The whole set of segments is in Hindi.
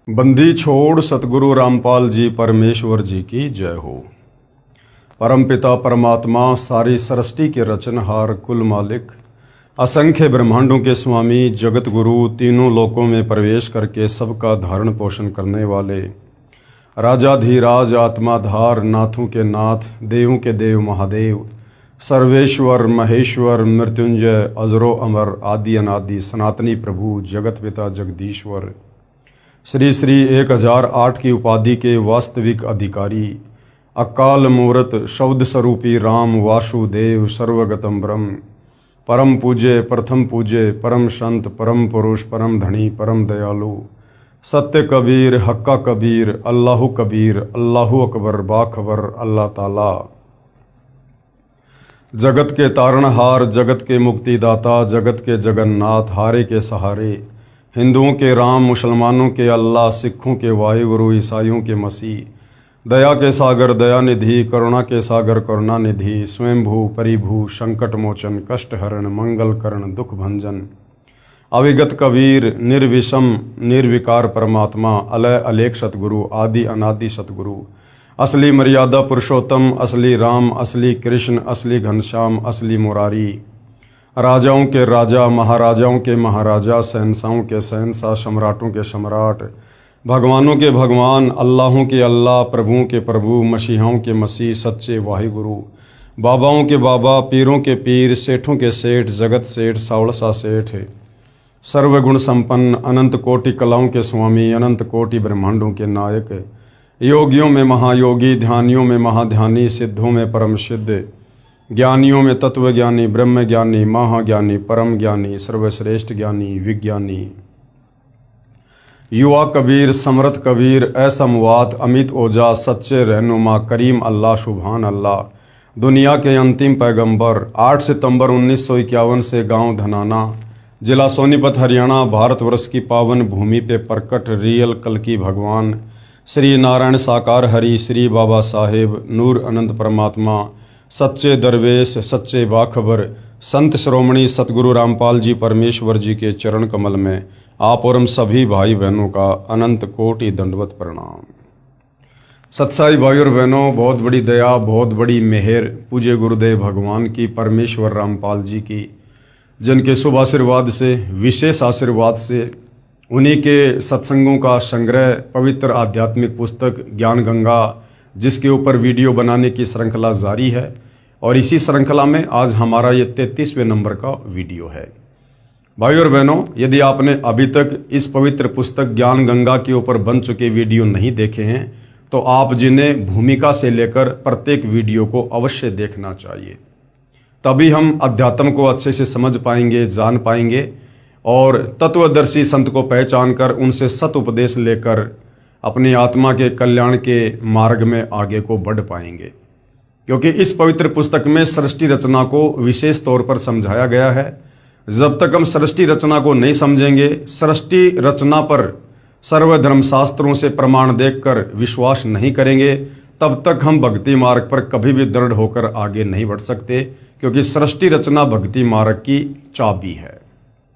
बंदी छोड़ सतगुरु रामपाल जी परमेश्वर जी की जय हो। परमपिता परमात्मा सारी सृष्टि के रचनहार कुल मालिक असंख्य ब्रह्मांडों के स्वामी जगत गुरु तीनों लोकों में प्रवेश करके सबका धारण पोषण करने वाले राजाधीराज आत्माधार नाथों के नाथ देवों के देव महादेव सर्वेश्वर महेश्वर मृत्युंजय अजरो अमर आदि अनादि सनातनी प्रभु जगत पिता जगदीश्वर श्री श्री 1008 की उपाधि के वास्तविक अधिकारी अकाल मूर्त शब्द स्वरूपी राम वासुदेव सर्वगतम ब्रह्म परम पूज्य प्रथम पूज्य परम संत परम पुरुष परम धनी परम दयालु सत्य कबीर हक्का कबीर अल्लाहु कबीर अल्लाहु अकबर बाखबर अल्लाह ताला जगत के तारणहार जगत के मुक्तिदाता जगत के जगन्नाथ हारे के सहारे हिंदुओं के राम मुसलमानों के अल्लाह सिखों के वाहिगुरु ईसाइयों के मसीह दया के सागर दयानिधि करुणा के सागर करुणानिधि स्वयंभू परिभू संकट मोचन कष्ट हरण मंगल करण दुख भंजन अविगत कबीर निर्विषम निर्विकार परमात्मा अलय अलेख सतगुरु आदि अनादि सतगुरु असली मर्यादा पुरुषोत्तम असली राम असली कृष्ण असली घनश्याम असली मुरारी राजाओं के राजा महाराजाओं के महाराजा शहंशाहों के शहंशाह सम्राटों के सम्राट भगवानों के भगवान अल्लाहों के अल्लाह प्रभुओं के प्रभु मसीहाओं के मसीह सच्चे वाहिगुरु बाबाओं के बाबा पीरों के पीर सेठों के सेठ जगत सेठ सावड़सा सेठ सर्वगुण संपन्न अनंत कोटि कलाओं के स्वामी अनंत कोटि ब्रह्मांडों के नायक योगियों में महायोगी ध्यानियों में महाध्यानी सिद्धों में परम सिद्ध ज्ञानियों में तत्वज्ञानी ब्रह्म ज्ञानी महाज्ञानी परम ज्ञानी सर्वश्रेष्ठ ज्ञानी विज्ञानी युवा कबीर समर्थ कबीर असमवात अमित ओजा सच्चे रहनुमा करीम अल्लाह सुभान अल्लाह दुनिया के अंतिम पैगंबर 8 सितंबर 1951 से गांव धनाना जिला सोनीपत हरियाणा भारतवर्ष की पावन भूमि पे प्रकट रियल कल्कि भगवान श्री नारायण साकार हरि श्री बाबा साहेब नूर अनंत परमात्मा सच्चे दरवेश सच्चे बाखबर संत श्रोमणी सतगुरु रामपाल जी परमेश्वर जी के चरण कमल में आप और हम सभी भाई बहनों का अनंत कोटि दंडवत प्रणाम। सत्साई भाई और बहनों, बहुत बड़ी दया बहुत बड़ी मेहर पूज्य गुरुदेव भगवान की परमेश्वर रामपाल जी की, जिनके शुभ आशीर्वाद से विशेष आशीर्वाद से उन्हीं के सत्संगों का संग्रह पवित्र आध्यात्मिक पुस्तक ज्ञान गंगा जिसके ऊपर वीडियो बनाने की श्रृंखला जारी है और इसी श्रृंखला में आज हमारा ये 33वें नंबर का वीडियो है। भाई और बहनों, यदि आपने अभी तक इस पवित्र पुस्तक ज्ञान गंगा के ऊपर बन चुके वीडियो नहीं देखे हैं तो आप जिन्हें भूमिका से लेकर प्रत्येक वीडियो को अवश्य देखना चाहिए, तभी हम अध्यात्म को अच्छे से समझ पाएंगे जान पाएंगे और तत्वदर्शी संत को पहचान कर उनसे सत उपदेश लेकर अपनी आत्मा के कल्याण के मार्ग में आगे को बढ़ पाएंगे। क्योंकि इस पवित्र पुस्तक में सृष्टि रचना को विशेष तौर पर समझाया गया है। जब तक हम सृष्टि रचना को नहीं समझेंगे, सृष्टि रचना पर सर्वधर्म शास्त्रों से प्रमाण देखकर विश्वास नहीं करेंगे, तब तक हम भक्ति मार्ग पर कभी भी दृढ़ होकर आगे नहीं बढ़ सकते। क्योंकि सृष्टि रचना भक्ति मार्ग की चाबी है।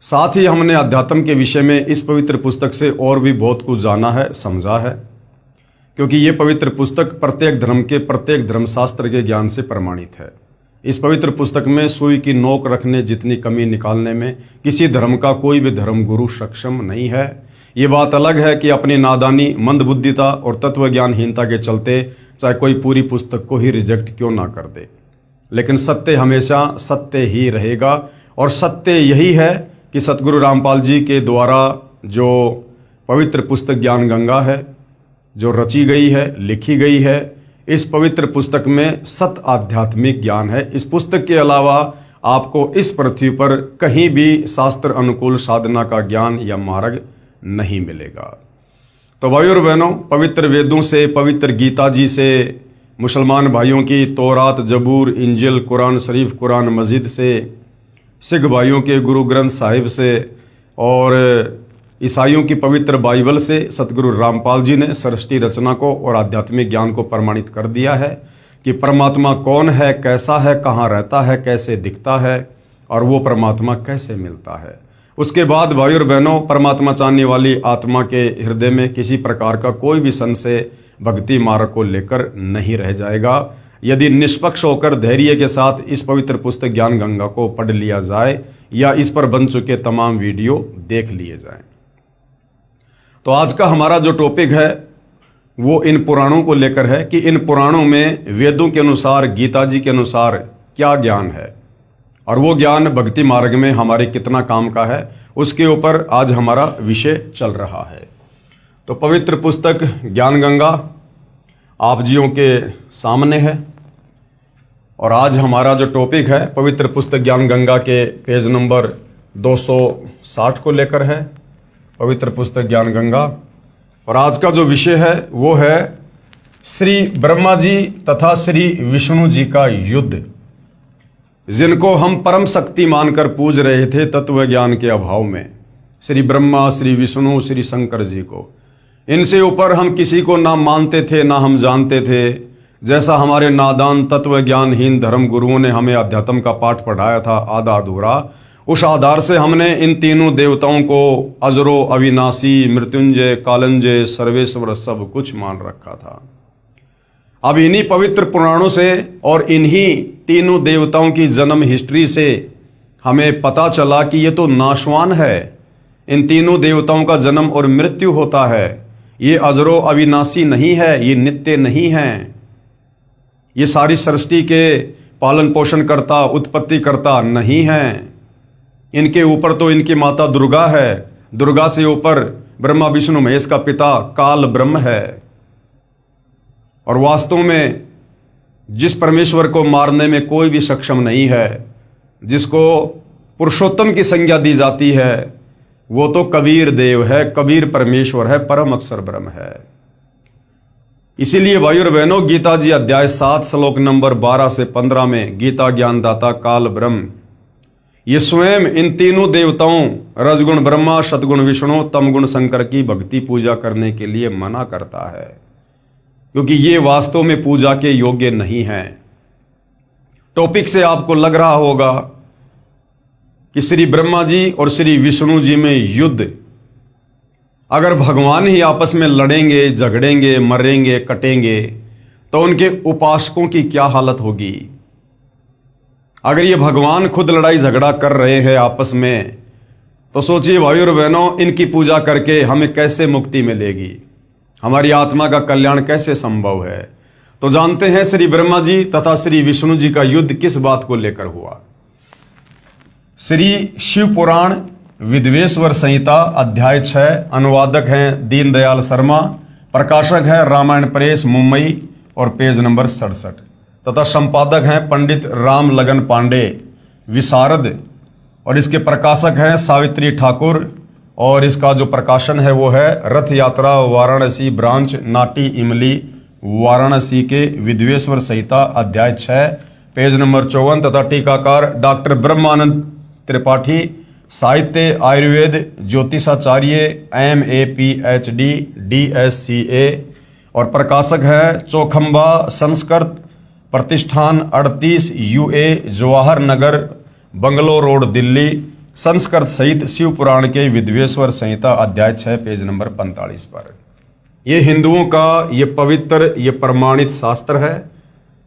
साथ ही हमने अध्यात्म के विषय में इस पवित्र पुस्तक से और भी बहुत कुछ जाना है समझा है, क्योंकि ये पवित्र पुस्तक प्रत्येक धर्म के प्रत्येक धर्मशास्त्र के ज्ञान से प्रमाणित है। इस पवित्र पुस्तक में सुई की नोक रखने जितनी कमी निकालने में किसी धर्म का कोई भी धर्म गुरु सक्षम नहीं है। ये बात अलग है कि अपनी नादानी मंदबुद्धिता और तत्वज्ञानहीनता के चलते चाहे कोई पूरी पुस्तक को ही रिजेक्ट क्यों ना कर दे, लेकिन सत्य हमेशा सत्य ही रहेगा। और सत्य यही है कि सतगुरु रामपाल जी के द्वारा जो पवित्र पुस्तक ज्ञान गंगा है जो रची गई है लिखी गई है, इस पवित्र पुस्तक में सत आध्यात्मिक ज्ञान है। इस पुस्तक के अलावा आपको इस पृथ्वी पर कहीं भी शास्त्र अनुकूल साधना का ज्ञान या मार्ग नहीं मिलेगा। तो भाई और बहनों, पवित्र वेदों से पवित्र गीता जी से मुसलमान भाइयों की तौरात जबूर इंजिल कुरान शरीफ कुरान मजीद से सिख भाइयों के गुरु ग्रंथ साहिब से और ईसाइयों की पवित्र बाइबल से सतगुरु रामपाल जी ने सृष्टि रचना को और आध्यात्मिक ज्ञान को प्रमाणित कर दिया है कि परमात्मा कौन है, कैसा है, कहाँ रहता है, कैसे दिखता है और वो परमात्मा कैसे मिलता है। उसके बाद भाई और बहनों, परमात्मा चाहने वाली आत्मा के हृदय में किसी प्रकार का कोई भी संशय भक्ति मार्ग को लेकर नहीं रह जाएगा यदि निष्पक्ष होकर धैर्य के साथ इस पवित्र पुस्तक ज्ञान गंगा को पढ़ लिया जाए या इस पर बन चुके तमाम वीडियो देख लिए जाएं। तो आज का हमारा जो टॉपिक है वो इन पुराणों को लेकर है कि इन पुराणों में वेदों के अनुसार, गीता जी के अनुसार क्या ज्ञान है और वो ज्ञान भक्ति मार्ग में हमारे कितना काम का है, उसके ऊपर आज हमारा विषय चल रहा है। तो पवित्र पुस्तक ज्ञान गंगा आप जियों के सामने है और आज हमारा जो टॉपिक है पवित्र पुस्तक ज्ञान गंगा के पेज नंबर 260 को लेकर है, पवित्र पुस्तक ज्ञान गंगा। और आज का जो विषय है वो है श्री ब्रह्मा जी तथा श्री विष्णु जी का युद्ध, जिनको हम परम शक्ति मानकर पूज रहे थे तत्व ज्ञान के अभाव में। श्री ब्रह्मा, श्री विष्णु, श्री शंकर जी को, इनसे ऊपर हम किसी को ना मानते थे ना हम जानते थे। जैसा हमारे नादान तत्व ज्ञानहीन धर्म गुरुओं ने हमें अध्यात्म का पाठ पढ़ाया था आधा अधूरा, उस आधार से हमने इन तीनों देवताओं को अजरो, अविनाशी, मृत्युंजय, कालंजय, सर्वेश्वर सब कुछ मान रखा था। अब इन्हीं पवित्र पुराणों से और इन्हीं तीनों देवताओं की जन्म हिस्ट्री से हमें पता चला कि ये तो नाशवान है, इन तीनों देवताओं का जन्म और मृत्यु होता है, ये अजरो अविनाशी नहीं है, ये नित्य नहीं है, ये सारी सृष्टि के पालन पोषण करता, उत्पत्ति करता नहीं है। इनके ऊपर तो इनकी माता दुर्गा है, दुर्गा से ऊपर ब्रह्मा विष्णु महेश का पिता काल ब्रह्म है। और वास्तव में जिस परमेश्वर को मारने में कोई भी सक्षम नहीं है, जिसको पुरुषोत्तम की संज्ञा दी जाती है, वो तो कबीर देव है, कबीर परमेश्वर है, परम अक्षर ब्रह्म है। इसीलिए भाई और बहनों, गीता जी अध्याय 7 श्लोक नंबर 12 से 15 में गीता ज्ञानदाता काल ब्रह्म ये स्वयं इन तीनों देवताओं रजगुण ब्रह्मा, सतगुण विष्णु, तमगुण शंकर की भक्ति पूजा करने के लिए मना करता है, क्योंकि ये वास्तव में पूजा के योग्य नहीं है। टॉपिक से आपको लग रहा होगा कि श्री ब्रह्मा जी और श्री विष्णु जी में युद्ध, अगर भगवान ही आपस में लड़ेंगे, झगड़ेंगे, मरेंगे, कटेंगे तो उनके उपासकों की क्या हालत होगी। अगर ये भगवान खुद लड़ाई झगड़ा कर रहे हैं आपस में, तो सोचिए भाई और बहनों, इनकी पूजा करके हमें कैसे मुक्ति मिलेगी, हमारी आत्मा का कल्याण कैसे संभव है। तो जानते हैं श्री ब्रह्मा जी तथा श्री विष्णु जी का युद्ध किस बात को लेकर हुआ। श्री शिव पुराण विद्वेश्वर संहिता अध्याय 6, अनुवादक हैं दीनदयाल शर्मा, प्रकाशक हैं रामायण प्रेस मुंबई और पेज नंबर 67, तथा संपादक हैं पंडित राम लगन पांडे विशारद, और इसके प्रकाशक हैं सावित्री ठाकुर, और इसका जो प्रकाशन है वो है रथ यात्रा वाराणसी ब्रांच, नाटी इमली वाराणसी के विद्वेश्वर संहिता अध्याय 6 पेज नंबर 54, तथा टीकाकार डॉक्टर ब्रह्मानंद त्रिपाठी, साहित्य आयुर्वेद ज्योतिषाचार्य MA PhD DSCA, और प्रकाशक है चौखंबा संस्कृत प्रतिष्ठान 38 UA Jawahar Nagar bungalow road Delhi, Sanskrit सहित शिव पुराण के विद्वेश्वर संहिता अध्याय 6 पेज नंबर 45 पर। ये हिंदुओं का ये पवित्र, ये प्रमाणित शास्त्र है।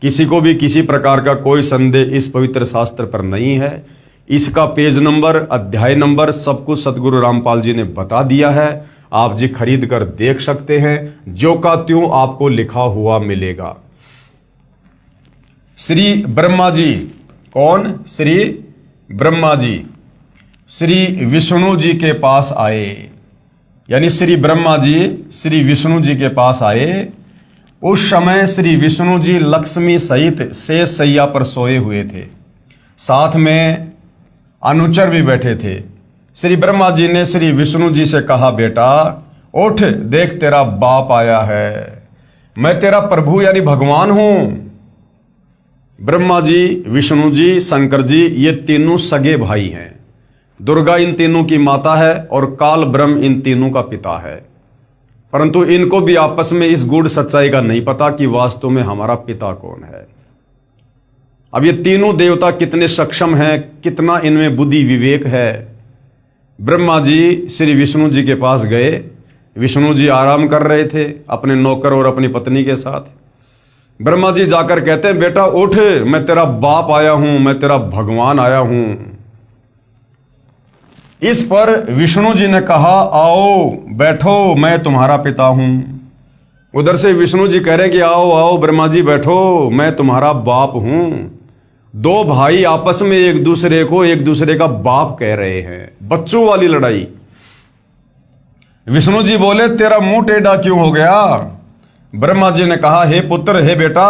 किसी को भी किसी प्रकार का कोई संदेह इस पवित्र शास्त्र पर नहीं है। इसका पेज नंबर, अध्याय नंबर सब कुछ सतगुरु रामपाल जी ने बता दिया है, आप जी खरीद कर देख सकते हैं, जो का त्यों आपको लिखा हुआ मिलेगा। श्री ब्रह्मा जी कौन? श्री ब्रह्मा जी श्री विष्णु जी के पास आए, यानी श्री ब्रह्मा जी श्री विष्णु जी के पास आए। उस समय श्री विष्णु जी लक्ष्मी सहित शेष सैया पर सोए हुए थे, साथ में अनुचर भी बैठे थे। श्री ब्रह्मा जी ने श्री विष्णु जी से कहा, बेटा उठ, देख तेरा बाप आया है, मैं तेरा प्रभु यानी भगवान हूं। ब्रह्मा जी, विष्णु जी, शंकर जी ये तीनों सगे भाई हैं। दुर्गा इन तीनों की माता है और काल ब्रह्म इन तीनों का पिता है, परंतु इनको भी आपस में इस गूढ़ सच्चाई का नहीं पता कि वास्तव में हमारा पिता कौन है। अब ये तीनों देवता कितने सक्षम हैं, कितना इनमें बुद्धि विवेक है, ब्रह्मा जी श्री विष्णु जी के पास गए। विष्णु जी आराम कर रहे थे अपने नौकर और अपनी पत्नी के साथ। ब्रह्मा जी जाकर कहते हैं, बेटा उठ, मैं तेरा बाप आया हूं, मैं तेरा भगवान आया हूं। इस पर विष्णु जी ने कहा, आओ बैठो, मैं तुम्हारा पिता हूं। उधर से विष्णु जी कह रहे हैं कि आओ आओ ब्रह्मा जी बैठो, मैं तुम्हारा बाप हूं। दो भाई आपस में एक दूसरे का बाप कह रहे हैं, बच्चों वाली लड़ाई। विष्णु जी बोले, तेरा मुंह टेढ़ा क्यों हो गया? ब्रह्मा जी ने कहा, हे पुत्र, हे बेटा,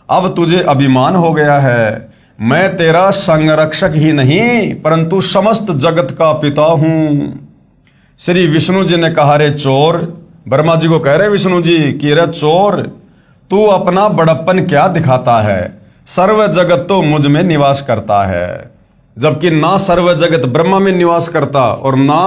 अब तुझे अभिमान हो गया है। मैं तेरा संरक्षक ही नहीं परंतु समस्त जगत का पिता हूं। श्री विष्णु जी ने कहा, रे चोर, ब्रह्मा जी को कह रहे विष्णु जी कि रे चोर, तू अपना बड़प्पन क्या दिखाता है? सर्व जगत तो मुझ में निवास करता है, जबकि ना सर्व जगत ब्रह्मा में निवास करता और ना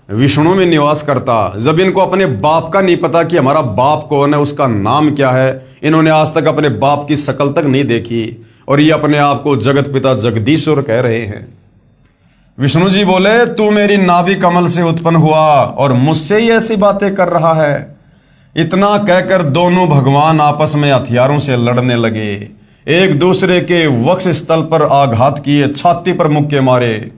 विष्णु में निवास करता। जब इनको अपने बाप का नहीं पता कि हमारा बाप कौन है, उसका नाम क्या है, इन्होंने आज तक अपने बाप की शकल तक नहीं देखी और ये अपने आप को जगत पिता जगदीश्वर कह रहे हैं। विष्णु जी बोले, तू मेरी नाभि कमल से उत्पन्न हुआ और मुझसे ही ऐसी बातें कर रहा है। इतना कहकर दोनों भगवान आपस में हथियारों से लड़ने लगे। एक दूसरे के वक्ष स्थल पर आघात किए, छाती पर मुक्के मारे।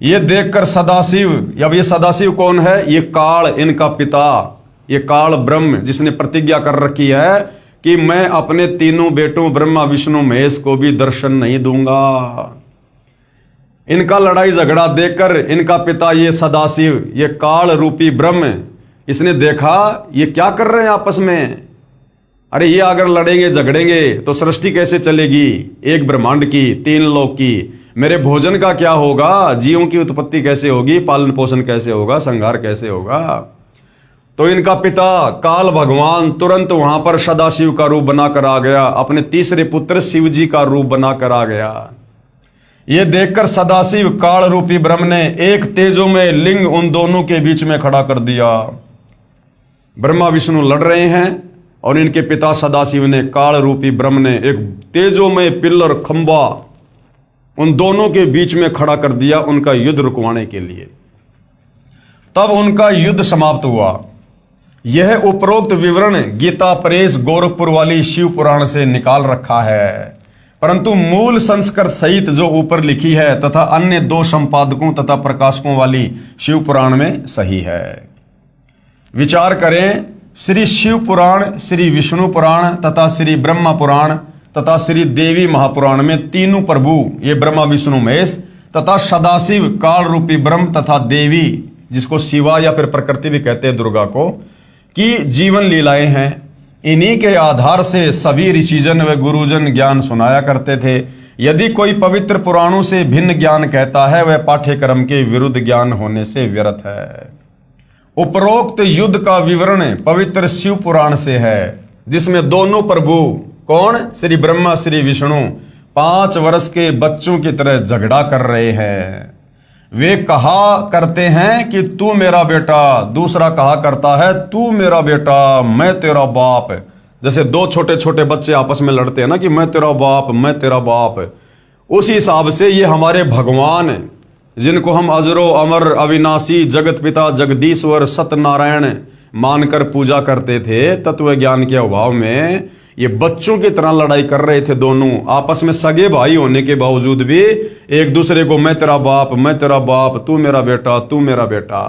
ये देखकर सदाशिव, अब ये सदाशिव कौन है? ये काल, इनका पिता, ये काल ब्रह्म, जिसने प्रतिज्ञा कर रखी है कि मैं अपने तीनों बेटों ब्रह्मा विष्णु महेश को भी दर्शन नहीं दूंगा। इनका लड़ाई झगड़ा देखकर इनका पिता ये सदाशिव, ये काल रूपी ब्रह्म, इसने देखा ये क्या कर रहे हैं आपस में। अरे ये अगर लड़ेंगे झगड़ेंगे तो सृष्टि कैसे चलेगी? एक ब्रह्मांड की, तीन लोक की। मेरे भोजन का क्या होगा? जीवों की उत्पत्ति कैसे होगी? पालन पोषण कैसे होगा? संहार कैसे होगा? तो इनका पिता काल भगवान तुरंत वहां पर सदाशिव का रूप बनाकर आ गया, अपने तीसरे पुत्र शिव जी का रूप बनाकर आ गया। ये देखकर सदाशिव काल रूपी ब्रह्म ने एक तेजो में लिंग उन दोनों के बीच में खड़ा कर दिया। ब्रह्मा विष्णु लड़ रहे हैं और इनके पिता सदाशिव ने, काल रूपी ब्रह्म ने, एक तेजो में पिल्लर खंबा उन दोनों के बीच में खड़ा कर दिया उनका युद्ध रुकवाने के लिए। तब उनका युद्ध समाप्त हुआ। यह उपरोक्त विवरण गीता प्रेस गोरखपुर वाली शिव पुराण से निकाल रखा है, परंतु मूल संस्कृत सहित जो ऊपर लिखी है तथा अन्य दो संपादकों तथा प्रकाशकों वाली शिव पुराण में सही है। विचार करें, श्री शिव पुराण, श्री विष्णु पुराण तथा श्री ब्रह्मा पुराण तथा श्री देवी महापुराण में तीनों प्रभु, ये ब्रह्मा विष्णु महेश तथा सदाशिव काल रूपी ब्रह्म तथा देवी, जिसको शिवा या फिर प्रकृति भी कहते हैं दुर्गा को, की जीवन लीलाएं हैं। इन्हीं के आधार से सभी ऋषिजन व गुरुजन ज्ञान सुनाया करते थे। यदि कोई पवित्र पुराणों से भिन्न ज्ञान कहता है वह पाठ्यक्रम के विरुद्ध ज्ञान होने से व्यर्थ है। उपरोक्त युद्ध का विवरण पवित्र शिव पुराण से है, जिसमें दोनों प्रभु, कौन? श्री ब्रह्मा श्री विष्णु 5 वर्ष के बच्चों की तरह झगड़ा कर रहे हैं। वे कहा करते हैं कि तू मेरा बेटा, दूसरा कहा करता है तू मेरा बेटा, मैं तेरा बाप। जैसे दो छोटे छोटे बच्चे आपस में लड़ते हैं ना कि मैं तेरा बाप, मैं तेरा बाप। उसी हिसाब से ये हमारे भगवान, जिनको हम अजरो अमर अविनाशी जगत पिता जगदीश्वर सत्यनारायण मानकर पूजा करते थे, तत्व ज्ञान के अभाव में ये बच्चों की तरह लड़ाई कर रहे थे। दोनों आपस में सगे भाई होने के बावजूद भी एक दूसरे को मैं तेरा बाप, मैं तेरा बाप, तू मेरा बेटा, तू मेरा बेटा।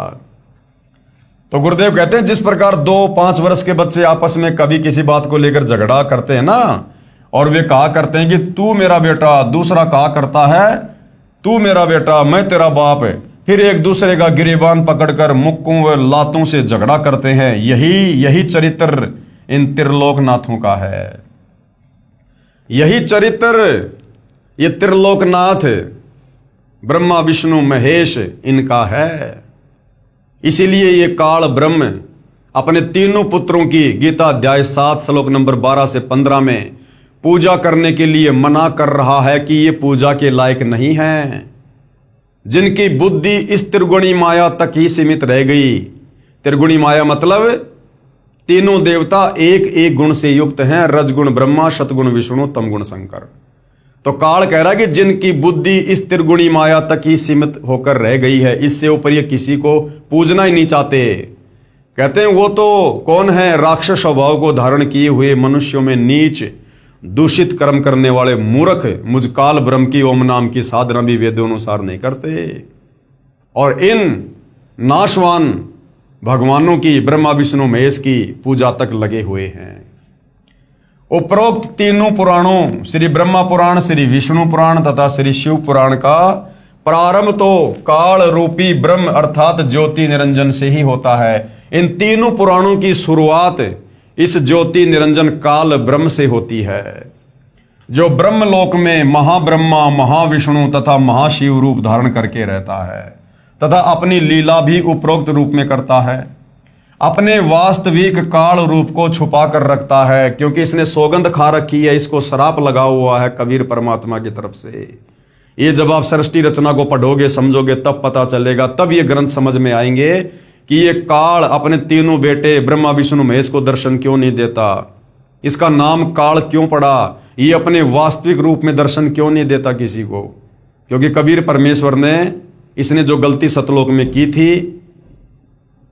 तो गुरुदेव कहते हैं जिस प्रकार 2-5 वर्ष के बच्चे आपस में कभी किसी बात को लेकर झगड़ा करते हैं ना, और वे कहा करते हैं कि तू मेरा बेटा, दूसरा कहा करता है तू मेरा बेटा, मैं तेरा बाप, फिर एक दूसरे का गिरेबान पकड़कर मुक्कों व लातों से झगड़ा करते हैं। यही चरित्र इन त्रिलोकनाथों का है। यही चरित्र ये त्रिलोकनाथ ब्रह्मा विष्णु महेश इनका है। इसीलिए ये काल ब्रह्म अपने तीनों पुत्रों की गीता अध्याय 7 श्लोक नंबर 12 से 15 में पूजा करने के लिए मना कर रहा है कि ये पूजा के लायक नहीं है। जिनकी बुद्धि इस त्रिगुणी माया तक ही सीमित रह गई। त्रिगुणी माया मतलब तीनों देवता एक एक गुण से युक्त हैं, रजगुण ब्रह्मा, सतगुण विष्णु, तमगुण शंकर। तो काल कह रहा है कि जिनकी बुद्धि इस त्रिगुणी माया तक ही सीमित होकर रह गई है, इससे ऊपर ये किसी को पूजना ही नहीं चाहते। कहते हैं वो तो कौन है, राक्षस स्वभाव को धारण किए हुए मनुष्यों में नीच दूषित कर्म करने वाले मूर्ख मुझ काल ब्रह्म की ओम नाम की साधना भी वेदों अनुसार नहीं करते, और इन नाशवान भगवानों की ब्रह्मा विष्णु महेश की पूजा तक लगे हुए हैं। उपरोक्त तीनों पुराणों श्री ब्रह्मा पुराण, श्री विष्णु पुराण तथा श्री शिव पुराण का प्रारंभ तो काल रूपी ब्रह्म अर्थात ज्योति निरंजन से ही होता है। इन तीनों पुराणों की शुरुआत इस ज्योति निरंजन काल ब्रह्म से होती है, जो ब्रह्मलोक में महाब्रह्मा, महाविष्णु तथा महाशिव रूप धारण करके रहता है तथा अपनी लीला भी उपरोक्त रूप में करता है। अपने वास्तविक काल रूप को छुपा कर रखता है, क्योंकि इसने सौगंध खा रखी है, इसको श्राप लगा हुआ है कबीर परमात्मा की तरफ से। ये जब आप सृष्टि रचना को पढ़ोगे, समझोगे, तब पता चलेगा, तब ये ग्रंथ समझ में आएंगे कि ये काल अपने तीनों बेटे ब्रह्मा विष्णु महेश को दर्शन क्यों नहीं देता, इसका नाम काल क्यों पड़ा, ये अपने वास्तविक रूप में दर्शन क्यों नहीं देता किसी को। क्योंकि कबीर परमेश्वर ने इसने जो गलती सतलोक में की थी,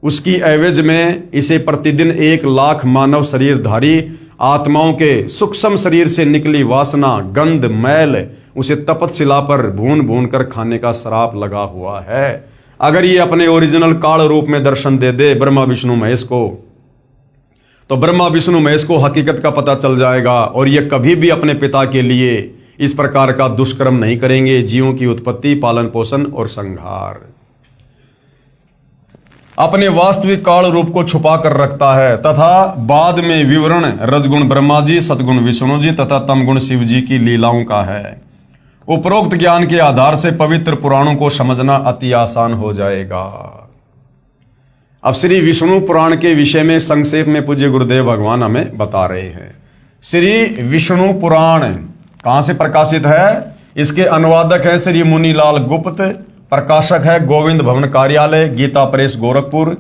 उसकी एवज में इसे प्रतिदिन 1 लाख मानव शरीरधारी आत्माओं के सूक्ष्म शरीर से निकली वासना, गंध, मैल उसे तपतशिला पर भून भून कर खाने का श्राप लगा हुआ है। अगर ये अपने ओरिजिनल काल रूप में दर्शन दे दे ब्रह्मा विष्णु महेश को, तो ब्रह्मा विष्णु महेश को हकीकत का पता चल जाएगा, और ये कभी भी अपने पिता के लिए इस प्रकार का दुष्कर्म नहीं करेंगे, जीवों की उत्पत्ति, पालन पोषण और संहार। अपने वास्तविक काल रूप को छुपा कर रखता है तथा बाद में विवरण रजगुण ब्रह्मा जी, सतगुण विष्णु जी तथा तमगुण शिव जी की लीलाओं का है। उपरोक्त ज्ञान के आधार से पवित्र पुराणों को समझना अति आसान हो जाएगा। अब श्री विष्णु पुराण के विषय में संक्षेप में पूज्य गुरुदेव भगवान हमें बता रहे हैं। श्री विष्णु पुराण कहां से प्रकाशित है? इसके अनुवादक है श्री मुनीलाल गुप्त, प्रकाशक है गोविंद भवन कार्यालय, गीता प्रेस गोरखपुर।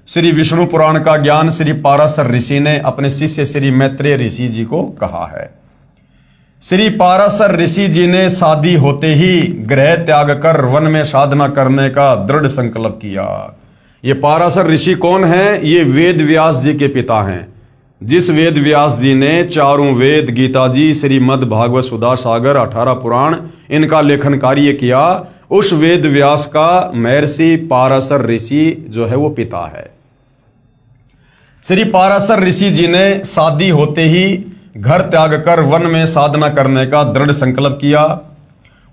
श्री विष्णु पुराण का ज्ञान श्री पाराशर ऋषि ने अपने शिष्य श्री मैत्रेय ऋषि जी को कहा है। श्री पाराशर ऋषि जी ने शादी होते ही गृह त्याग कर वन में साधना करने का दृढ़ संकल्प किया। ये पाराशर ऋषि कौन है? ये वेद व्यास जी के पिता हैं। जिस वेद व्यास जी ने चारों वेद, गीता जी, श्रीमद् भागवत सुधा सागर, 18 पुराण इनका लेखन कार्य किया, उस वेद व्यास का महर्षि पाराशर ऋषि जो है वो पिता है। श्री पाराशर ऋषि जी ने शादी होते ही घर त्याग कर वन में साधना करने का दृढ़ संकल्प किया।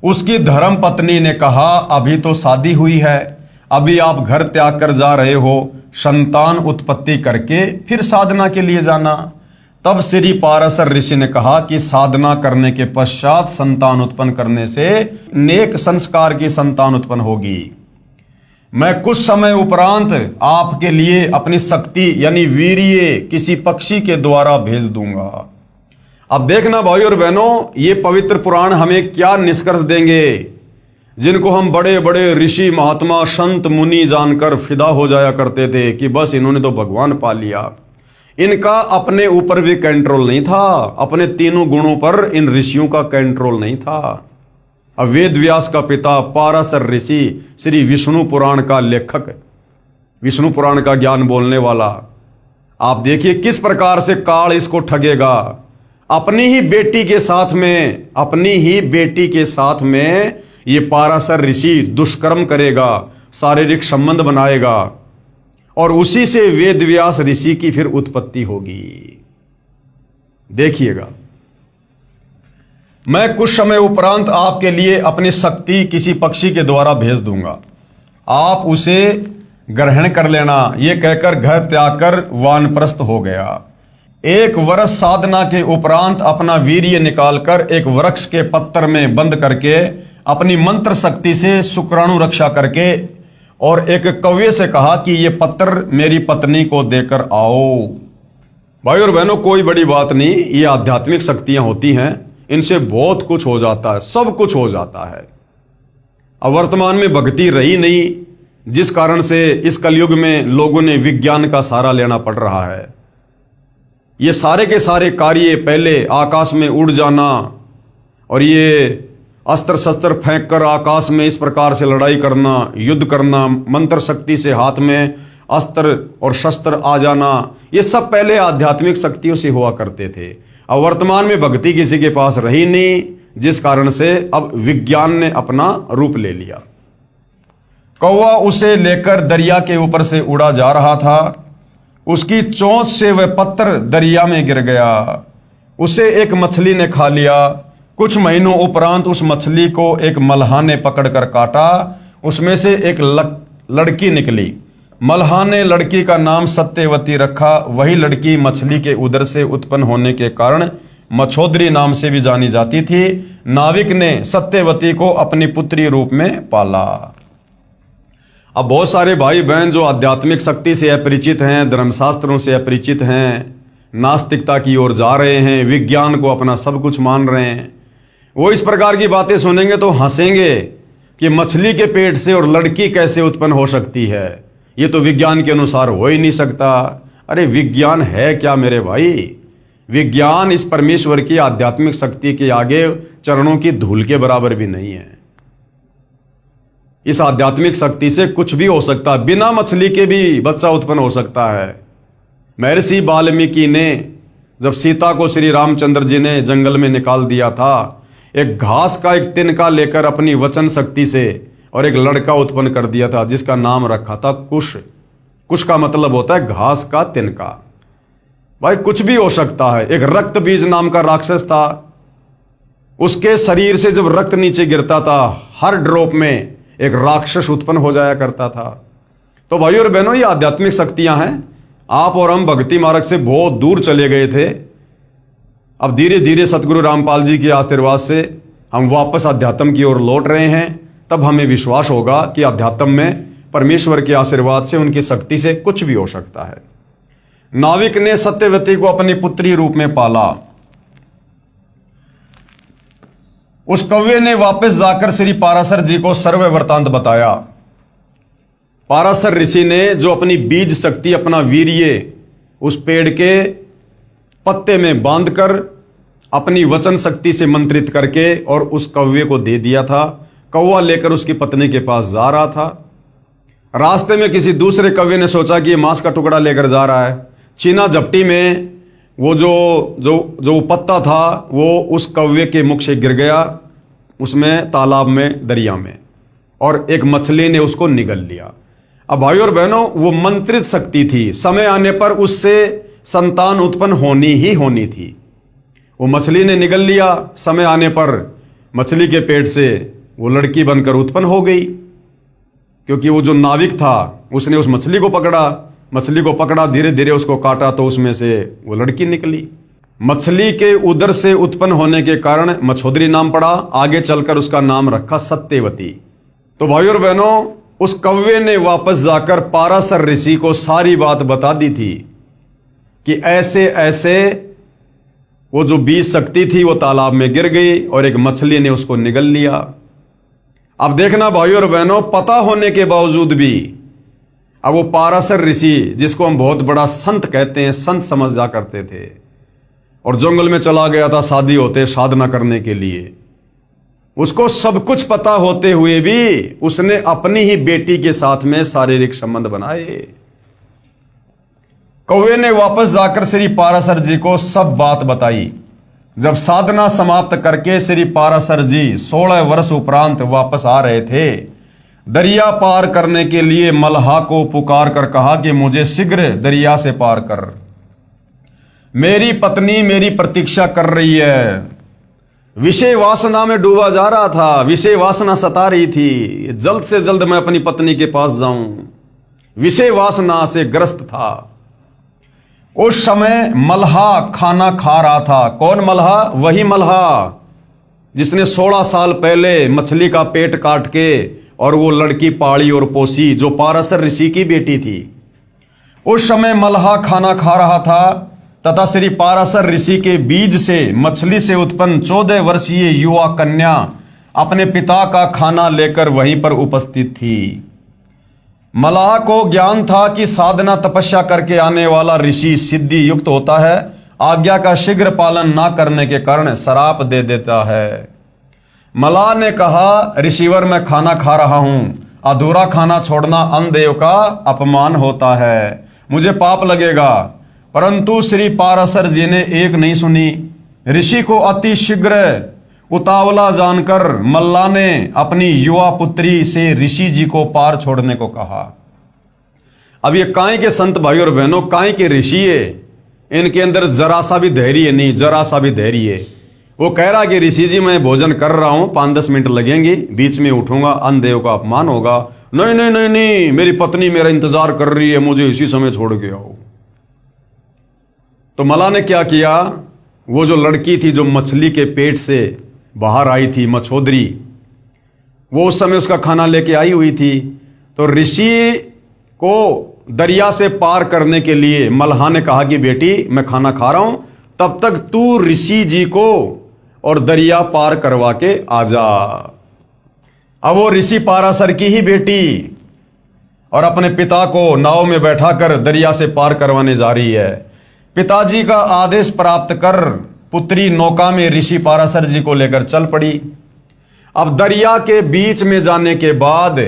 उसकी धर्म पत्नी ने कहा, अभी तो शादी हुई है, अभी आप घर त्याग कर जा रहे हो, संतान उत्पत्ति करके फिर साधना के लिए जाना। तब श्री पाराशर ऋषि ने कहा कि साधना करने के पश्चात संतान उत्पन्न करने से नेक संस्कार की संतान उत्पन्न होगी। मैं कुछ समय उपरांत आपके लिए अपनी शक्ति यानी वीर्य किसी पक्षी के द्वारा भेज दूंगा। अब देखना भाई और बहनों, ये पवित्र पुराण हमें क्या निष्कर्ष देंगे, जिनको हम बड़े बड़े ऋषि महात्मा संत मुनि जानकर फिदा हो जाया करते थे कि बस इन्होंने तो भगवान पा लिया। इनका अपने ऊपर भी कंट्रोल नहीं था, अपने तीनों गुणों पर इन ऋषियों का कंट्रोल नहीं था। अब वेद व्यास का पिता पाराशर ऋषि श्री विष्णु पुराण का लेखक, विष्णु पुराण का ज्ञान बोलने वाला, आप देखिए किस प्रकार से काल इसको ठगेगा। अपनी ही बेटी के साथ में ये पाराशर ऋषि दुष्कर्म करेगा, शारीरिक संबंध बनाएगा, और उसी से वेद व्यास ऋषि की फिर उत्पत्ति होगी। देखिएगा, मैं कुछ समय उपरांत आपके लिए अपनी शक्ति किसी पक्षी के द्वारा भेज दूंगा, आप उसे ग्रहण कर लेना। यह कहकर घर त्याग कर वानप्रस्थ हो गया। 1 वर्ष साधना के उपरांत अपना वीर्य निकालकर एक वृक्ष के पत्तर में बंद करके अपनी मंत्र शक्ति से शुक्राणु रक्षा करके और एक कौवे से कहा कि ये पत्थर मेरी पत्नी को देकर आओ। भाई और बहनों, कोई बड़ी बात नहीं, ये आध्यात्मिक शक्तियां होती हैं, इनसे बहुत कुछ हो जाता है, सब कुछ हो जाता है। अब वर्तमान में भक्ति रही नहीं, जिस कारण से इस कलयुग में लोगों ने विज्ञान का सहारा लेना पड़ रहा है। ये सारे के सारे कार्य, पहले आकाश में उड़ जाना और ये अस्त्र शस्त्र फेंक कर आकाश में इस प्रकार से लड़ाई करना, युद्ध करना, मंत्र शक्ति से हाथ में अस्त्र और शस्त्र आ जाना, ये सब पहले आध्यात्मिक शक्तियों से हुआ करते थे। अब वर्तमान में भक्ति किसी के पास रही नहीं, जिस कारण से अब विज्ञान ने अपना रूप ले लिया। कौवा उसे लेकर दरिया के ऊपर से उड़ा जा रहा था। उसकी चोंच से वह पत्थर दरिया में गिर गया। उसे एक मछली ने खा लिया। कुछ महीनों उपरांत उस मछली को एक मल्हा ने पकड़कर काटा। उसमें से एक लड़की निकली। मल्हा ने लड़की का नाम सत्यवती रखा। वही लड़की मछली के उदर से उत्पन्न होने के कारण मछोदरी नाम से भी जानी जाती थी। नाविक ने सत्यवती को अपनी पुत्री रूप में पाला। अब बहुत सारे भाई बहन जो आध्यात्मिक शक्ति से अपरिचित हैं, धर्मशास्त्रों से अपरिचित हैं, नास्तिकता की ओर जा रहे हैं, विज्ञान को अपना सब कुछ मान रहे हैं, वो इस प्रकार की बातें सुनेंगे तो हंसेंगे कि मछली के पेट से और लड़की कैसे उत्पन्न हो सकती है, ये तो विज्ञान के अनुसार हो ही नहीं सकता। अरे विज्ञान है क्या मेरे भाई? विज्ञान इस परमेश्वर की आध्यात्मिक शक्ति के आगे चरणों की धूल के बराबर भी नहीं है। इस आध्यात्मिक शक्ति से कुछ भी हो सकता है। बिना मछली के भी बच्चा उत्पन्न हो सकता है। महर्षि वाल्मीकि ने जब सीता को श्री रामचंद्र जी ने जंगल में निकाल दिया था, एक घास का एक तिनका लेकर अपनी वचन शक्ति से और एक लड़का उत्पन्न कर दिया था, जिसका नाम रखा था कुश। कुश का मतलब होता है घास का तिनका। भाई कुछ भी हो सकता है। एक रक्त बीज नाम का राक्षस था। उसके शरीर से जब रक्त नीचे गिरता था, हर ड्रॉप में एक राक्षस उत्पन्न हो जाया करता था। तो भाइयों और बहनों, ये आध्यात्मिक शक्तियां हैं। आप और हम भक्ति मार्ग से बहुत दूर चले गए थे। अब धीरे धीरे सतगुरु रामपाल जी के आशीर्वाद से हम वापस अध्यात्म की ओर लौट रहे हैं। तब हमें विश्वास होगा कि अध्यात्म में परमेश्वर के आशीर्वाद से, उनकी शक्ति से कुछ भी हो सकता है। नाविक ने सत्यवती को अपनी पुत्री रूप में पाला। उस कौवे ने वापस जाकर श्री पाराशर जी को सर्व वृतांत बताया। पाराशर ऋषि ने जो अपनी बीज शक्ति, अपना वीर्य उस पेड़ के पत्ते में बांधकर अपनी वचन शक्ति से मंत्रित करके और उस कौवे को दे दिया था। कौवा लेकर उसकी पत्नी के पास जा रहा था। रास्ते में किसी दूसरे कौवे ने सोचा कि ये मांस का टुकड़ा लेकर जा रहा है। चीना झपटी में वो जो पत्ता था वो उस कौवे के मुख से गिर गया, उसमें तालाब में, दरिया में, और एक मछली ने उसको निगल लिया। अब भाइयों और बहनों, वो मंत्रित शक्ति थी। समय आने पर उससे संतान उत्पन्न होनी ही होनी थी। वो मछली ने निगल लिया। समय आने पर मछली के पेट से वो लड़की बनकर उत्पन्न हो गई, क्योंकि वो जो नाविक था उसने उस मछली को पकड़ा, धीरे धीरे उसको काटा तो उसमें से वो लड़की निकली। मछली के उदर से उत्पन्न होने के कारण मछोदरी नाम पड़ा। आगे चलकर उसका नाम रखा सत्यवती। तो भाइयों और बहनों, उस कौवे ने वापस जाकर पाराशर ऋषि को सारी बात बता दी थी कि ऐसे ऐसे वो जो बीज शक्ति थी वो तालाब में गिर गई और एक मछली ने उसको निगल लिया। अब देखना भाइयों और बहनों, पता होने के बावजूद भी अब वो पाराशर ऋषि, जिसको हम बहुत बड़ा संत कहते हैं, संत समझ जा करते थे, और जंगल में चला गया था शादी होते साधना करने के लिए। उसको सब कुछ पता होते हुए भी उसने अपनी ही बेटी के साथ में शारीरिक संबंध बनाए। कौवे ने वापस जाकर श्री पाराशर जी को सब बात बताई। जब साधना समाप्त करके श्री पाराशर जी 16 वर्ष उपरांत वापस आ रहे थे, दरिया पार करने के लिए मल्हा को पुकार कर कहा कि मुझे शीघ्र दरिया से पार कर, मेरी पत्नी मेरी प्रतीक्षा कर रही है। विषय वासना में डूबा जा रहा था, विषय वासना सता रही थी, जल्द से जल्द मैं अपनी पत्नी के पास जाऊं, विषय वासना से ग्रस्त था। उस समय मल्हा खाना खा रहा था। कौन मल्हा? वही मल्हा जिसने 16 साल पहले मछली का पेट काट के और वो लड़की पाली और पोसी, जो पाराशर ऋषि की बेटी थी। उस समय मल्हा खाना खा रहा था तथा श्री पाराशर ऋषि के बीज से, मछली से उत्पन्न 14 वर्षीय युवा कन्या अपने पिता का खाना लेकर वहीं पर उपस्थित थी। मल्लाह को ज्ञान था कि साधना तपस्या करके आने वाला ऋषि सिद्धि युक्त होता है, आज्ञा का शीघ्र पालन ना करने के कारण श्राप दे देता है। मलाह ने कहा, ऋषिवर मैं खाना खा रहा हूं, अधूरा खाना छोड़ना अन्नदेव का अपमान होता है, मुझे पाप लगेगा। परंतु श्री पाराशर जी ने एक नहीं सुनी। ऋषि को अति शीघ्र उतावला जानकर मल्लाह ने अपनी युवा पुत्री से ऋषि जी को पार छोड़ने को कहा। अब ये काई के संत भाई और बहनों, काई के ऋषि है, इनके अंदर जरा सा भी धैर्य नहीं, जरा सा भी धैर्य है। वो कह रहा कि ऋषि जी मैं भोजन कर रहा हूं, 5-10 मिनट लगेंगे, बीच में उठूंगा, अन्नदेव का अपमान होगा। नहीं नहीं नहीं नहीं, मेरी पत्नी मेरा इंतजार कर रही है, मुझे इसी समय छोड़ के आओ। तो मल्लाह ने क्या किया, वो जो लड़की थी जो मछली के पेट से बाहर आई थी, मछोदरी, वो उस समय उसका खाना लेके आई हुई थी। तो ऋषि को दरिया से पार करने के लिए मल्लाह ने कहा कि बेटी मैं खाना खा रहा हूं, तब तक तू ऋषि जी को और दरिया पार करवा के आ जा। अब वो ऋषि पाराशर की ही बेटी और अपने पिता को नाव में बैठाकर दरिया से पार करवाने जा रही है। पिताजी का आदेश प्राप्त कर पुत्री नौका में ऋषि पाराशर जी को लेकर चल पड़ी। अब दरिया के बीच में जाने के बाद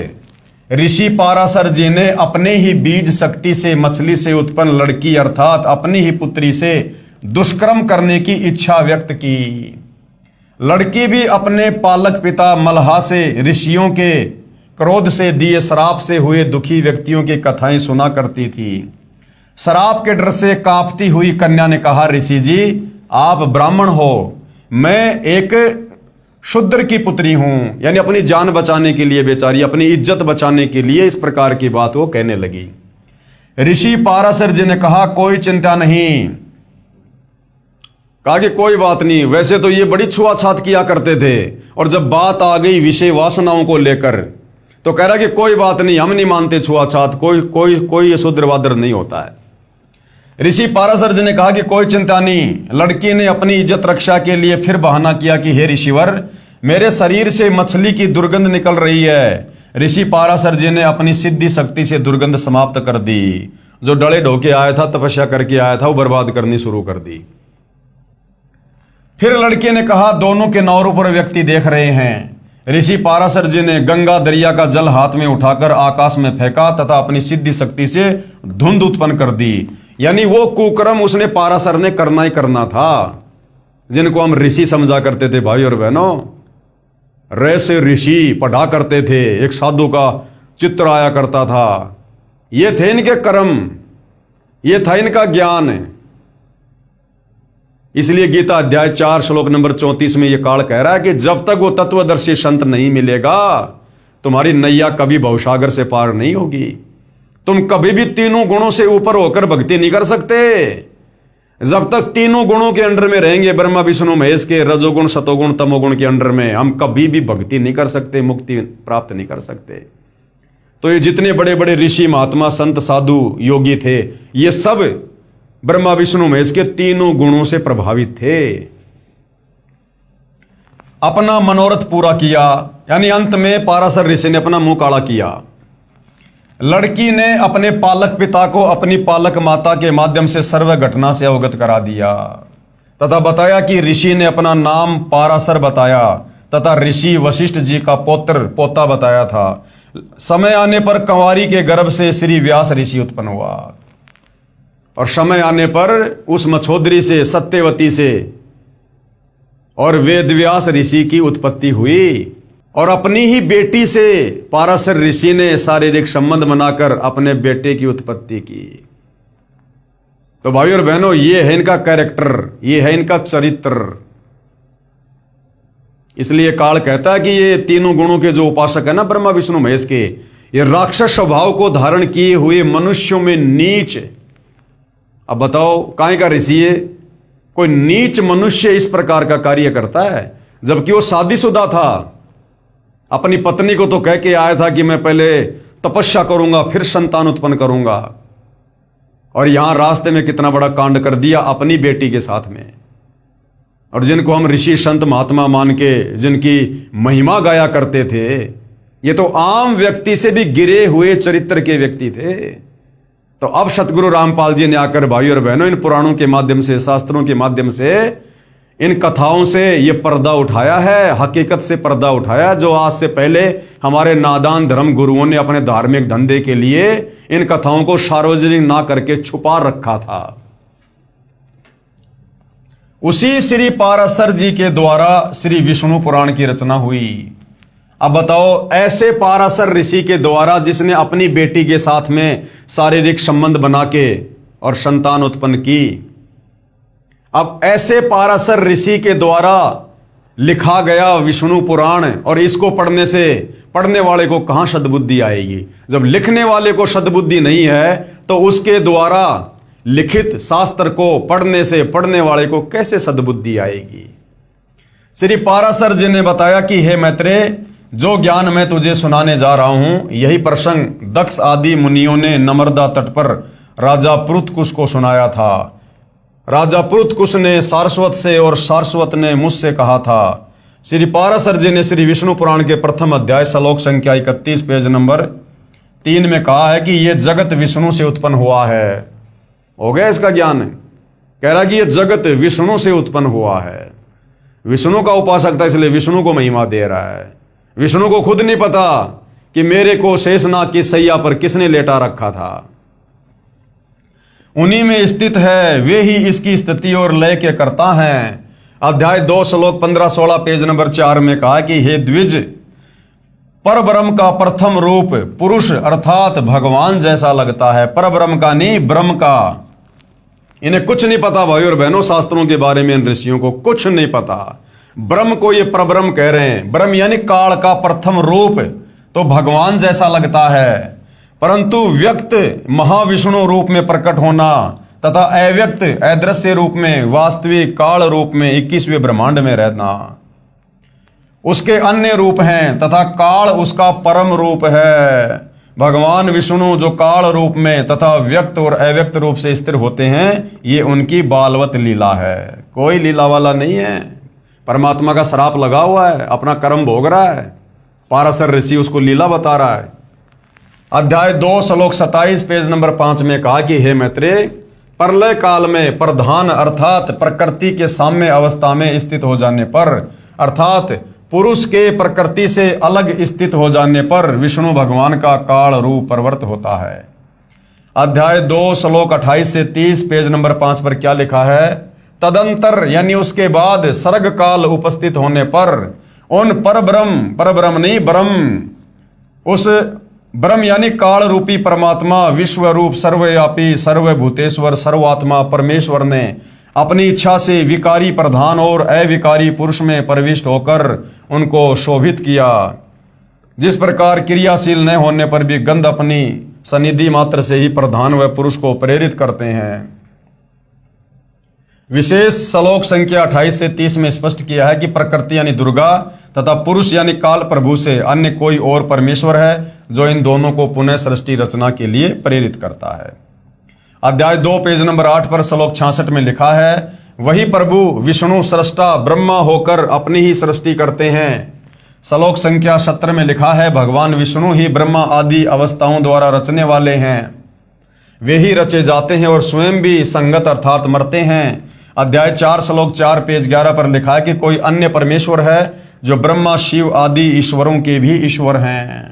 ऋषि पाराशर जी ने अपने ही बीज शक्ति से मछली से उत्पन्न लड़की अर्थात अपनी ही पुत्री से दुष्कर्म करने की इच्छा व्यक्त की। लड़की भी अपने पालक पिता मल्लाह से ऋषियों के क्रोध से दिए श्राप से हुए दुखी व्यक्तियों की कथाएं सुना करती थी। श्राप के डर से कांपती हुई कन्या ने कहा, ऋषि जी आप ब्राह्मण हो, मैं एक शूद्र की पुत्री हूं। यानी अपनी जान बचाने के लिए, बेचारी अपनी इज्जत बचाने के लिए इस प्रकार की बात वो कहने लगी। ऋषि पाराशर जी ने कहा, कोई चिंता नहीं। कहा कि कोई बात नहीं, वैसे तो ये बड़ी छुआछात किया करते थे, और जब बात आ गई विषय वासनाओं को लेकर तो कह रहा कि कोई बात नहीं, हम नहीं मानते छुआछात, कोई कोई कोई शूद्रवादर नहीं होता है। ऋषि पाराशर जी ने कहा कि कोई चिंता नहीं। लड़की ने अपनी इज्जत रक्षा के लिए फिर बहाना किया कि हे ऋषिवर, मेरे शरीर से मछली की दुर्गंध निकल रही है। ऋषि पाराशर जी ने अपनी सिद्धि शक्ति से दुर्गंध समाप्त कर दी। जो डले ढोके आया था, तपस्या करके आया था, वो बर्बाद करनी शुरू कर दी। फिर लड़के ने कहा, दोनों के नौरों पर व्यक्ति देख रहे हैं। ऋषि पाराशर जी ने गंगा दरिया का जल हाथ में उठाकर आकाश में फेंका तथा अपनी सिद्धि शक्ति से धुंध उत्पन्न कर दी। यानी वो कुकर्म उसने पाराशर ने करना ही करना था, जिनको हम ऋषि समझा करते थे भाई और बहनों। रे से ऋषि पढ़ा करते थे, एक साधु का चित्र आया करता था। ये थे इनके कर्म, ये था इनका ज्ञान। इसलिए गीता अध्याय 4 श्लोक नंबर 34 में यह काल कह रहा है कि जब तक वो तत्वदर्शी संत नहीं मिलेगा, तुम्हारी नैया कभी भवसागर से पार नहीं होगी। तुम कभी भी तीनों गुणों से ऊपर होकर भक्ति नहीं कर सकते। जब तक तीनों गुणों के अंडर में रहेंगे, ब्रह्मा विष्णु महेश के रजोगुण सतोगुण तमोगुण के अंडर में, हम कभी भी भक्ति नहीं कर सकते, मुक्ति प्राप्त नहीं कर सकते। तो ये जितने बड़े बड़े ऋषि महात्मा संत साधु योगी थे, ये सब ब्रह्मा विष्णु महेश के तीनों गुणों से प्रभावित थे। अपना मनोरथ पूरा किया, यानी अंत में पाराशर ऋषि ने अपना मुंह काला किया। लड़की ने अपने पालक पिता को अपनी पालक माता के माध्यम से सर्व घटना से अवगत करा दिया तथा बताया कि ऋषि ने अपना नाम पाराशर बताया तथा ऋषि वशिष्ठ जी का पोता बताया था। समय आने पर कंवारी के गर्भ से श्री व्यास ऋषि उत्पन्न हुआ और समय आने पर उस मछोदरी से, सत्यवती से और वेदव्यास ऋषि की उत्पत्ति हुई। और अपनी ही बेटी से पाराशर ऋषि ने शारीरिक संबंध बनाकर अपने बेटे की उत्पत्ति की। तो भाई और बहनों, ये है इनका कैरेक्टर, ये है इनका चरित्र। इसलिए काल कहता है कि ये तीनों गुणों के जो उपासक है ना, ब्रह्मा विष्णु महेश के, ये राक्षस स्वभाव को धारण किए हुए मनुष्यों में नीच। अब बताओ, काहे का ऋषि है? कोई नीच मनुष्य इस प्रकार का कार्य करता है, जबकि वो शादीशुदा था। अपनी पत्नी को तो कह के आया था कि मैं पहले तपस्या करूंगा फिर संतान उत्पन्न करूंगा, और यहां रास्ते में कितना बड़ा कांड कर दिया अपनी बेटी के साथ में। और जिनको हम ऋषि संत महात्मा मान के जिनकी महिमा गाया करते थे, ये तो आम व्यक्ति से भी गिरे हुए चरित्र के व्यक्ति थे। तो अब सतगुरु रामपाल जी ने आकर भाई और बहनों इन पुराणों के माध्यम से, शास्त्रों के माध्यम से इन कथाओं से ये पर्दा उठाया है, हकीकत से पर्दा उठाया, जो आज से पहले हमारे नादान धर्म गुरुओं ने अपने धार्मिक धंधे के लिए इन कथाओं को सार्वजनिक ना करके छुपा रखा था। उसी श्री पाराशर जी के द्वारा श्री विष्णु पुराण की रचना हुई। अब बताओ, ऐसे पाराशर ऋषि के द्वारा जिसने अपनी बेटी के साथ में शारीरिक संबंध बना के और संतान उत्पन्न की, अब ऐसे पाराशर ऋषि के द्वारा लिखा गया विष्णु पुराण, और इसको पढ़ने से पढ़ने वाले को कहां सद्बुद्धि आएगी? जब लिखने वाले को सद्बुद्धि नहीं है तो उसके द्वारा लिखित शास्त्र को पढ़ने से पढ़ने वाले को कैसे सद्बुद्धि आएगी? श्री पाराशर जी ने बताया कि हे मैत्रेय, जो ज्ञान मैं तुझे सुनाने जा रहा हूं, यही प्रसंग दक्ष आदि मुनियों ने नर्मदा तट पर राजा पुरुतकुश को सुनाया था। राजा पुरुतकुश ने सारस्वत से और सारस्वत ने मुझसे कहा था। श्री पाराशर जी ने श्री विष्णु पुराण के प्रथम अध्याय श्लोक संख्या 31 पेज नंबर 3 में कहा है कि यह जगत विष्णु से उत्पन्न हुआ है। हो गया इसका ज्ञान? कह रहा कि यह जगत विष्णु से उत्पन्न हुआ है। विष्णु का उपासक था, इसलिए विष्णु को महिमा दे रहा है। विष्णु को खुद नहीं पता कि मेरे को शेषनाग की सैया पर किसने लेटा रखा था। उन्हीं में स्थित है, वे ही इसकी स्थिति और लय के करता हैं। अध्याय 2 श्लोक 15-16 पेज नंबर 4 में कहा कि हे द्विज, परब्रह्म का प्रथम रूप पुरुष अर्थात भगवान जैसा लगता है। परब्रह्म का नहीं, ब्रह्म का। इन्हें कुछ नहीं पता भाई और बहनों, शास्त्रों के बारे में इन ऋषियों को कुछ नहीं पता। ब्रह्म को ये परब्रह्म कह रहे हैं। ब्रह्म यानी काल का प्रथम रूप तो भगवान जैसा लगता है, परंतु व्यक्त महाविष्णु रूप में प्रकट होना तथा अव्यक्त अदृश्य रूप में वास्तविक काल रूप में 21वें ब्रह्मांड में रहना उसके अन्य रूप हैं तथा काल उसका परम रूप है। भगवान विष्णु जो काल रूप में तथा व्यक्त और अव्यक्त रूप से स्थिर होते हैं, ये उनकी बालवत लीला है। कोई लीला वाला नहीं है। परमात्मा का श्राप लगा हुआ है, अपना कर्म भोग रहा है। पाराशर ऋषि उसको लीला बता रहा है। अध्याय 2 श्लोक 27 पेज नंबर 5 में कहा कि हे मैत्रेय, प्रलय काल में प्रधान अर्थात प्रकृति के साम्य अवस्था में स्थित हो जाने पर, अर्थात पुरुष के प्रकृति से अलग स्थित हो जाने पर विष्णु भगवान का काल रूप प्रवृत्त होता है। अध्याय 2 श्लोक 28 से 30 पेज नंबर 5 पर क्या लिखा है? तदंतर यानी उसके बाद सर्ग काल उपस्थित होने पर उन परब्रह्म नहीं ब्रह्म, उस ब्रह्म यानी काल रूपी परमात्मा विश्व रूप सर्वव्यापी सर्वभूतेश्वर सर्वात्मा परमेश्वर ने अपनी इच्छा से विकारी प्रधान और अविकारी पुरुष में प्रविष्ट होकर उनको शोभित किया। जिस प्रकार क्रियाशील न होने पर भी गंध अपनी सनिधि मात्र से ही प्रधान व पुरुष को प्रेरित करते हैं। विशेष श्लोक संख्या 28 से 30 में स्पष्ट किया है कि प्रकृति यानी दुर्गा तथा पुरुष यानी काल प्रभु से अन्य कोई और परमेश्वर है जो इन दोनों को पुनः सृष्टि रचना के लिए प्रेरित करता है। अध्याय 2 पेज नंबर 8 पर श्लोक 66 में लिखा है, वही प्रभु विष्णु सृष्टा ब्रह्मा होकर अपनी ही सृष्टि करते हैं। श्लोक संख्या 17 में लिखा है, भगवान विष्णु ही ब्रह्मा आदि अवस्थाओं द्वारा रचने वाले हैं। वे ही रचे जाते हैं और स्वयं भी संगत अर्थात मरते हैं। अध्याय 4 श्लोक 4 पेज 11 पर लिखा है कि कोई अन्य परमेश्वर है जो ब्रह्मा शिव आदि ईश्वरों के भी ईश्वर हैं।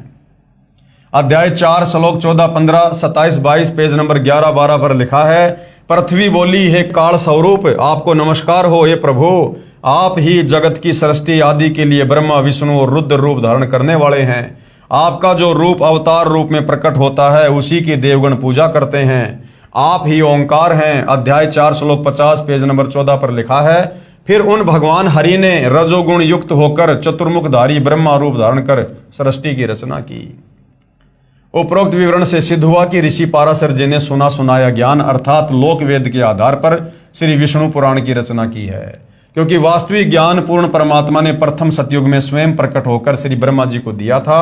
अध्याय 4 श्लोक 14, 15, 27, 22 पेज नंबर 11, 12 पर लिखा है, पृथ्वी बोली हे काल स्वरूप आपको नमस्कार हो हे प्रभु, आप ही जगत की सृष्टि आदि के लिए ब्रह्मा विष्णु और रुद्र रूप धारण करने वाले हैं। आपका जो रूप अवतार रूप में प्रकट होता है उसी की देवगण पूजा करते हैं। आप ही ओंकार हैं। अध्याय 4 श्लोक 50 पेज नंबर 14 पर लिखा है, फिर उन भगवान हरि ने रजोगुण युक्त होकर चतुर्मुखधारी ब्रह्मा रूप धारण कर सृष्टि की रचना की। उपरोक्त विवरण से सिद्ध हुआ कि ऋषि पाराशर जी ने सुना सुनाया ज्ञान अर्थात लोक वेद के आधार पर श्री विष्णु पुराण की रचना की है, क्योंकि वास्तविक ज्ञान पूर्ण परमात्मा ने प्रथम सतयुग में स्वयं प्रकट होकर श्री ब्रह्मा जी को दिया था।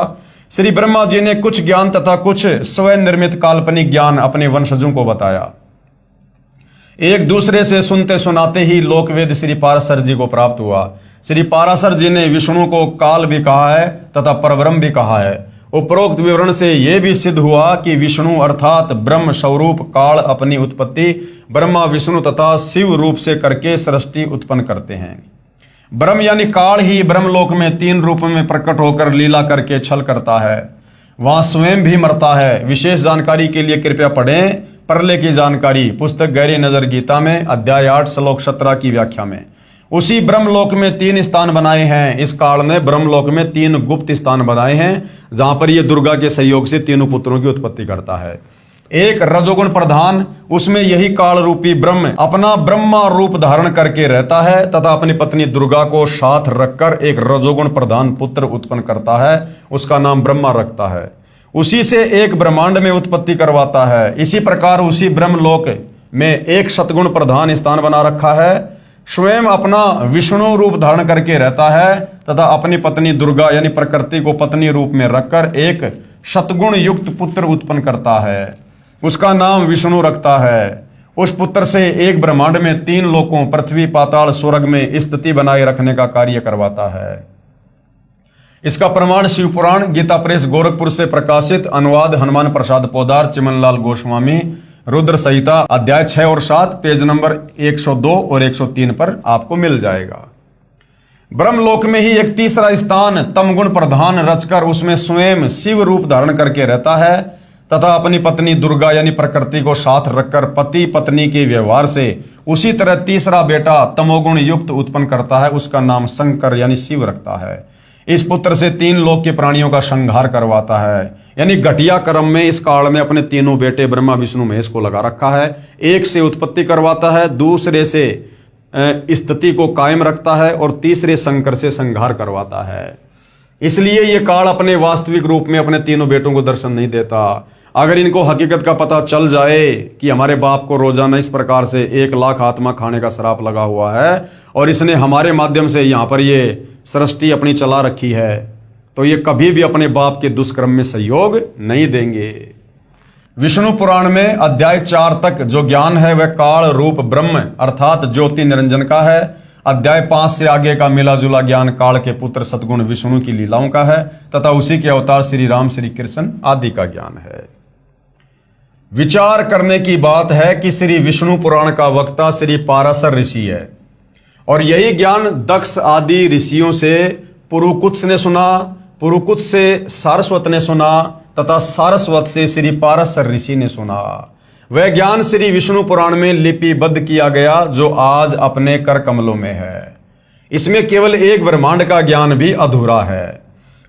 श्री ब्रह्मा जी ने कुछ ज्ञान तथा कुछ स्वयं निर्मित काल्पनिक ज्ञान अपने वंशजों को बताया। एक दूसरे से सुनते सुनाते ही लोकवेद श्री पाराशर जी को प्राप्त हुआ। श्री पाराशर जी ने विष्णु को काल भी कहा है तथा परब्रह्म भी कहा है। उपरोक्त विवरण से यह भी सिद्ध हुआ कि विष्णु अर्थात ब्रह्म स्वरूप काल अपनी उत्पत्ति ब्रह्मा विष्णु तथा शिव रूप से करके सृष्टि उत्पन्न करते हैं। ब्रह्म यानी काल ही ब्रह्मलोक में 3 रूप में प्रकट होकर लीला करके छल करता है, वहां स्वयं भी मरता है। विशेष जानकारी के लिए कृपया पढ़ें प्रलय की जानकारी पुस्तक गहरी नजर गीता में अध्याय 8 श्लोक 17 की व्याख्या में। उसी ब्रह्मलोक में 3 स्थान बनाए हैं। इस काल ने ब्रह्मलोक में 3 गुप्त स्थान बनाए हैं जहां पर यह दुर्गा के सहयोग से तीनों पुत्रों की उत्पत्ति करता है। एक रजोगुण प्रधान, उसमें यही काल रूपी ब्रह्म अपना ब्रह्मा रूप धारण करके रहता है तथा अपनी पत्नी दुर्गा को साथ रखकर एक रजोगुण प्रधान पुत्र उत्पन्न करता है, उसका नाम ब्रह्मा रखता है। उसी से एक ब्रह्मांड में उत्पत्ति करवाता है। इसी प्रकार उसी ब्रह्मलोक में एक सतगुण प्रधान स्थान बना रखा है, स्वयं अपना विष्णु रूप धारण करके रहता है तथा अपनी पत्नी दुर्गा यानी प्रकृति को पत्नी रूप में रखकर एक सतगुण युक्त पुत्र उत्पन्न करता है, उसका नाम विष्णु रखता है। उस पुत्र से एक ब्रह्मांड में 3 लोकों पृथ्वी पाताल स्वर्ग में स्थिति बनाए रखने का कार्य करवाता है। इसका प्रमाण शिव पुराण गीता प्रेस गोरखपुर से प्रकाशित अनुवाद हनुमान प्रसाद पोदार चिमनलाल गोस्वामी रुद्र संहिता अध्याय 6 और 7 पेज नंबर 102 और 103 पर आपको मिल जाएगा। ब्रह्मलोक में ही एक तीसरा स्थान तमगुण प्रधान रचकर उसमें स्वयं शिव रूप धारण करके रहता है तथा अपनी पत्नी दुर्गा यानी प्रकृति को साथ रखकर पति पत्नी के व्यवहार से उसी तरह तीसरा बेटा तमोगुण युक्त उत्पन्न करता है, उसका नाम शंकर यानी शिव रखता है। इस पुत्र से 3 लोक के प्राणियों का संहार करवाता है। यानी घटिया कर्म में इस काल ने अपने तीनों बेटे ब्रह्मा विष्णु महेश को लगा रखा है। एक से उत्पत्ति करवाता है, दूसरे से स्थिति को कायम रखता है और तीसरे शंकर से संहार करवाता है। इसलिए ये काल अपने वास्तविक रूप में अपने तीनों बेटों को दर्शन नहीं देता। अगर इनको हकीकत का पता चल जाए कि हमारे बाप को रोजाना इस प्रकार से 1 लाख आत्मा खाने का श्राप लगा हुआ है और इसने हमारे माध्यम से यहाँ पर ये सृष्टि अपनी चला रखी है, तो ये कभी भी अपने बाप के दुष्कर्म में सहयोग नहीं देंगे। विष्णु पुराण में अध्याय 4 तक जो ज्ञान है वह काल रूप ब्रह्म अर्थात ज्योति निरंजन का है। अध्याय 5 से आगे का मिला जुला ज्ञान काल के पुत्र सतगुण विष्णु की लीलाओं का है तथा उसी के अवतार श्री राम श्री कृष्ण आदि का ज्ञान है। विचार करने की बात है कि श्री विष्णु पुराण का वक्ता श्री पाराशर ऋषि है और यही ज्ञान दक्ष आदि ऋषियों से पुरुकुत्स ने सुना, पुरुकुत्स से सारस्वत ने सुना तथा सारस्वत से श्री पाराशर ऋषि ने सुना। वह ज्ञान श्री विष्णु पुराण में लिपिबद्ध किया गया जो आज अपने कर कमलों में है। इसमें केवल एक ब्रह्मांड का ज्ञान भी अधूरा है।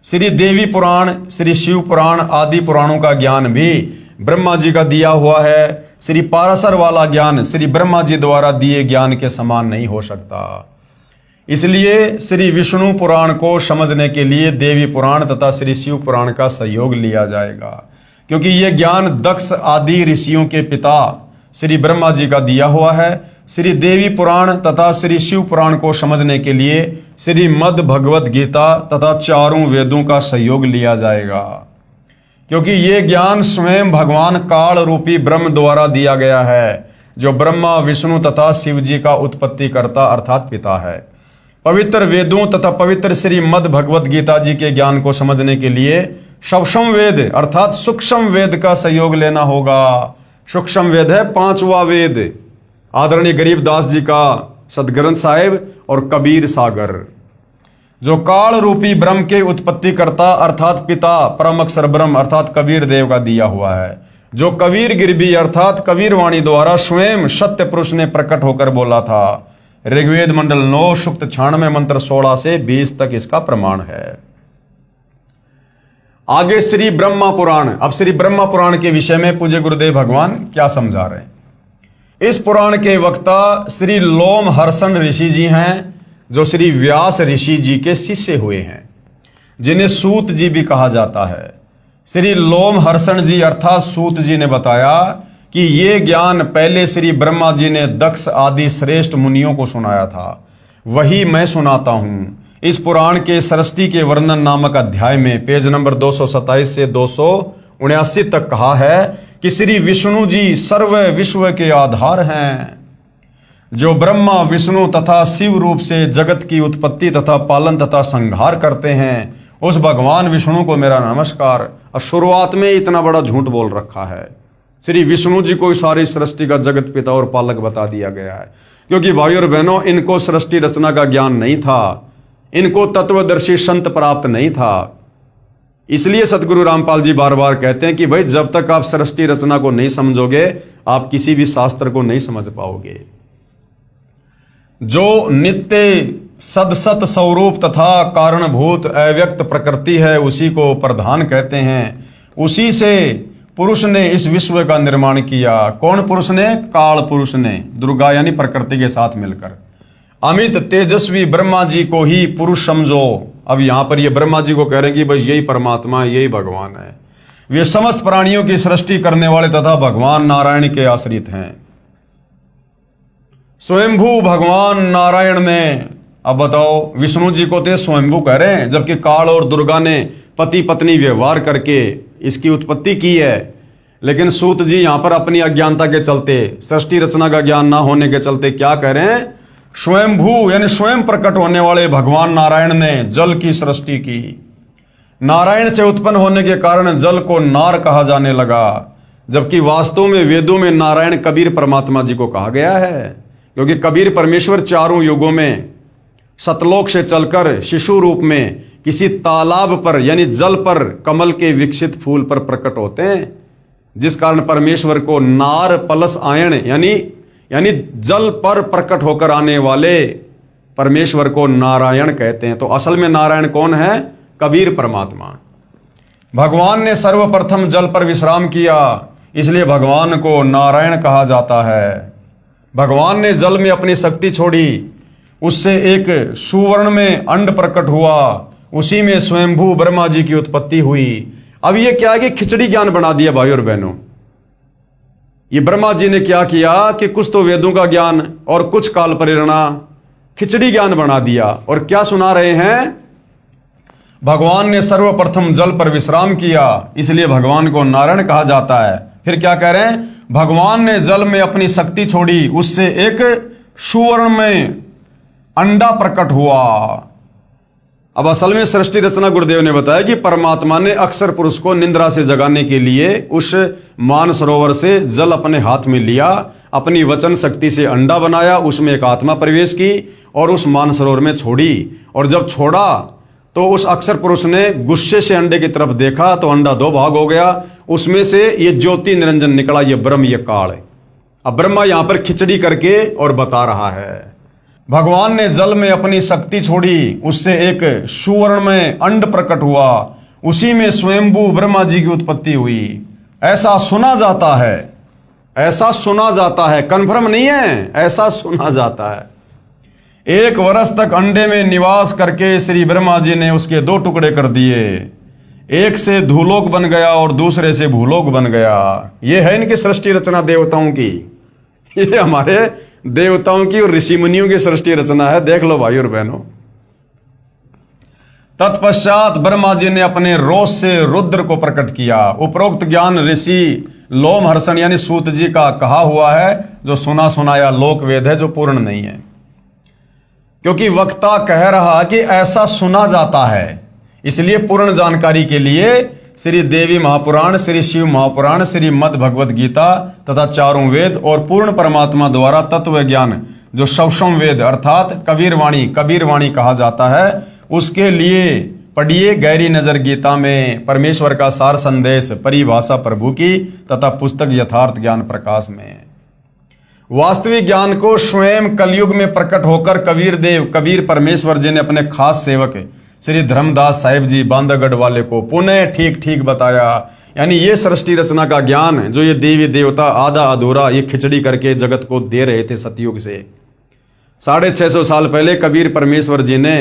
श्री देवी पुराण, श्री शिव पुराण आदि पुराणों का ज्ञान भी ब्रह्मा जी का दिया हुआ है। श्री पाराशर वाला ज्ञान श्री ब्रह्मा जी द्वारा दिए ज्ञान के समान नहीं हो सकता। इसलिए श्री विष्णु पुराण को समझने के लिए देवी पुराण तथा श्री शिव पुराण का सहयोग लिया जाएगा, क्योंकि यह ज्ञान दक्ष आदि ऋषियों के पिता श्री ब्रह्मा जी का दिया हुआ है। श्री देवी पुराण तथा श्री शिव पुराण को समझने के लिए श्रीमद् भगवत गीता तथा 4 वेदों का सहयोग लिया जाएगा, क्योंकि ये ज्ञान स्वयं भगवान काल रूपी ब्रह्म द्वारा दिया गया है, जो ब्रह्मा विष्णु तथा शिव जी का उत्पत्ति करता अर्थात पिता है। पवित्र वेदों तथा पवित्र श्रीमद् भगवत गीता जी के ज्ञान को समझने के लिए सवसम वेद अर्थात सूक्ष्म वेद का सहयोग लेना होगा। सूक्ष्म वेद है 5वां वेद, आदरणीय गरीबदास जी का सदग्रंथ साहिब और कबीर सागर, जो काल रूपी ब्रह्म के उत्पत्ति करता अर्थात पिता परम अक्षर ब्रह्म अर्थात कबीर देव का दिया हुआ है, जो कबीर गिरबी अर्थात कबीर वाणी द्वारा स्वयं सत्य पुरुष ने प्रकट होकर बोला था। ऋग्वेद मंडल 9 सूक्त 96 मंत्र 16 से 20 तक इसका प्रमाण है। आगे श्री ब्रह्मा पुराण। अब श्री ब्रह्मा पुराण के विषय में पूज्य गुरुदेव भगवान क्या समझा रहे हैं। इस पुराण के वक्ता श्री लोम हर्षण ऋषि जी हैं, जो श्री व्यास ऋषि जी के शिष्य हुए हैं, जिन्हें सूत जी भी कहा जाता है। श्री लोम हर्षण जी अर्थात सूत जी ने बताया कि ये ज्ञान पहले श्री ब्रह्मा जी ने दक्ष आदि श्रेष्ठ मुनियों को सुनाया था, वही मैं सुनाता हूं। इस पुराण के सृष्टि के वर्णन नामक अध्याय में पेज नंबर 227 से 279 तक कहा है कि श्री विष्णु जी सर्व विश्व के आधार हैं, जो ब्रह्मा विष्णु तथा शिव रूप से जगत की उत्पत्ति तथा पालन तथा संहार करते हैं। उस भगवान विष्णु को मेरा नमस्कार। और शुरुआत में इतना बड़ा झूठ बोल रखा है, श्री विष्णु जी को सारी सृष्टि का जगत पिता और पालक बता दिया गया है। क्योंकि भाई और बहनों, इनको सृष्टि रचना का ज्ञान नहीं था, इनको तत्वदर्शी संत प्राप्त नहीं था। इसलिए सतगुरु रामपाल जी बार बार कहते हैं कि भाई जब तक आप सृष्टि रचना को नहीं समझोगे, आप किसी भी शास्त्र को नहीं समझ पाओगे। जो नित्य सदसत स्वरूप तथा कारणभूत अव्यक्त प्रकृति है, उसी को प्रधान कहते हैं। उसी से पुरुष ने इस विश्व का निर्माण किया। कौन पुरुष ने? काल पुरुष ने, दुर्गा यानी प्रकृति के साथ मिलकर। अमित तेजस्वी ब्रह्मा जी को ही पुरुष समझो। अब यहां पर ये ब्रह्मा जी को कह रहे हैं कि भाई यही परमात्मा, यही भगवान है। वे समस्त प्राणियों की सृष्टि करने वाले तथा भगवान नारायण के आश्रित हैं। स्वयंभू भगवान नारायण ने, अब बताओ, विष्णु जी को तो स्वयंभू कह रहे हैं, जबकि काल और दुर्गा ने पति पत्नी व्यवहार करके इसकी उत्पत्ति की है। लेकिन सूत जी यहां पर अपनी अज्ञानता के चलते, सृष्टि रचना का ज्ञान ना होने के चलते क्या कह रहे हैं? स्वयंभू यानी स्वयं प्रकट होने वाले भगवान नारायण ने जल की सृष्टि की। नारायण से उत्पन्न होने के कारण जल को नार कहा जाने लगा, जबकि वास्तव में वेदों में नारायण कबीर परमात्मा जी को कहा गया है। क्योंकि कबीर परमेश्वर चारों युगों में सतलोक से चलकर शिशु रूप में किसी तालाब पर यानी जल पर कमल के विकसित फूल पर प्रकट होते हैं, जिस कारण परमेश्वर को नार प्लस आयन यानी जल पर प्रकट होकर आने वाले परमेश्वर को नारायण कहते हैं। तो असल में नारायण कौन है? कबीर परमात्मा। भगवान ने सर्वप्रथम जल पर विश्राम किया, इसलिए भगवान को नारायण कहा जाता है। भगवान ने जल में अपनी शक्ति छोड़ी, उससे एक सुवर्ण में अंड प्रकट हुआ, उसी में स्वयंभू ब्रह्मा जी की उत्पत्ति हुई। अब ये क्या है कि खिचड़ी ज्ञान बना दिया भाई और बहनों। ये ब्रह्मा जी ने क्या किया कि कुछ तो वेदों का ज्ञान और कुछ काल परिरणा खिचड़ी ज्ञान बना दिया। और क्या सुना रहे हैं? भगवान ने सर्वप्रथम जल पर विश्राम किया, इसलिए भगवान को नारायण कहा जाता है। फिर क्या कह रहे हैं? भगवान ने जल में अपनी शक्ति छोड़ी, उससे एक सुवर्ण में अंडा प्रकट हुआ। अब असल में सृष्टि रचना गुरुदेव ने बताया कि परमात्मा ने अक्षर पुरुष को निंद्रा से जगाने के लिए उस मानसरोवर से जल अपने हाथ में लिया, अपनी वचन शक्ति से अंडा बनाया, उसमें एक आत्मा प्रवेश की और उस मानसरोवर में छोड़ी। और जब छोड़ा तो उस अक्षर पुरुष ने गुस्से से अंडे की तरफ देखा तो अंडा दो भाग हो गया, उसमें से ये ज्योति निरंजन निकला, ये ब्रह्म, ये काल है। अब ब्रह्मा यहां पर खिचड़ी करके और बता रहा है। भगवान ने जल में अपनी शक्ति छोड़ी, उससे एक सुवर्ण में अंड प्रकट हुआ, उसी में स्वयंभू ब्रह्मा जी की उत्पत्ति हुई। ऐसा सुना जाता है, ऐसा सुना जाता है, कन्फर्म नहीं है, ऐसा सुना जाता है। 1 वर्ष तक अंडे में निवास करके श्री ब्रह्मा जी ने उसके 2 टुकड़े कर दिए, एक से धूलोक बन गया और दूसरे से भूलोक बन गया। ये है इनकी सृष्टि रचना देवताओं की, ये हमारे देवताओं की और ऋषि मुनियों की सृष्टि रचना है। देख लो भाई और बहनों। तत्पश्चात ब्रह्मा जी ने अपने रोष से रुद्र को प्रकट किया। उपरोक्त ज्ञान ऋषि लोमहर्षण यानी सूत जी का कहा हुआ है, जो सुना सुनाया लोक वेद है, जो पूर्ण नहीं है। क्योंकि वक्ता कह रहा कि ऐसा सुना जाता है, इसलिए पूर्ण जानकारी के लिए श्री देवी महापुराण, श्री शिव महापुराण, श्री मद भगवत गीता तथा चारों वेद और पूर्ण परमात्मा द्वारा तत्व ज्ञान जो शवशम वेद अर्थात कबीर वाणी कहा जाता है, उसके लिए पढ़िए गहरी नजर गीता में परमेश्वर का सार संदेश, परिभाषा प्रभु की तथा पुस्तक यथार्थ ज्ञान प्रकाश में। वास्तविक ज्ञान को स्वयं कलयुग में प्रकट होकर कबीर परमेश्वर जी ने अपने खास सेवक श्री धर्मदास साहिब जी बांधवगढ़ वाले को पुनः ठीक बताया। यानी ये सृष्टि रचना का ज्ञान जो ये देवी देवता आधा अधूरा ये खिचड़ी करके जगत को दे रहे थे सतयुग से 650 साल पहले कबीर परमेश्वर जी ने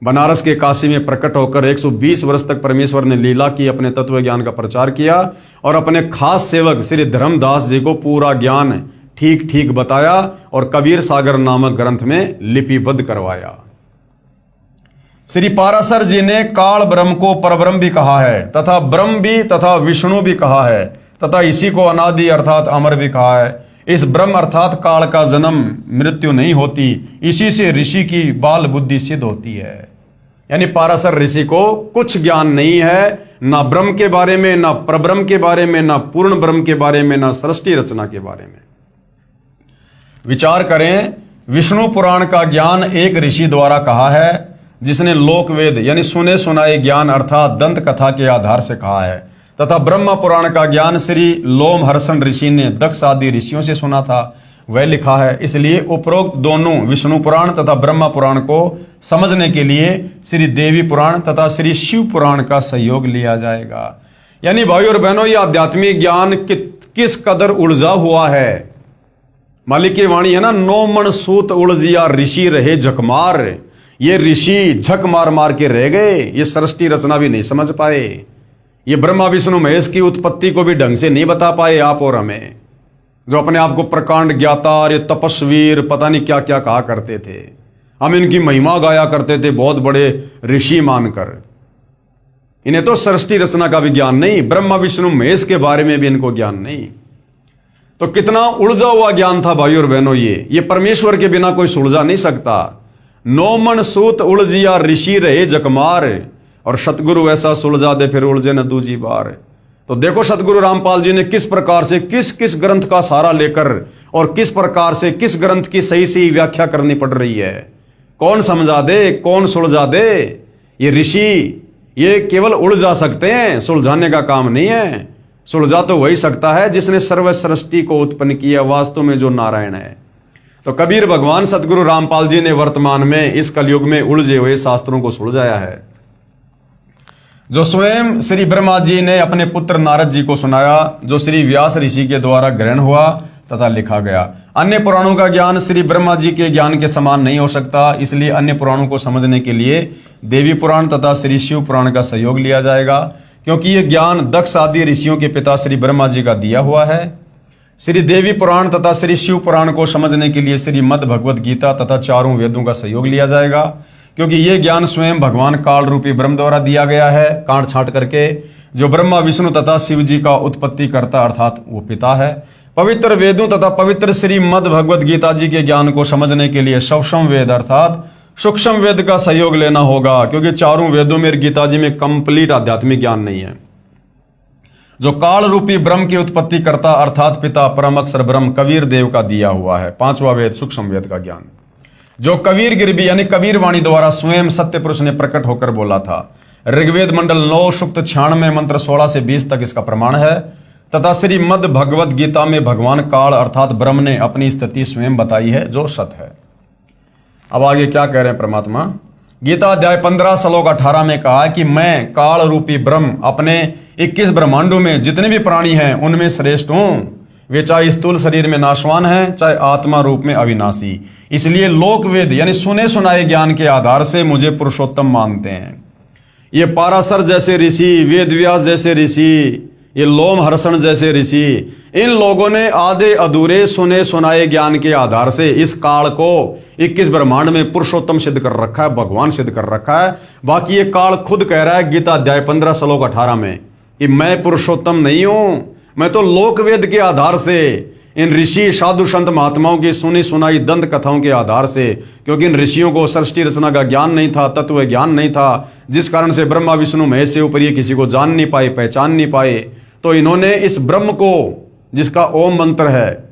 बनारस के काशी में प्रकट होकर 120 वर्ष तक परमेश्वर ने लीला की, अपने तत्व ज्ञान का प्रचार किया और अपने खास सेवक श्री धर्मदास जी को पूरा ज्ञान ठीक बताया और कबीर सागर नामक ग्रंथ में लिपिबद्ध करवाया। श्री पाराशर जी ने काल ब्रह्म को परब्रह्म भी कहा है तथा ब्रह्म भी तथा विष्णु भी कहा है तथा इसी को अनादि अर्थात अमर भी कहा है। इस ब्रह्म अर्थात काल का जन्म मृत्यु नहीं होती, इसी से ऋषि की बाल बुद्धि सिद्ध होती है। यानी पाराशर ऋषि को कुछ ज्ञान नहीं है, ना ब्रह्म के बारे में, ना परब्रह्म के बारे में, ना पूर्ण ब्रह्म के बारे में, ना सृष्टि रचना के बारे में। विचार करें, विष्णु पुराण का ज्ञान एक ऋषि द्वारा कहा है, जिसने लोकवेद यानी सुने सुनाए ज्ञान अर्थात दंत कथा के आधार से कहा है, तथा ब्रह्म पुराण का ज्ञान श्री लोमहर्षण ऋषि ने दक्ष आदि ऋषियों से सुना था, वह लिखा है। इसलिए उपरोक्त दोनों विष्णु पुराण तथा ब्रह्म पुराण को समझने के लिए श्री देवी पुराण तथा श्री शिव पुराण का सहयोग लिया जाएगा। यानी भाइयों और बहनों, यह आध्यात्मिक ज्ञान किस कदर उलझा हुआ है। मालिक की वाणी है ना, 9 मन सूत उलझिया ऋषि रहे झकमार। ये ऋषि झक मार मार के रह गए, ये सृष्टि रचना भी नहीं समझ पाए, ये ब्रह्मा विष्णु महेश की उत्पत्ति को भी ढंग से नहीं बता पाए आप और हमें, जो अपने आप को प्रकांड ज्ञाता और ये तपस्वीर पता नहीं क्या क्या कहा करते थे। हम इनकी महिमा गाया करते थे बहुत बड़े ऋषि मानकर। इन्हें तो सृष्टि रचना का भी ज्ञान नहीं, ब्रह्मा विष्णु महेश के बारे में भी इनको ज्ञान नहीं। तो कितना उलझा हुआ ज्ञान था भाइयों और बहनों। ये परमेश्वर के बिना कोई सुलझा नहीं सकता। 9 मन सूत उलझिया ऋषि रहे जकमार, और सतगुरु ऐसा सुलझा दे फिर उलझे न दूजी बार। तो देखो सतगुरु रामपाल जी ने किस प्रकार से किस ग्रंथ का सहारा लेकर और किस प्रकार से किस ग्रंथ की सही सही व्याख्या करनी पड़ रही है। कौन समझा दे, कौन सुलझा दे। ये ऋषि ये केवल उलझा सकते हैं, सुलझाने का काम नहीं है। सुलझा तो वही सकता है जिसने सर्व सृष्टि को उत्पन्न किया, वास्तव में जो नारायण है। तो कबीर भगवान सतगुरु रामपाल जी ने वर्तमान में इस कलयुग में उलझे हुए शास्त्रों को सुलझाया है, जो स्वयं श्री ब्रह्मा जी ने अपने पुत्र नारद जी को सुनाया, जो श्री व्यास ऋषि के द्वारा ग्रहण हुआ तथा लिखा गया। अन्य पुराणों का ज्ञान श्री ब्रह्मा जी के ज्ञान के समान नहीं हो सकता, इसलिए अन्य पुराणों को समझने के लिए देवी पुराण तथा श्री शिव पुराण का सहयोग लिया जाएगा, क्योंकि यह ज्ञान दक्ष आदि ऋषियों के पिता श्री ब्रह्मा जी का दिया हुआ है। श्री देवी पुराण तथा श्री शिव पुराण को समझने के लिए श्रीमद् भगवद गीता तथा चारों वेदों का सहयोग लिया जाएगा, क्योंकि यह ज्ञान स्वयं भगवान काल रूपी ब्रह्म द्वारा दिया गया है, काट छांट करके, जो ब्रह्मा विष्णु तथा शिव जी का उत्पत्ति करता अर्थात वो पिता है। पवित्र वेदों तथा पवित्र श्रीमद् भगवद गीता जी के ज्ञान को समझने के लिए सूक्ष्म वेद अर्थात सूक्ष्म वेद का सहयोग लेना होगा, क्योंकि चारों वेदों में गीता जी में कंप्लीट आध्यात्मिक ज्ञान नहीं है। जो काल रूपी ब्रह्म की उत्पत्ति करता अर्थात पिता परम अक्षर ब्रह्म कबीर देव का दिया हुआ है, 5वां वेद सूक्ष्म वेद का ज्ञान, जो कबीर गिरबी यानी कबीर वाणी द्वारा स्वयं सत्य पुरुष ने प्रकट होकर बोला था। ऋग्वेद मंडल 9 सूक्त 96 मंत्र 16 से 20 तक इसका प्रमाण है, तथा श्रीमद् भगवद गीता में भगवान काल अर्थात ब्रह्म ने अपनी स्थिति स्वयं बताई है, जो सत है। अब आगे क्या कह रहे हैं परमात्मा। गीता अध्याय 15 श्लोक 18 में कहा कि मैं काल रूपी ब्रह्म अपने 21 ब्रह्मांडों में जितने भी प्राणी हैं उनमें श्रेष्ठ हूं। वे चाहे स्थूल शरीर में नाशवान हैं, चाहे आत्मा रूप में अविनाशी। इसलिए लोकवेद यानी सुने सुनाए ज्ञान के आधार से मुझे पुरुषोत्तम मानते हैं। ये पाराशर जैसे ऋषि, वेद व्यास जैसे ऋषि, ये लोमहर्षण जैसे ऋषि, इन लोगों ने आधे अधूरे सुने सुनाए ज्ञान के आधार से इस काल को 21 ब्रह्मांड में पुरुषोत्तम सिद्ध कर रखा है, भगवान सिद्ध कर रखा है। बाकी ये काल खुद कह रहा है गीता अध्याय 15 श्लोक 18 में कि मैं पुरुषोत्तम नहीं हूं, मैं तो लोकवेद के आधार से, इन ऋषि साधु संत महात्माओं की सुनी सुनाई दंत कथाओं के आधार से, क्योंकि इन ऋषियों को सृष्टि रचना का ज्ञान नहीं था, तत्व ज्ञान नहीं था, जिस कारण से ब्रह्मा विष्णु महेश से ऊपर ये किसी को जान नहीं पाए, पहचान नहीं पाए। तो इन्होंने इस ब्रह्म को, जिसका ओम मंत्र है,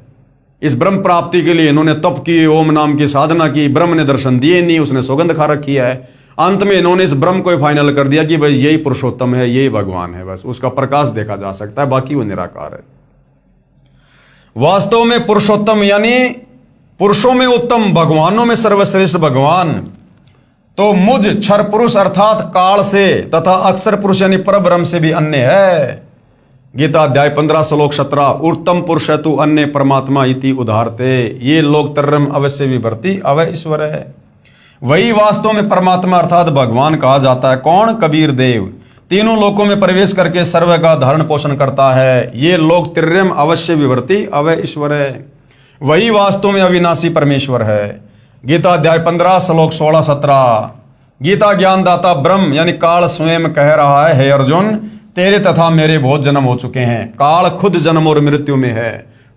इस ब्रह्म प्राप्ति के लिए इन्होंने तप की, ओम नाम की साधना की। ब्रह्म ने दर्शन दिए नहीं, उसने सौगंध खा रखी है। अंत में इन्होंने इस ब्रह्म को फाइनल कर दिया कि भाई यही पुरुषोत्तम है, यही भगवान है, बस उसका प्रकाश देखा जा सकता है, बाकी वो निराकार है। वास्तव में पुरुषोत्तम यानी पुरुषों में उत्तम, भगवानों में सर्वश्रेष्ठ भगवान तो मुझ क्षर पुरुष अर्थात काल से तथा अक्षर पुरुष यानी परब्रह्म से भी अन्य है। गीता अध्याय 15 श्लोक 17 उत्तम पुरुष है तू अन्य परमात्मा इति उदाहरते, ये लोग तरम अवश्य विभर्ति अवय ईश्वर है। वही वास्तव में परमात्मा अर्थात भगवान कहा जाता है। कौन? कबीर देव। तीनों लोकों में प्रवेश करके सर्व का धारण पोषण करता है। ये लोग त्रियम अवश्य विभर्ति अवय ईश्वर है। वही वास्तव में अविनाशी परमेश्वर है। गीता अध्याय 15 श्लोक 16-17 गीता ज्ञानदाता ब्रह्म यानी काल स्वयं कह रहा है, हे अर्जुन तेरे तथा मेरे बहुत जन्म हो चुके हैं। काल खुद जन्म और मृत्यु में है,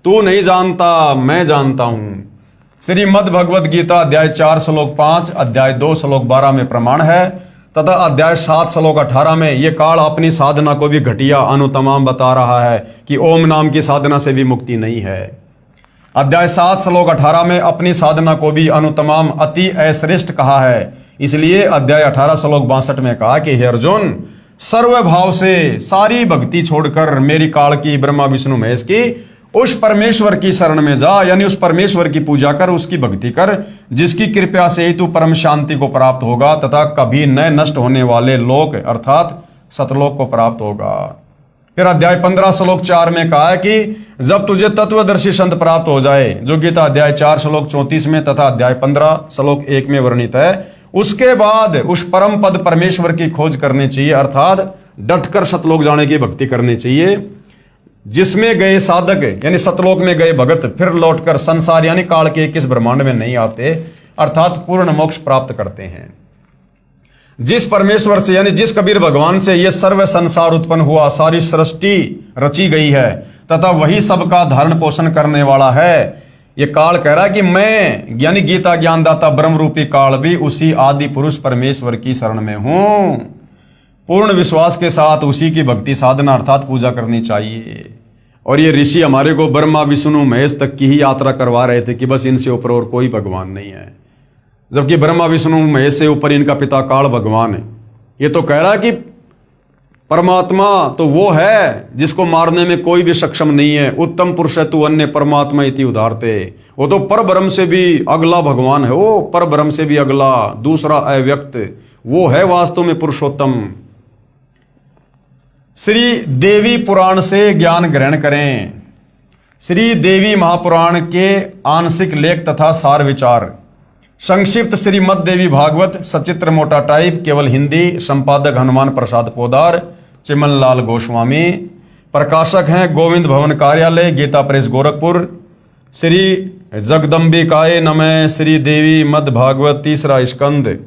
तू नहीं जानता, मैं जानता हूं। श्रीमद् भगवद गीता अध्याय 4 श्लोक 5 अध्याय 2 श्लोक 12 में प्रमाण है तथा अध्याय 7 श्लोक 18 में ये काल अपनी साधना को भी घटिया अनुतमाम बता रहा है कि ओम नाम की साधना से भी मुक्ति नहीं है। अध्याय 7 श्लोक 18 में अपनी साधना को भी अनुतमाम अति अश्रेष्ठ कहा है। इसलिए अध्याय 18 श्लोक 62 में कहा कि हे अर्जुन, सर्व भाव से सारी भक्ति छोड़कर मेरी काल की ब्रह्मा विष्णु महेश की उस परमेश्वर की शरण में जा, यानी उस परमेश्वर की पूजा कर, उसकी भक्ति कर, जिसकी कृपा से ही तू परम शांति को प्राप्त होगा तथा कभी न नष्ट होने वाले लोक अर्थात सतलोक को प्राप्त होगा। फिर अध्याय 15 श्लोक 4 में कहा है कि जब तुझे तत्वदर्शी संत प्राप्त हो जाए, जो गीता अध्याय 4 श्लोक 34 में तथा अध्याय 15 श्लोक 1 में वर्णित है, उसके बाद उस परम पद परमेश्वर की खोज करनी चाहिए, अर्थात डटकर सतलोक जाने की भक्ति करनी चाहिए, जिसमें गए साधक यानी सतलोक में गए भगत फिर लौटकर संसार यानी काल के किस ब्रह्मांड में नहीं आते, अर्थात पूर्ण मोक्ष प्राप्त करते हैं। जिस परमेश्वर से यानी जिस कबीर भगवान से यह सर्व संसार उत्पन्न हुआ, सारी सृष्टि रची गई है तथा वही सबका धारण पोषण करने वाला है। ये काल कह रहा है कि मैं यानी गीता ज्ञानदाता ब्रह्म रूपी काल भी उसी आदि पुरुष परमेश्वर की शरण में हूं। पूर्ण विश्वास के साथ उसी की भक्ति साधना अर्थात पूजा करनी चाहिए। और ये ऋषि हमारे को ब्रह्मा विष्णु महेश तक की ही यात्रा करवा रहे थे कि बस इनसे ऊपर और कोई भगवान नहीं है, जबकि ब्रह्मा विष्णु महेश से ऊपर इनका पिता काल भगवान है। ये तो कह रहा है कि परमात्मा तो वो है जिसको मारने में कोई भी सक्षम नहीं है। उत्तम पुरुष है तू अन्य परमात्मा इति उदारते। वो तो पर ब्रह्म से भी अगला भगवान है, वो पर ब्रह्म से भी अगला दूसरा अव्यक्त, वो है वास्तव में पुरुषोत्तम। श्री देवी पुराण से ज्ञान ग्रहण करें। श्री देवी महापुराण के आंशिक लेख तथा सार विचार। संक्षिप्त श्रीमद देवी भागवत, सचित्र मोटा टाइप, केवल हिंदी। संपादक हनुमान प्रसाद पोदार, चिमन लाल गोस्वामी। प्रकाशक हैं गोविंद भवन कार्यालय, गीता प्रेस गोरखपुर। श्री जगदम्बिकाय नमः। श्री देवी मद भागवत, तीसरा स्कंद।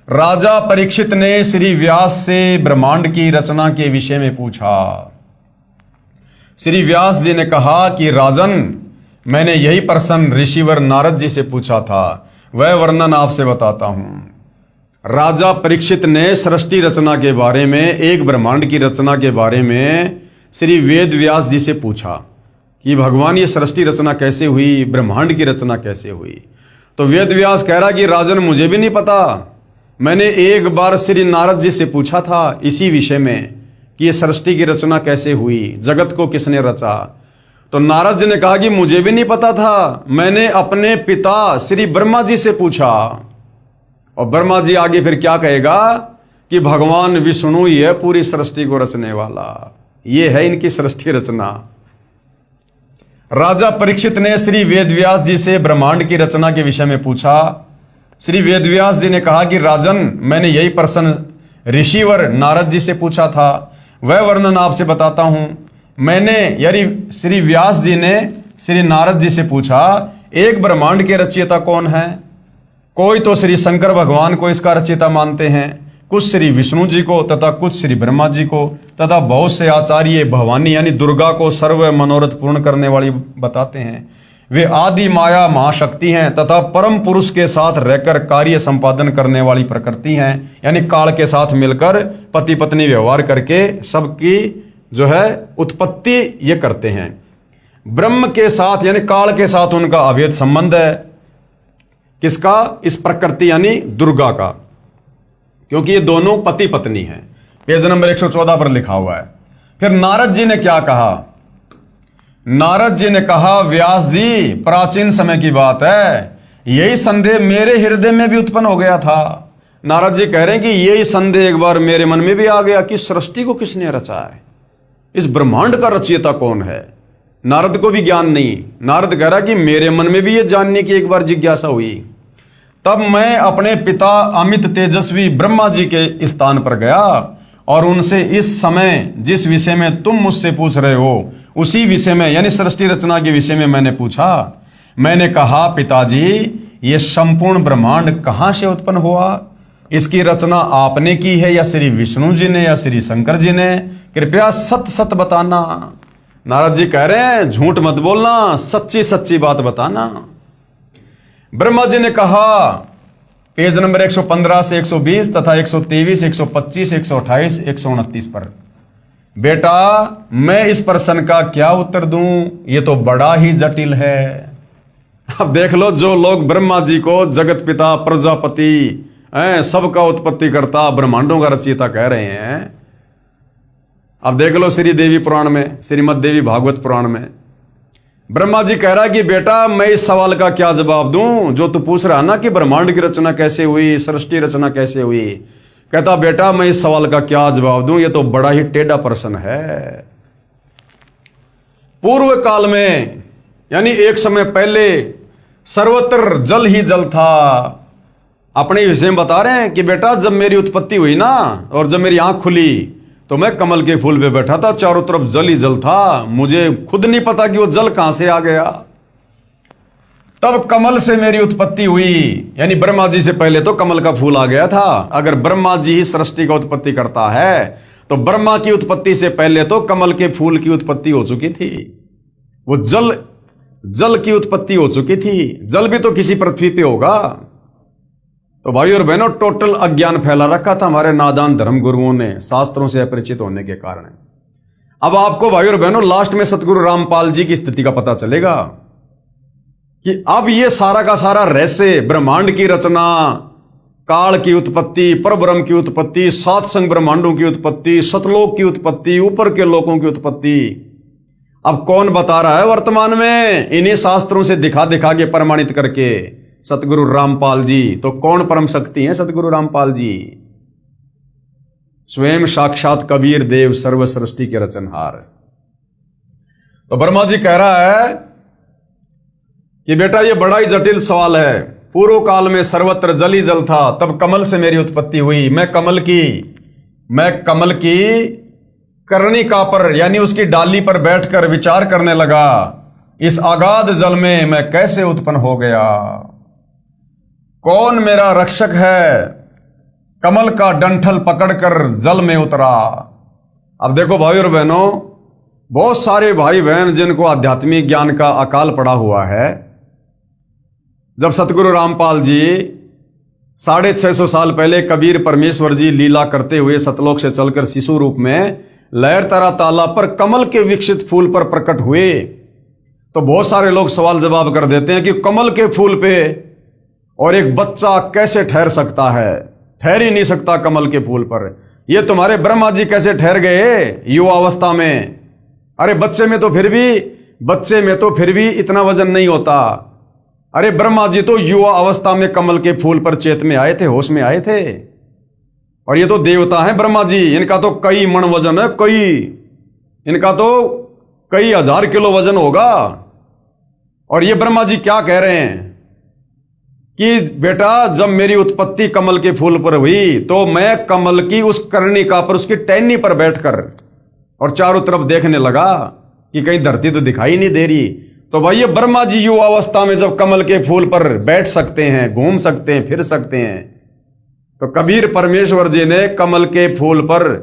राजा परीक्षित ने श्री व्यास से ब्रह्मांड की रचना के विषय में पूछा। श्री व्यास जी ने कहा कि राजन, मैंने यही प्रश्न ऋषिवर नारद जी से पूछा था, वह वर्णन आपसे बताता हूं। राजा परीक्षित ने सृष्टि रचना के बारे में, एक ब्रह्मांड की रचना के बारे में श्री वेद व्यास जी से पूछा कि भगवान ये सृष्टि रचना कैसे हुई, ब्रह्मांड की रचना कैसे हुई। तो वेद व्यास कह रहा कि राजन मुझे भी नहीं पता, मैंने एक बार श्री नारद जी से पूछा था इसी विषय में कि ये सृष्टि की रचना कैसे हुई, जगत को किसने रचा। तो नारद जी ने कहा कि मुझे भी नहीं पता था, मैंने अपने पिता श्री ब्रह्मा जी से पूछा। और ब्रह्मा जी आगे फिर क्या कहेगा कि भगवान विष्णु ही है पूरी सृष्टि को रचने वाला, ये है इनकी सृष्टि रचना। राजा परीक्षित ने श्री वेदव्यास जी से ब्रह्मांड की रचना के विषय में पूछा। श्री वेदव्यास जी ने कहा कि राजन, मैंने यही प्रश्न ऋषिवर नारद जी से पूछा था, वह वर्णन आपसे बताता हूं। मैंने यानी श्री व्यास जी ने श्री नारद जी से पूछा, एक ब्रह्मांड के रचयिता कौन है? कोई तो श्री शंकर भगवान को इसका रचयिता मानते हैं, कुछ श्री विष्णु जी को तथा कुछ श्री ब्रह्मा जी को तथा बहुत से आचार्य भवानी यानी दुर्गा को सर्व मनोरथ पूर्ण करने वाली बताते हैं। वे आदि माया महाशक्ति हैं तथा परम पुरुष के साथ रहकर कार्य संपादन करने वाली प्रकृति हैं, यानी काल के साथ मिलकर पति पत्नी व्यवहार करके सबकी जो है उत्पत्ति ये करते हैं। ब्रह्म के साथ यानी काल के साथ उनका अभेद संबंध है। किसका? इस प्रकृति यानी दुर्गा का, क्योंकि ये दोनों पति पत्नी हैं। पेज नंबर 114 पर लिखा हुआ है। फिर नारद जी ने क्या कहा? नारद जी ने कहा, व्यास जी, प्राचीन समय की बात है, यही संदेह मेरे हृदय में भी उत्पन्न हो गया था। नारद जी कह रहे हैं कि यही संदेह एक बार मेरे मन में भी आ गया कि सृष्टि को किसने रचा है, इस ब्रह्मांड का रचयिता कौन है। नारद को भी ज्ञान नहीं। नारद कह रहा कि मेरे मन में भी ये जानने की एक बार जिज्ञासा हुई। तब मैं अपने पिता अमित तेजस्वी ब्रह्मा जी के स्थान पर गया और उनसे इस समय जिस विषय में तुम मुझसे पूछ रहे हो उसी विषय में यानी सृष्टि रचना के विषय में मैंने पूछा। मैंने कहा, पिताजी, ये संपूर्ण ब्रह्मांड कहां से उत्पन्न हुआ? इसकी रचना आपने की है या श्री विष्णु जी ने या श्री शंकर जी ने? कृपया सत्य सत्य बताना। नारद जी कह रहे हैं, झूठ मत बोलना, सच्ची सच्ची बात बताना। ब्रह्मा जी ने कहा, पेज नंबर 115 से 120 तथा 123, 125, 128, 129 पर। बेटा मैं इस प्रश्न का क्या उत्तर दूं, ये तो बड़ा ही जटिल है। अब देख लो, जो लोग ब्रह्मा जी को जगत पिता, प्रजापति, सबका उत्पत्ति करता, ब्रह्मांडों का रचयिता कह रहे हैं। अब देख लो श्री देवी पुराण में, श्रीमद् देवी भागवत पुराण में ब्रह्मा जी कह रहा है कि बेटा मैं इस सवाल का क्या जवाब दूं जो तू पूछ रहा ना कि ब्रह्मांड की रचना कैसे हुई, सृष्टि रचना कैसे हुई। कहता बेटा मैं इस सवाल का क्या जवाब दूं, ये तो बड़ा ही टेढ़ा प्रश्न है। पूर्व काल में यानी एक समय पहले सर्वत्र जल ही जल था। अपने विषय में बता रहे हैं कि बेटा जब मेरी उत्पत्ति हुई ना और जब मेरी आंख खुली तो मैं कमल के फूल पे बैठा था, चारों तरफ जल ही जल था। मुझे खुद नहीं पता कि वो जल कहां से आ गया। तब कमल से मेरी उत्पत्ति हुई, यानी ब्रह्मा जी से पहले तो कमल का फूल आ गया था। अगर ब्रह्मा जी ही सृष्टि का उत्पत्ति करता है तो ब्रह्मा की उत्पत्ति से पहले तो कमल के फूल की उत्पत्ति हो चुकी थी। वो जल की उत्पत्ति हो चुकी थी। जल भी तो किसी पृथ्वी पे होगा। तो भाई और बहनों, टोटल अज्ञान फैला रखा था हमारे नादान धर्म गुरुओं ने, शास्त्रों से अपरिचित होने के कारण। अब आपको भाई और बहनों लास्ट में सतगुरु रामपाल जी की स्थिति का पता चलेगा कि अब ये सारा का सारा रहस्य, ब्रह्मांड की रचना, काल की उत्पत्ति, परब्रह्म की उत्पत्ति, सात संग ब्रह्मांडों की उत्पत्ति, सतलोक की उत्पत्ति, ऊपर के लोकों की उत्पत्ति, अब कौन बता रहा है वर्तमान में? इन्हीं शास्त्रों से दिखा दिखा के प्रमाणित करके सतगुरु रामपाल जी। तो कौन परम शक्ति है सतगुरु रामपाल जी? स्वयं साक्षात कबीर देव, सर्व सृष्टि के रचनहार। तो ब्रह्मा जी कह रहा है कि बेटा ये बड़ा ही जटिल सवाल है। पूर्व काल में सर्वत्र जल ही जल था, तब कमल से मेरी उत्पत्ति हुई। मैं कमल की कर्णिका पर यानी उसकी डाली पर बैठकर विचार करने लगा, इस अगाध जल में मैं कैसे उत्पन्न हो गया, कौन मेरा रक्षक है। कमल का डंठल पकड़कर जल में उतरा। अब देखो भाई और बहनों, बहुत सारे भाई बहन जिनको आध्यात्मिक ज्ञान का अकाल पड़ा हुआ है, जब सतगुरु रामपाल जी 650 साल पहले कबीर परमेश्वर जी लीला करते हुए सतलोक से चलकर शिशु रूप में लहर तरा तालाब पर कमल के विकसित फूल पर प्रकट हुए, तो बहुत सारे लोग सवाल जवाब कर देते हैं कि कमल के फूल पे और एक बच्चा कैसे ठहर सकता है? ठहर ही नहीं सकता कमल के फूल पर। ये तुम्हारे ब्रह्मा जी कैसे ठहर गए युवा अवस्था में? अरे बच्चे में तो फिर भी इतना वजन नहीं होता। अरे ब्रह्मा जी तो युवा अवस्था में कमल के फूल पर चेत में आए थे, होश में आए थे। और ये तो देवता हैं ब्रह्मा जी, इनका तो कई मण वजन है, इनका तो कई हजार किलो वजन होगा। और ये ब्रह्मा जी क्या कह रहे हैं कि बेटा जब मेरी उत्पत्ति कमल के फूल पर हुई तो मैं कमल की उस कर्णिका पर, उसकी टहनी पर बैठकर और चारों तरफ देखने लगा कि कहीं धरती तो दिखाई नहीं दे रही। तो भाई ये ब्रह्मा जी युवा अवस्था में जब कमल के फूल पर बैठ सकते हैं, घूम सकते हैं, फिर सकते हैं, तो कबीर परमेश्वर जी ने कमल के फूल पर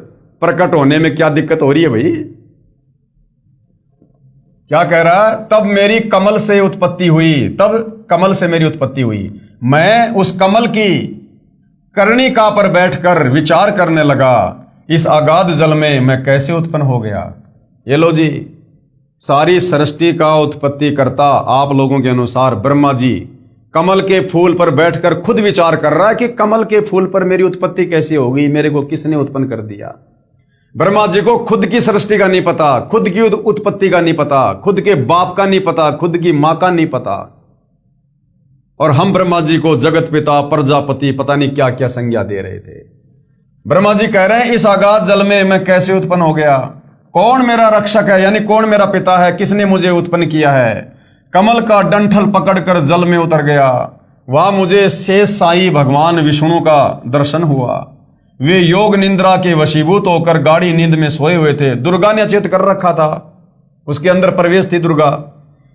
प्रकट होने में क्या दिक्कत हो रही है भाई? क्या कह रहा है? तब मेरी कमल से उत्पत्ति हुई, मैं उस कमल की कर्णिका पर बैठकर विचार करने लगा, इस अगाध जल में मैं कैसे उत्पन्न हो गया। ये लो जी, सारी सृष्टि का उत्पत्ति करता आप लोगों के अनुसार ब्रह्मा जी कमल के फूल पर बैठकर खुद विचार कर रहा है कि कमल के फूल पर मेरी उत्पत्ति कैसे होगी, मेरे को किसने उत्पन्न कर दिया। ब्रह्मा जी को खुद की सृष्टि का नहीं पता, खुद की उत्पत्ति का नहीं पता, खुद के बाप का नहीं पता, खुद की मां का नहीं पता। और हम ब्रह्मा जी को जगत पिता, प्रजापति, पता नहीं क्या क्या संज्ञा दे रहे थे। ब्रह्मा जी कह रहे हैं इस अगाध जल में मैं कैसे उत्पन्न हो गया, कौन मेरा रक्षक है, यानी कौन मेरा पिता है, किसने मुझे उत्पन्न किया है। कमल का डंठल पकड़कर जल में उतर गया। वहां मुझे शेष साई भगवान विष्णु का दर्शन हुआ। वे योग निंद्रा के वशीभूत होकर गाढ़ी नींद में सोए हुए थे। दुर्गा ने अचेत कर रखा था, उसके अंदर प्रवेश थी दुर्गा।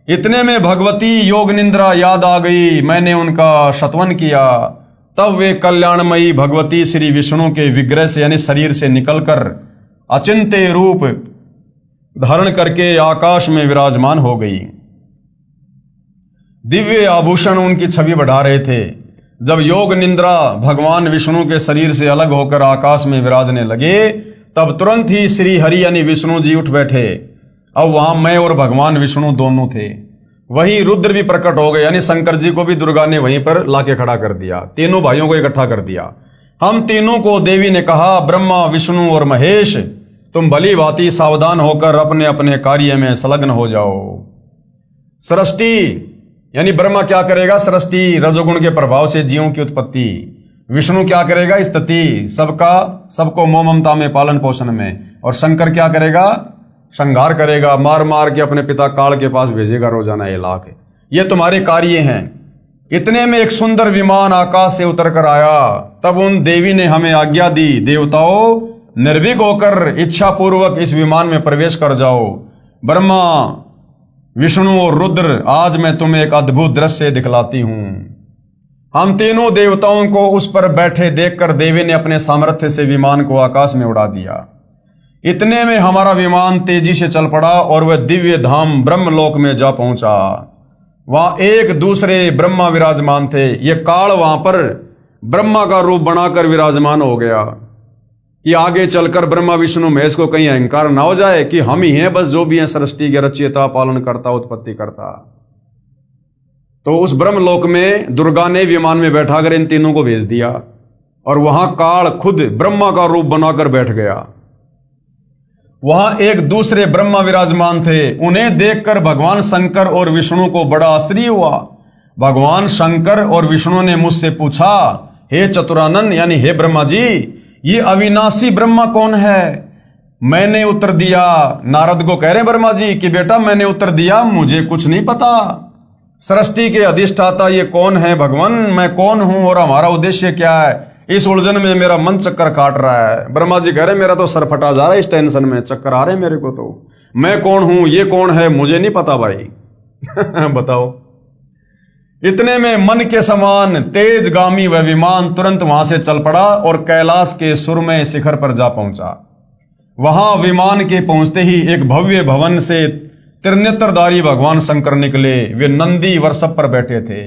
इतने में भगवती योग निंद्रा याद आ गई, मैंने उनका शतवन किया। तब वे कल्याणमयी भगवती श्री विष्णु के विग्रह से यानी शरीर से निकलकर अचिंत्य रूप धारण करके आकाश में विराजमान हो गई। दिव्य आभूषण उनकी छवि बढ़ा रहे थे। जब योग निंद्रा भगवान विष्णु के शरीर से अलग होकर आकाश में विराजने लगे, तब तुरंत ही श्री हरि यानी विष्णु जी उठ बैठे। अब वहां मैं और भगवान विष्णु दोनों थे। वहीं रुद्र भी प्रकट हो गए, यानी शंकर जी को भी दुर्गा ने वहीं पर लाके खड़ा कर दिया, तीनों भाइयों को इकट्ठा कर दिया। हम तीनों को देवी ने कहा, ब्रह्मा विष्णु और महेश, तुम भली भांति सावधान होकर अपने अपने कार्य में संलग्न हो जाओ। सृष्टि यानी ब्रह्मा क्या करेगा? सृष्टि, रजोगुण के प्रभाव से जीवों की उत्पत्ति। विष्णु क्या करेगा? स्थिति, सबको मोह ममता में, पालन पोषण में। और शंकर क्या करेगा? संहार करेगा, मार मार के अपने पिता काल के पास भेजेगा रोजाना 1 लाख। ये तुम्हारे कार्य हैं। इतने में एक सुंदर विमान आकाश से उतर कर आया। तब उन देवी ने हमें आज्ञा दी, देवताओं निर्भीक होकर इच्छा पूर्वक इस विमान में प्रवेश कर जाओ। ब्रह्मा विष्णु और रुद्र, आज मैं तुम्हें एक अद्भुत दृश्य दिखलाती हूं। हम तीनों देवताओं को उस पर बैठे देखकर देवी ने अपने सामर्थ्य से विमान को आकाश में उड़ा दिया। इतने में हमारा विमान तेजी से चल पड़ा और वह दिव्य धाम ब्रह्मलोक में जा पहुंचा। वहां एक दूसरे ब्रह्मा विराजमान थे। ये काल वहां पर ब्रह्मा का रूप बनाकर विराजमान हो गया कि आगे चलकर ब्रह्मा विष्णु महेश को कहीं अहंकार ना हो जाए कि हम ही हैं बस जो भी हैं सृष्टि के रचयिता, पालन करता, उत्पत्ति करता। तो उस ब्रह्मलोक में दुर्गा ने विमान में बैठाकर इन तीनों को भेज दिया और वहां काल खुद ब्रह्मा का रूप बनाकर बैठ गया। वहां एक दूसरे ब्रह्मा विराजमान थे। उन्हें देखकर भगवान शंकर और विष्णु को बड़ा आश्चर्य हुआ। भगवान शंकर और विष्णु ने मुझसे पूछा, हे चतुरानन यानी हे ब्रह्मा जी, ये अविनाशी ब्रह्मा कौन है? मैंने उत्तर दिया, नारद को कह रहे ब्रह्मा जी कि बेटा मैंने उत्तर दिया, मुझे कुछ नहीं पता। सृष्टि के अधिष्ठाता ये कौन है भगवान? मैं कौन हूं और हमारा उद्देश्य क्या है? इस उलझन में मेरा मन चक्कर काट रहा है। ब्रह्मा जी कह रहे मेरा तो सर फटा जा रहा है, इस टेंशन में चक्कर आ रहे हैं मेरे को। तो मैं कौन हूं, ये कौन है, मुझे नहीं पता भाई। बताओ। इतने में मन के समान तेजगामी वह विमान तुरंत वहां से चल पड़ा और कैलाश के सुरमय शिखर पर जा पहुंचा। वहां विमान के पहुंचते ही एक भव्य भवन से त्रिनेत्रधारी भगवान शंकर निकले। वे नंदी वृषभ पर बैठे थे।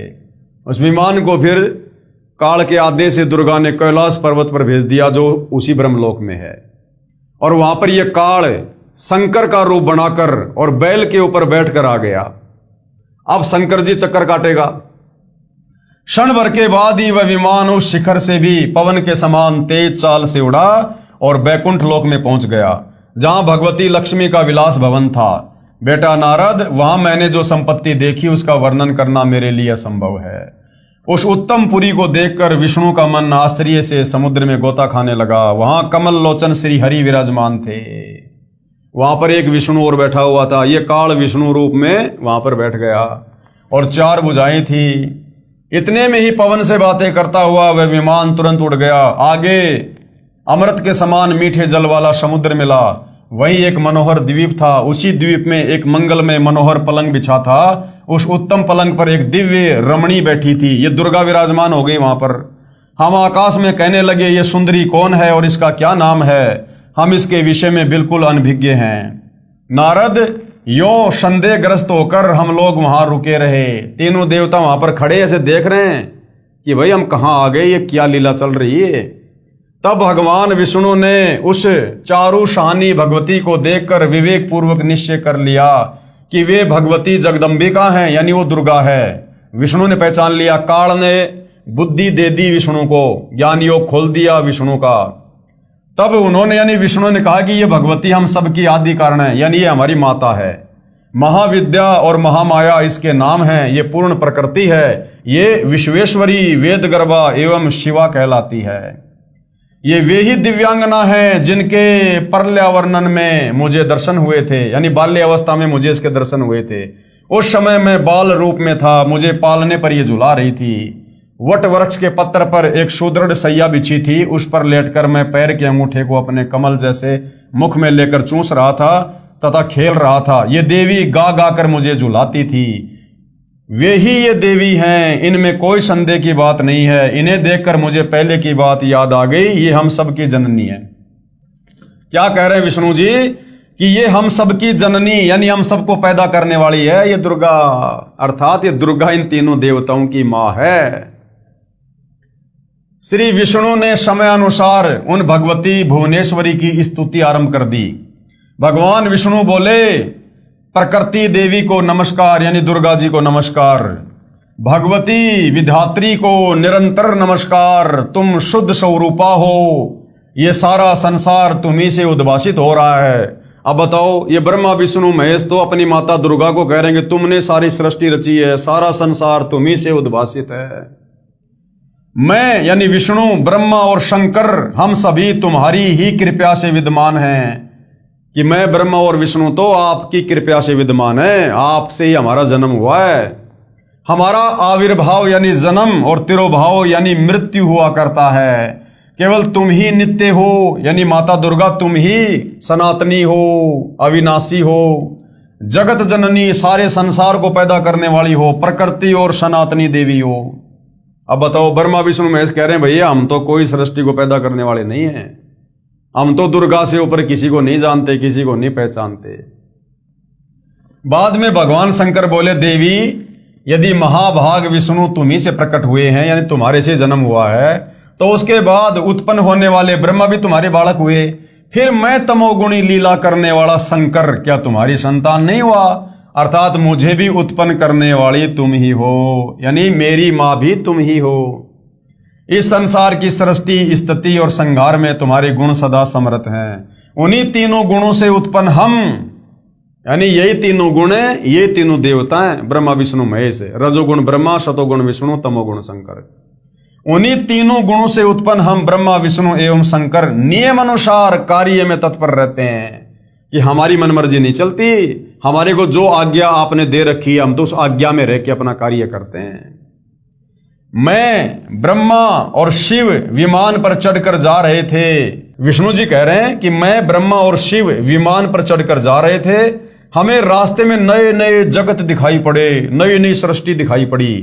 उस विमान को फिर काल के आदेश से दुर्गा ने कैलाश पर्वत पर भेज दिया जो उसी ब्रह्मलोक में है। और वहां पर यह काल शंकर का रूप बनाकर और बैल के ऊपर बैठकर आ गया। अब शंकर जी चक्कर काटेगा। क्षण भर के बाद ही वह विमान उस शिखर से भी पवन के समान तेज चाल से उड़ा और बैकुंठ लोक में पहुंच गया, जहां भगवती लक्ष्मी का विलास भवन था। बेटा नारद, वहां मैंने जो संपत्ति देखी उसका वर्णन करना मेरे लिए असंभव है। उस उत्तम पुरी को देखकर विष्णु का मन आश्चर्य से समुद्र में गोता खाने लगा। वहां कमल लोचन श्री हरि विराजमान थे। वहां पर एक विष्णु और बैठा हुआ था। ये काल विष्णु रूप में वहां पर बैठ गया और 4 भुजाएं थी। इतने में ही पवन से बातें करता हुआ वह विमान तुरंत उड़ गया। आगे अमृत के समान मीठे जल वाला समुद्र मिला। वहीं एक मनोहर द्वीप था। उसी द्वीप में एक मंगलमय मनोहर पलंग बिछा था। उस उत्तम पलंग पर एक दिव्य रमणी बैठी थी। ये दुर्गा विराजमान हो गई वहां पर। हम आकाश में कहने लगे, ये सुंदरी कौन है और इसका क्या नाम है? हम इसके विषय में बिल्कुल अनभिज्ञ हैं। नारद, यो संदेहग्रस्त होकर हम लोग वहां रुके रहे। तीनों देवता वहां पर खड़े ऐसे देख रहे हैं कि भाई हम कहां आ गए, ये क्या लीला चल रही है। तब भगवान विष्णु ने उस चारु शानी भगवती को देखकर विवेक पूर्वक निश्चय कर लिया कि वे भगवती जगदम्बिका हैं, यानी वो दुर्गा है। विष्णु ने पहचान लिया। काल ने बुद्धि दे दी विष्णु को, ज्ञान योग खोल दिया विष्णु का। तब उन्होंने यानी विष्णु ने कहा कि ये भगवती हम सबकी आदि कारण है, यानी ये हमारी माता है। महाविद्या और महामाया इसके नाम हैं। ये पूर्ण प्रकृति है। ये विश्वेश्वरी, वेद गर्भा एवं शिवा कहलाती है। ये वे ही दिव्यांगना हैं जिनके पर्यावरणन में मुझे दर्शन हुए थे, यानी बाल्य अवस्था में मुझे इसके दर्शन हुए थे। उस समय मैं बाल रूप में था। मुझे पालने पर ये झुला रही थी। वट वृक्ष के पत्थर पर एक सुदृढ़ सैया बिछी थी। उस पर लेटकर मैं पैर के अंगूठे को अपने कमल जैसे मुख में लेकर चूस रहा था तथा खेल रहा था। ये देवी गा गा कर मुझे झुलाती थी। वे ही ये देवी हैं, इनमें कोई संदेह की बात नहीं है। इन्हें देखकर मुझे पहले की बात याद आ गई। ये हम सबकी जननी है। क्या कह रहे हैं विष्णु जी कि ये हम सबकी जननी, यानी हम सबको पैदा करने वाली है ये दुर्गा, अर्थात ये दुर्गा इन तीनों देवताओं की मां है। श्री विष्णु ने समय अनुसार उन भगवती भुवनेश्वरी की स्तुति आरंभ कर दी। भगवान विष्णु बोले, प्रकृति देवी को नमस्कार, यानी दुर्गा जी को नमस्कार। भगवती विधात्री को निरंतर नमस्कार, तुम शुद्ध स्वरूपा हो, ये सारा संसार तुम्ही से उद्भासित हो रहा है। अब बताओ, ये ब्रह्मा विष्णु महेश तो अपनी माता दुर्गा को कह रहे हैं कि तुमने सारी सृष्टि रची है, सारा संसार तुम्ही से उद्भासित है। मैं यानी विष्णु, ब्रह्मा और शंकर, हम सभी तुम्हारी ही कृपा से विद्यमान हैं। कि मैं ब्रह्मा और विष्णु तो आपकी कृपा से विद्यमान है, आपसे ही हमारा जन्म हुआ है। हमारा आविर्भाव यानी जन्म और तिरोभाव यानी मृत्यु हुआ करता है। केवल तुम ही नित्य हो, यानी माता दुर्गा तुम ही सनातनी हो, अविनाशी हो, जगत जननी, सारे संसार को पैदा करने वाली हो, प्रकृति और सनातनी देवी हो। अब बताओ, ब्रह्मा विष्णु महेश कह रहे हैं भैया हम तो कोई सृष्टि को पैदा करने वाले नहीं हैं, हम तो दुर्गा से ऊपर किसी को नहीं जानते, किसी को नहीं पहचानते। बाद में भगवान शंकर बोले, देवी यदि महाभाग विष्णु तुम्ही से प्रकट हुए हैं, यानी तुम्हारे से जन्म हुआ है, तो उसके बाद उत्पन्न होने वाले ब्रह्मा भी तुम्हारे बालक हुए, फिर मैं तमोगुणी लीला करने वाला शंकर क्या तुम्हारी संतान नहीं हुआ? अर्थात मुझे भी उत्पन्न करने वाली तुम ही हो, यानी मेरी मां भी तुम ही हो। इस संसार की सृष्टि, स्थिति और संहार में तुम्हारे गुण सदा समर्थ हैं। उन्हीं तीनों गुणों से उत्पन्न हम, यानी यही तीनों गुण हैं, ये तीनों देवता हैं, ब्रह्मा विष्णु महेश, रजोगुण ब्रह्मा, सतोगुण विष्णु, तमोगुण शंकर। उन्हीं तीनों गुणों से उत्पन्न हम ब्रह्मा विष्णु एवं शंकर नियम अनुसार कार्य में तत्पर रहते हैं। कि हमारी मनमर्जी नहीं चलती, हमारे को जो आज्ञा आपने दे रखी है हम तो उस आज्ञा में रह के अपना कार्य करते हैं। मैं, ब्रह्मा और शिव विमान पर चढ़कर जा रहे थे। विष्णु जी कह रहे हैं कि मैं, ब्रह्मा और शिव विमान पर चढ़कर जा रहे थे। हमें रास्ते में नए नए जगत दिखाई पड़े, नई नई सृष्टि दिखाई पड़ी।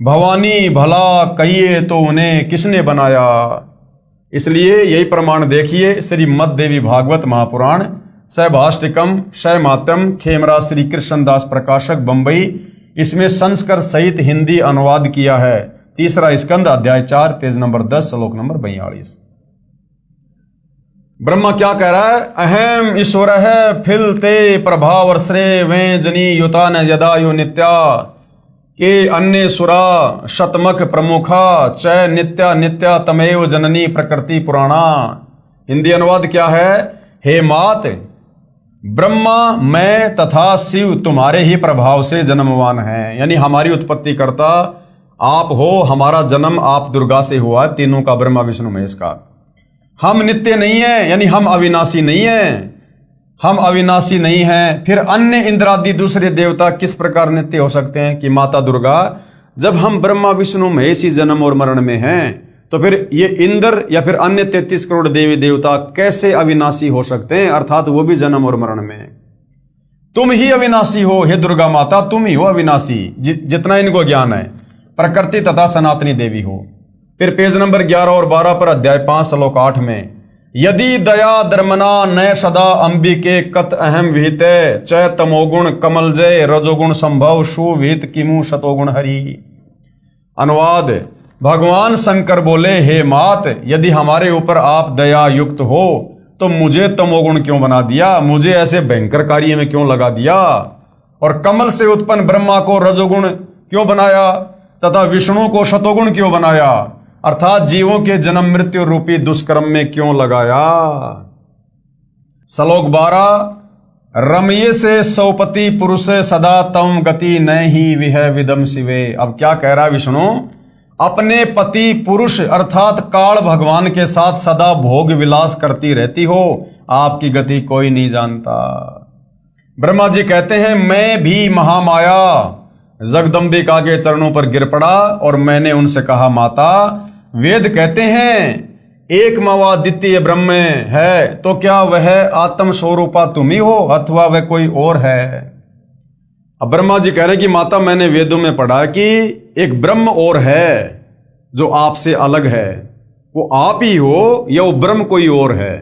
भवानी भला कहिए तो उन्हें किसने बनाया? इसलिए यही प्रमाण देखिए, श्रीमद् देवी भागवत महापुराण, सहभाष्टिकम, शयमातम, खेमरा श्री कृष्णदास प्रकाशक, बंबई। इसमें संस्कृत सहित हिंदी अनुवाद किया है। तीसरा स्कंद, अध्याय 4, पेज नंबर 10, श्लोक नंबर 42। ब्रह्मा क्या कह रहा है? अहम ईश्वर है फिलते प्रभाव श्रेय वे जनी युता न यदायु नित्या के अन्य सुरा शतमख प्रमुखा चय नित्या नित्या तमेव जननी प्रकृति पुराणा। हिंदी अनुवाद क्या है? हे मात, ब्रह्मा, मैं तथा शिव तुम्हारे ही प्रभाव से जन्मवान हैं, यानी हमारी उत्पत्ति करता आप हो। हमारा जन्म आप दुर्गा से हुआ है, तीनों का, ब्रह्मा विष्णु महेश का। हम नित्य नहीं है, यानी हम अविनाशी नहीं है, हम अविनाशी नहीं हैं। फिर अन्य इंद्रादि दूसरे देवता किस प्रकार नित्य हो सकते हैं? कि माता दुर्गा, जब हम ब्रह्मा विष्णु महेश ही जन्म और मरण में हैं, तो फिर ये इंद्र या फिर अन्य 33 करोड़ देवी देवता कैसे अविनाशी हो सकते हैं? अर्थात वो भी जन्म और मरण में। तुम ही अविनाशी हो, हे दुर्गा माता, तुम ही हो अविनाशी, जितना इनको ज्ञान है, प्रकृति तथा सनातनी देवी हो। फिर पेज नंबर 11 और 12 पर, अध्याय 5, श्लोक 8 में, यदि दया धर्मना न सदा अंबिके कत अहम विहिते चय तमोगुण कमल जय रजोगुण संभव सुविहित किमु शतोगुण हरि। अनुवाद, भगवान शंकर बोले, हे मात, यदि हमारे ऊपर आप दया युक्त हो तो मुझे तमोगुण क्यों बना दिया? मुझे ऐसे भयंकर कार्य में क्यों लगा दिया? और कमल से उत्पन्न ब्रह्मा को रजोगुण क्यों बनाया तथा विष्णु को शतोगुण क्यों बनाया? अर्थात जीवों के जन्म मृत्यु रूपी दुष्कर्म में क्यों लगाया? श्लोक 12, रमये से सौपति पुरुष सदा तम गति नहीं विह विदम शिवे। अब क्या कह रहा है विष्णु? अपने पति पुरुष अर्थात काल भगवान के साथ सदा भोग विलास करती रहती हो, आपकी गति कोई नहीं जानता। ब्रह्मा जी कहते हैं, मैं भी महामाया जगदम्बिका के चरणों पर गिर पड़ा और मैंने उनसे कहा, माता, वेद कहते हैं एक मवा द्वितीय ब्रह्म है, तो क्या वह आत्म स्वरूपा तुम ही हो अथवा वह कोई और है? अब ब्रह्मा जी कह रहे हैं कि माता, मैंने वेदों में पढ़ा कि एक ब्रह्म और है जो आपसे अलग है, वो आप ही हो या वो ब्रह्म कोई और है?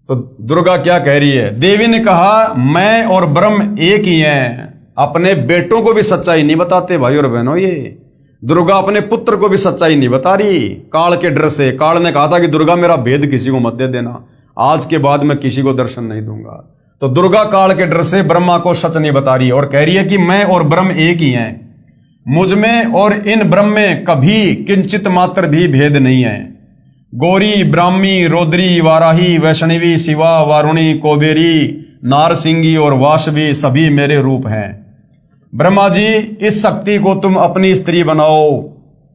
तो दुर्गा क्या कह रही है? देवी ने कहा, मैं और ब्रह्म एक ही हैं। अपने बेटों को भी सच्चाई नहीं बताते भाई और बहनों। ये दुर्गा अपने पुत्र को भी सच्चाई नहीं बता रही काल के डर से। काल ने कहा था कि दुर्गा मेरा भेद किसी को मत दे देना, आज के बाद मैं किसी को दर्शन नहीं दूंगा। तो दुर्गा काल के डर से ब्रह्मा को सच नहीं बता रही और कह रही है कि मैं और ब्रह्म एक ही हैं, मुझ में और इन ब्रह्म में कभी किंचित मात्र भी भेद नहीं है। गौरी, ब्राह्मी, रौद्री, वाराही, वैष्णवी, शिवा, वारुणी, कोबेरी, नारसिंगी और वासवी सभी मेरे रूप हैं। ब्रह्मा जी, इस शक्ति को तुम अपनी स्त्री बनाओ।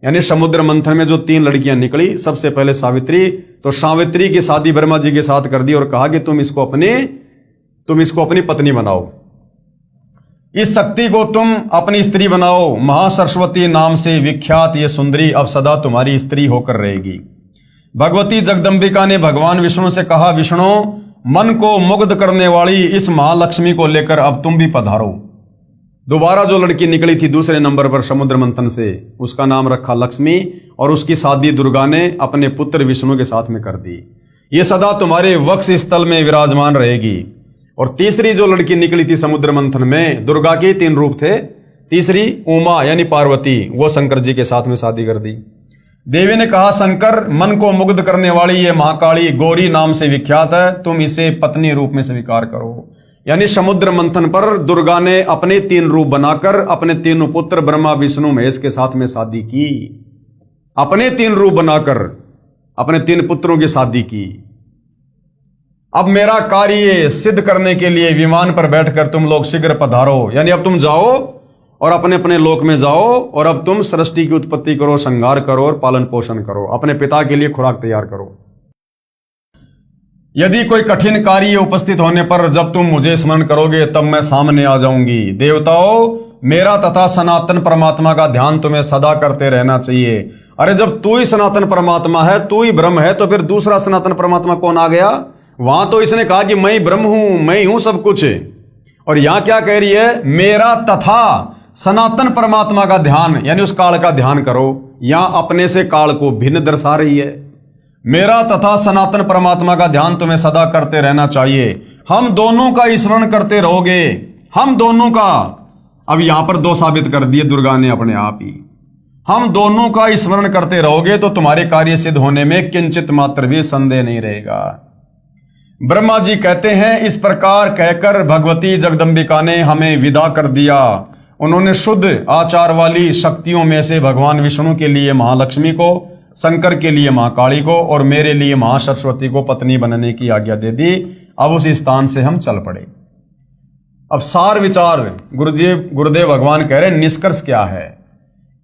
यानी समुद्र मंथन में जो 3 लड़कियां निकली, सबसे पहले सावित्री, तो सावित्री की शादी ब्रह्मा जी के साथ कर दी और कहा कि तुम इसको अपनी पत्नी बनाओ। इस शक्ति को तुम अपनी स्त्री बनाओ। महासरस्वती नाम से विख्यात ये सुंदरी अब सदा तुम्हारी स्त्री होकर रहेगी। भगवती जगदंबिका ने भगवान विष्णु से कहा, विष्णु, मन को मुग्ध करने वाली इस महालक्ष्मी को लेकर अब तुम भी पधारो। दोबारा जो लड़की निकली थी दूसरे नंबर पर समुद्र मंथन से, उसका नाम रखा लक्ष्मी और उसकी शादी दुर्गा ने अपने पुत्र विष्णु के साथ में कर दी। ये सदा तुम्हारे वक्ष स्थल में विराजमान रहेगी। और तीसरी जो लड़की निकली थी समुद्र मंथन में, दुर्गा के 3 रूप थे, तीसरी उमा यानी पार्वती, वो शंकर जी के साथ में शादी कर दी। देवी ने कहा, शंकर, मन को मुग्ध करने वाली ये महाकाली गौरी नाम से विख्यात है, तुम इसे पत्नी रूप में स्वीकार करो। यानी समुद्र मंथन पर दुर्गा ने अपने 3 रूप बनाकर अपने 3 पुत्र ब्रह्मा, विष्णु, महेश के साथ में शादी की। अपने 3 रूप बनाकर अपने 3 पुत्रों की शादी की। अब मेरा कार्य सिद्ध करने के लिए विमान पर बैठकर तुम लोग शीघ्र पधारो। यानी अब तुम जाओ और अपने अपने लोक में जाओ और अब तुम सृष्टि की उत्पत्ति करो, संहार करो और पालन पोषण करो, अपने पिता के लिए खुराक तैयार करो। यदि कोई कठिन कार्य उपस्थित होने पर जब तुम मुझे स्मरण करोगे तब मैं सामने आ जाऊंगी। देवताओं, मेरा तथा सनातन परमात्मा का ध्यान तुम्हें सदा करते रहना चाहिए। अरे जब तू ही सनातन परमात्मा है, तू ही ब्रह्म है, तो फिर दूसरा सनातन परमात्मा कौन आ गया? वहां तो इसने कहा कि मैं ही ब्रह्म हूं, मैं ही हूं सब कुछ। और यहां क्या कह रही है? मेरा तथा सनातन परमात्मा का ध्यान, यानी उस काल का ध्यान करो। यहां अपने से काल को भिन्न दर्शा रही है। मेरा तथा सनातन परमात्मा का ध्यान तुम्हें सदा करते रहना चाहिए। हम दोनों का स्मरण करते रहोगे, हम दोनों का। अब यहां पर 2 साबित कर दिए दुर्गा ने अपने आप ही। हम दोनों का स्मरण करते रहोगे तो तुम्हारे कार्य सिद्ध होने में किंचित मात्र भी संदेह नहीं रहेगा। ब्रह्मा जी कहते हैं, इस प्रकार कहकर भगवती जगदंबिका ने हमें विदा कर दिया। उन्होंने शुद्ध आचार वाली शक्तियों में से भगवान विष्णु के लिए महालक्ष्मी को, शंकर के लिए महाकाली को और मेरे लिए महासरस्वती को पत्नी बनने की आज्ञा दे दी। अब उस स्थान से हम चल पड़े। अब सार विचार गुरुदेव भगवान कह रहे, निष्कर्ष क्या है?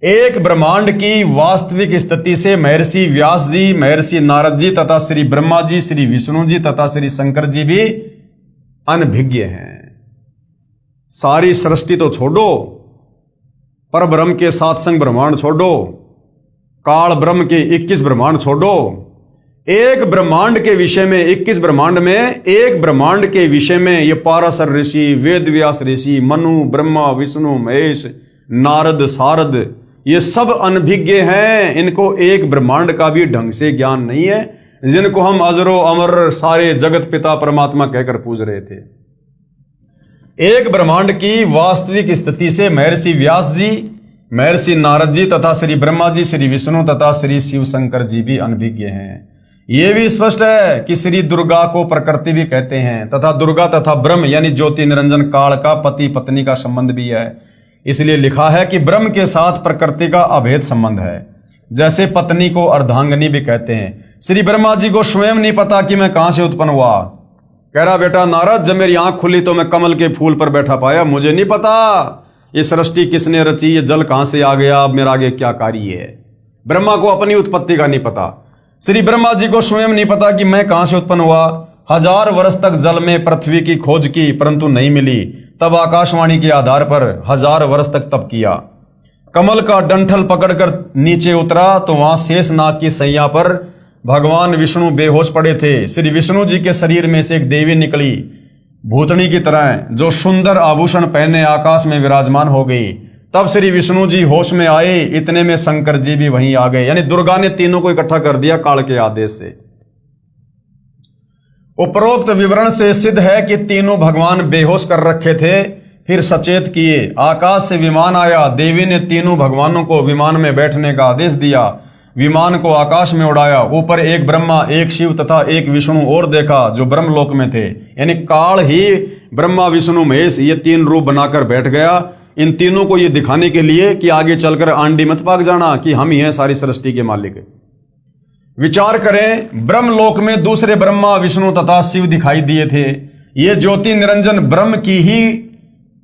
एक ब्रह्मांड की वास्तविक स्थिति से महर्षि व्यास जी, महर्षि नारद जी तथा श्री ब्रह्मा जी, श्री विष्णु जी तथा श्री शंकर जी भी अनभिज्ञ हैं। सारी सृष्टि तो छोड़ो, पर ब्रह्म के 7 संग ब्रह्मांड छोड़ो, काल ब्रह्म के 21 ब्रह्मांड छोड़ो, एक ब्रह्मांड के विषय में 21 ब्रह्मांड में एक ब्रह्मांड के विषय में ये पाराशर ऋषि, वेद व्यास ऋषि, मनु, ब्रह्मा, विष्णु, महेश, नारद, सारद, ये सब अनभिज्ञ हैं। इनको एक ब्रह्मांड का भी ढंग से ज्ञान नहीं है, जिनको हम अजरो अमर सारे जगत पिता परमात्मा कहकर पूज रहे थे। एक ब्रह्मांड की वास्तविक स्थिति से महर्षि व्यास जी, महर्षि नारद जी तथा श्री ब्रह्मा जी, श्री विष्णु तथा श्री शिव शंकर जी भी अनभिज्ञ हैं। यह भी स्पष्ट है कि श्री दुर्गा को प्रकृति भी कहते हैं तथा दुर्गा तथा ब्रह्म यानी ज्योति निरंजन काल का पति पत्नी का संबंध भी है। इसलिए लिखा है कि ब्रह्म के साथ प्रकृति का अभेद संबंध है। जैसे पत्नी को अर्धांगिनी भी कहते हैं। श्री ब्रह्मा जी को स्वयं नहीं पता कि मैं कहां से उत्पन्न हुआ। कह रहा, बेटा नारद, जब मेरी आंख खुली तो मैं कमल के फूल पर बैठा पाया, मुझे नहीं पता ये सृष्टि किसने रची, ये जल कहां से आ गया, अब मेरा आगे क्या कार्य है। ब्रह्मा को अपनी उत्पत्ति का नहीं पता। श्री ब्रह्मा जी को स्वयं नहीं पता कि मैं कहां से उत्पन्न हुआ। 1000 वर्ष तक जल में पृथ्वी की खोज की परंतु नहीं मिली। तब आकाशवाणी के आधार पर 1000 वर्ष तक तप किया। कमल का डंठल पकड़कर नीचे उतरा तो वहां शेषनाग की सैया पर भगवान विष्णु बेहोश पड़े थे। श्री विष्णु जी के शरीर में से एक देवी निकली भूतनी की तरह, जो सुंदर आभूषण पहने आकाश में विराजमान हो गई। तब श्री विष्णु जी होश में आए, इतने में शंकर जी भी वहीं आ गए। यानी दुर्गा ने तीनों को इकट्ठा कर दिया काल के आदेश से। उपरोक्त विवरण से सिद्ध है कि तीनों भगवान बेहोश कर रखे थे, फिर सचेत किए। आकाश से विमान आया, देवी ने तीनों भगवानों को विमान में बैठने का आदेश दिया। विमान को आकाश में उड़ाया। ऊपर एक ब्रह्मा, एक शिव तथा एक विष्णु और देखा जो ब्रह्मलोक में थे। यानी काल ही ब्रह्मा विष्णु महेश ये तीन रूप बनाकर बैठ गया, इन तीनों को ये दिखाने के लिए कि आगे चलकर आंडी मत भाग जाना कि हम ही हैं सारी सृष्टि के मालिक। विचार करें, ब्रह्मलोक में दूसरे ब्रह्मा विष्णु तथा शिव दिखाई दिए थे। ये ज्योति निरंजन ब्रह्म की ही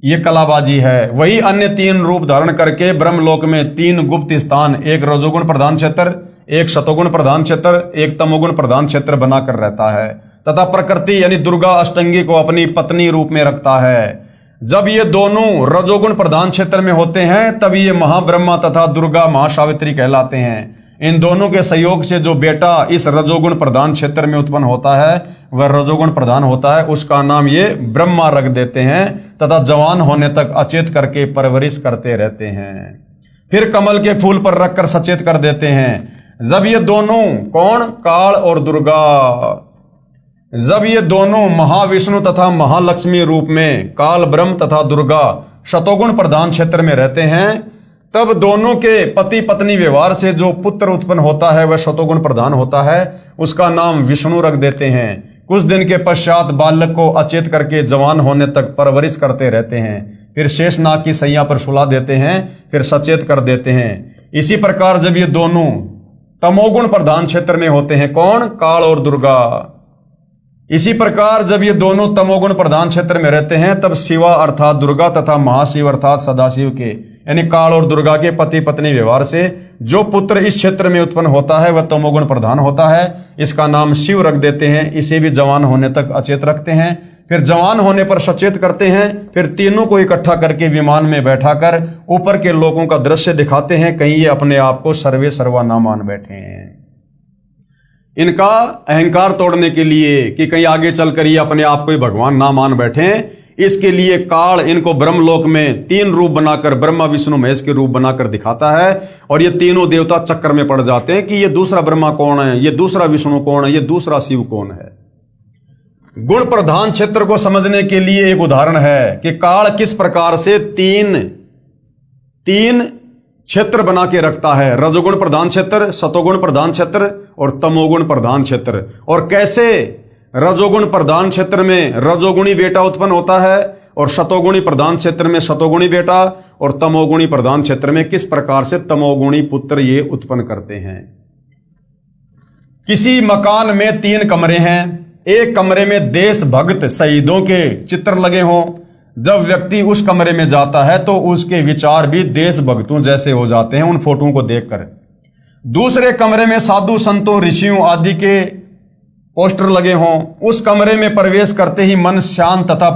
ये कलाबाजी है। वही अन्य तीन रूप धारण करके ब्रह्मलोक में तीन गुप्त स्थान, एक रजोगुण प्रधान क्षेत्र, एक शतोगुण प्रधान क्षेत्र, एक तमोगुण प्रधान क्षेत्र बनाकर रहता है तथा प्रकृति यानी दुर्गा अष्टंगी को अपनी पत्नी रूप में रखता है। जब ये दोनों रजोगुण प्रधान क्षेत्र में होते हैं तब ये महाब्रह्मा तथा दुर्गा महासावित्री कहलाते हैं। इन दोनों के सहयोग से जो बेटा इस रजोगुण प्रधान क्षेत्र में उत्पन्न होता है वह रजोगुण प्रधान होता है, उसका नाम ये ब्रह्मा रख देते हैं तथा जवान होने तक अचेत करके परवरिश करते रहते हैं। फिर कमल के फूल पर रखकर सचेत कर देते हैं। जब ये दोनों कौन, काल और दुर्गा, जब ये दोनों महाविष्णु तथा महालक्ष्मी रूप में काल ब्रह्म तथा दुर्गा शतोगुण प्रधान क्षेत्र में रहते हैं, तब दोनों के पति पत्नी व्यवहार से जो पुत्र उत्पन्न होता है वह शतोगुण प्रधान होता है, उसका नाम विष्णु रख देते हैं। कुछ दिन के पश्चात बालक को अचेत करके जवान होने तक परवरिश करते रहते हैं। फिर शेषनाग की सैया पर सुला देते हैं, फिर सचेत कर देते हैं। इसी प्रकार जब ये दोनों तमोगुण प्रधान क्षेत्र में होते हैं, कौन, काल और दुर्गा, इसी प्रकार जब ये दोनों तमोगुण प्रधान क्षेत्र में रहते हैं तब शिवा अर्थात दुर्गा तथा महाशिव अर्थात सदाशिव के यानी काल और दुर्गा के पति पत्नी व्यवहार से जो पुत्र इस क्षेत्र में उत्पन्न होता है वह तमोगुण प्रधान होता है, इसका नाम शिव रख देते हैं। इसे भी जवान होने तक अचेत रखते हैं, फिर जवान होने पर सचेत करते हैं। फिर तीनों को इकट्ठा करके विमान में बैठाकर ऊपर के लोगों का दृश्य दिखाते हैं, कहीं ये अपने आप को सर्वे सर्वा ना मान बैठे हैं। इनका अहंकार तोड़ने के लिए कि कहीं आगे चलकर ये अपने आप को ही भगवान ना मान बैठे, इसके लिए काल इनको ब्रह्मलोक में तीन रूप बनाकर ब्रह्मा विष्णु महेश के रूप बनाकर दिखाता है और ये तीनों देवता चक्कर में पड़ जाते हैं कि ये दूसरा ब्रह्मा कौन है, ये दूसरा विष्णु कौन है, ये दूसरा शिव कौन है। गुण प्रधान क्षेत्र को समझने के लिए एक उदाहरण है कि काल किस प्रकार से तीन क्षेत्र बना के रखता है, रजोगुण प्रधान क्षेत्र, शतोगुण प्रधान क्षेत्र और तमोगुण प्रधान क्षेत्र, और कैसे रजोगुण प्रधान क्षेत्र में रजोगुणी बेटा उत्पन्न होता है और शतोगुणी प्रधान क्षेत्र में शतोगुणी बेटा और तमोगुणी प्रधान क्षेत्र में किस प्रकार से तमोगुणी पुत्र ये उत्पन्न करते हैं। किसी मकान में 3 कमरे हैं, एक कमरे में देशभक्त शहीदों के चित्र लगे हों। जब व्यक्ति उस कमरे में जाता है तो उसके विचार भी देशभक्तों जैसे हो जाते हैं उन फोटोओं को देखकर। दूसरे कमरे में साधु संतों ऋषियों आदि के पोस्टर लगे हों। उस कमरे में प्रवेश करते ही मन शांत तथा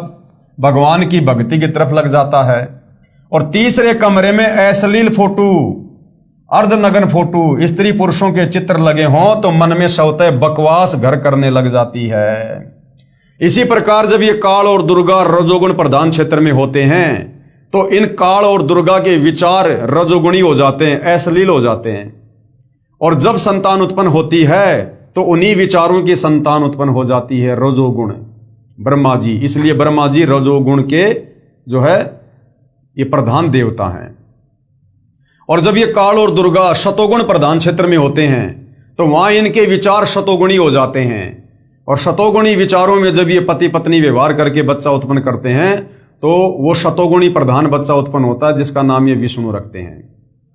भगवान की भक्ति की तरफ लग जाता है। और तीसरे कमरे में अश्लील फोटो, अर्धनग्न फोटो, स्त्री पुरुषों के चित्र लगे हों तो मन में स्वतः बकवास घर करने लग जाती है। इसी प्रकार जब ये काल और दुर्गा रजोगुण प्रधान क्षेत्र में होते हैं तो इन काल और दुर्गा के विचार रजोगुणी हो जाते हैं, अश्लील हो जाते हैं। और जब संतान उत्पन्न होती है तो उन्हीं विचारों की संतान उत्पन्न हो जाती है रजोगुण, ब्रह्मा जी। इसलिए ब्रह्मा जी रजोगुण के जो है ये प्रधान देवता हैं। और जब ये काल और दुर्गा शतोगुण प्रधान क्षेत्र में होते हैं तो वहां इनके विचार शतोगुणी हो जाते हैं। और शतोगुणी विचारों में जब ये पति पत्नी व्यवहार करके बच्चा उत्पन्न करते हैं तो वो शतोगुणी प्रधान बच्चा उत्पन्न होता है जिसका नाम ये विष्णु रखते हैं।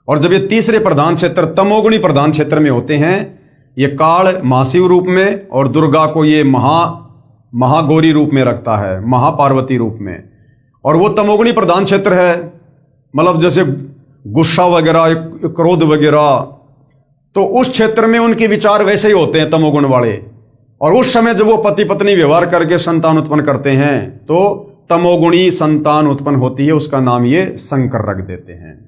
और जब ये तीसरे प्रधान क्षेत्र तमोगुणी प्रधान क्षेत्र में होते हैं, ये काल महाशिव रूप में और दुर्गा को ये महागौरी रूप में रखता है, महापार्वती रूप में। और वो तमोगुणी प्रधान क्षेत्र है, मतलब जैसे गुस्सा वगैरह, क्रोध वगैरह, तो उस क्षेत्र में उनके विचार वैसे ही होते हैं तमोगुण वाले। और उस समय जब वो पति पत्नी व्यवहार करके संतान उत्पन्न करते हैं तो तमोगुणी संतान उत्पन्न होती है, उसका नाम ये शंकर रख देते हैं।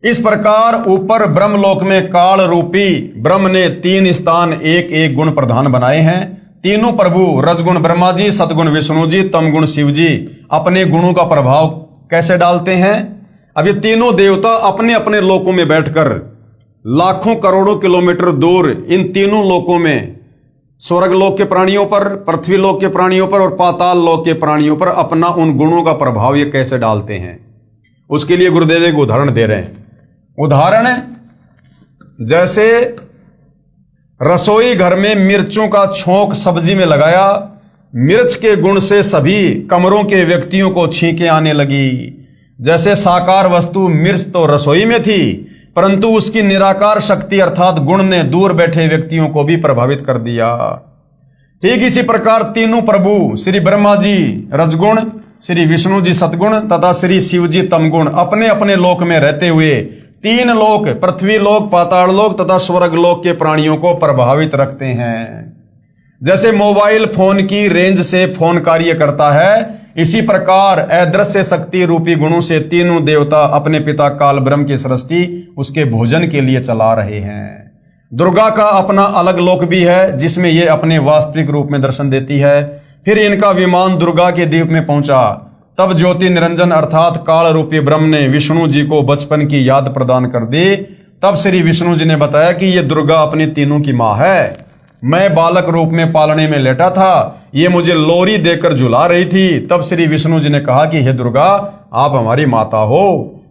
इस प्रकार ऊपर ब्रह्मलोक में काल रूपी ब्रह्म ने 3 स्थान एक एक गुण प्रधान बनाए हैं। तीनों प्रभु रजगुण ब्रह्मा जी, सतगुण विष्णु जी, तमगुण शिव जी अपने गुणों का प्रभाव कैसे डालते हैं। अब ये तीनों देवता अपने अपने लोकों में बैठकर लाखों करोड़ों किलोमीटर दूर इन तीनों लोकों में स्वर्ग लोक के प्राणियों पर, पृथ्वी लोक के प्राणियों पर और पाताल लोक के प्राणियों पर अपना उन गुणों का प्रभाव ये कैसे डालते हैं, उसके लिए गुरुदेव एक उदाहरण दे रहे हैं। उदाहरण जैसे रसोई घर में मिर्चों का छोंक सब्जी में लगाया, मिर्च के गुण से सभी कमरों के व्यक्तियों को छींकें आने लगी। जैसे साकार वस्तु मिर्च तो रसोई में थी, परंतु उसकी निराकार शक्ति अर्थात गुण ने दूर बैठे व्यक्तियों को भी प्रभावित कर दिया। ठीक इसी प्रकार तीनों प्रभु श्री ब्रह्मा जी रजगुण, श्री विष्णु जी सतगुण तथा श्री शिव जी तमगुण अपने अपने लोक में रहते हुए तीन लोक, पृथ्वी लोक, पाताल लोक तथा स्वर्ग लोक के प्राणियों को प्रभावित रखते हैं। जैसे मोबाइल फोन की रेंज से फोन कार्य करता है, इसी प्रकार अदृश्य शक्ति रूपी गुणों से तीनों देवता अपने पिता काल ब्रह्म की सृष्टि उसके भोजन के लिए चला रहे हैं। दुर्गा का अपना अलग लोक भी है जिसमें ये अपने वास्तविक रूप में दर्शन देती है। फिर इनका विमान दुर्गा के द्वीप में पहुंचा, तब ज्योति निरंजन अर्थात काल रूपी ब्रह्म ने विष्णु जी को बचपन की याद प्रदान कर दी। तब श्री विष्णु जी ने बताया कि ये दुर्गा अपनी तीनों की मां है। मैं बालक रूप में पालने में लेटा था, ये मुझे लोरी देकर झुला रही थी। तब श्री विष्णु जी ने कहा कि हे दुर्गा, आप हमारी माता हो।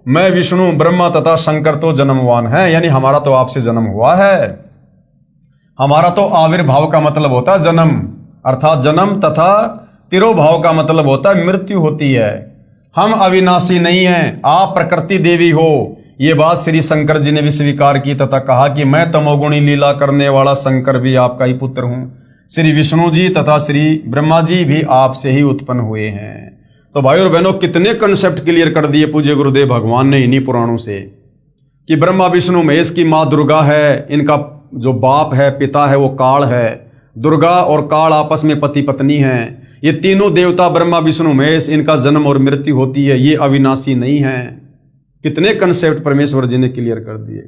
मैं विष्णु, ब्रह्मा तथा शंकर तो जन्मवान है, यानी हमारा तो आपसे जन्म हुआ है। हमारा तो आविर्भाव का मतलब होता है जन्म, अर्थात जन्म, तथा तिरोभाव का मतलब होता है मृत्यु होती है। हम अविनाशी नहीं हैं, आप प्रकृति देवी हो। ये बात श्री शंकर जी ने भी स्वीकार की तथा कहा कि मैं तमोगुणी लीला करने वाला शंकर भी आपका ही पुत्र हूं। श्री विष्णु जी तथा श्री ब्रह्मा जी भी आपसे ही उत्पन्न हुए हैं। तो भाई और बहनों, कितने कंसेप्ट क्लियर कर दिए पूज्य गुरुदेव भगवान ने इन्हीं पुराणों से कि ब्रह्मा विष्णु महेश की माँ दुर्गा है, इनका जो बाप है, पिता है, वो काल है। दुर्गा और काल आपस में पति पत्नी हैं। ये तीनों देवता ब्रह्मा विष्णु महेश, इनका जन्म और मृत्यु होती है, ये अविनाशी नहीं है। कितने कंसेप्ट परमेश्वर जी ने क्लियर कर दिए।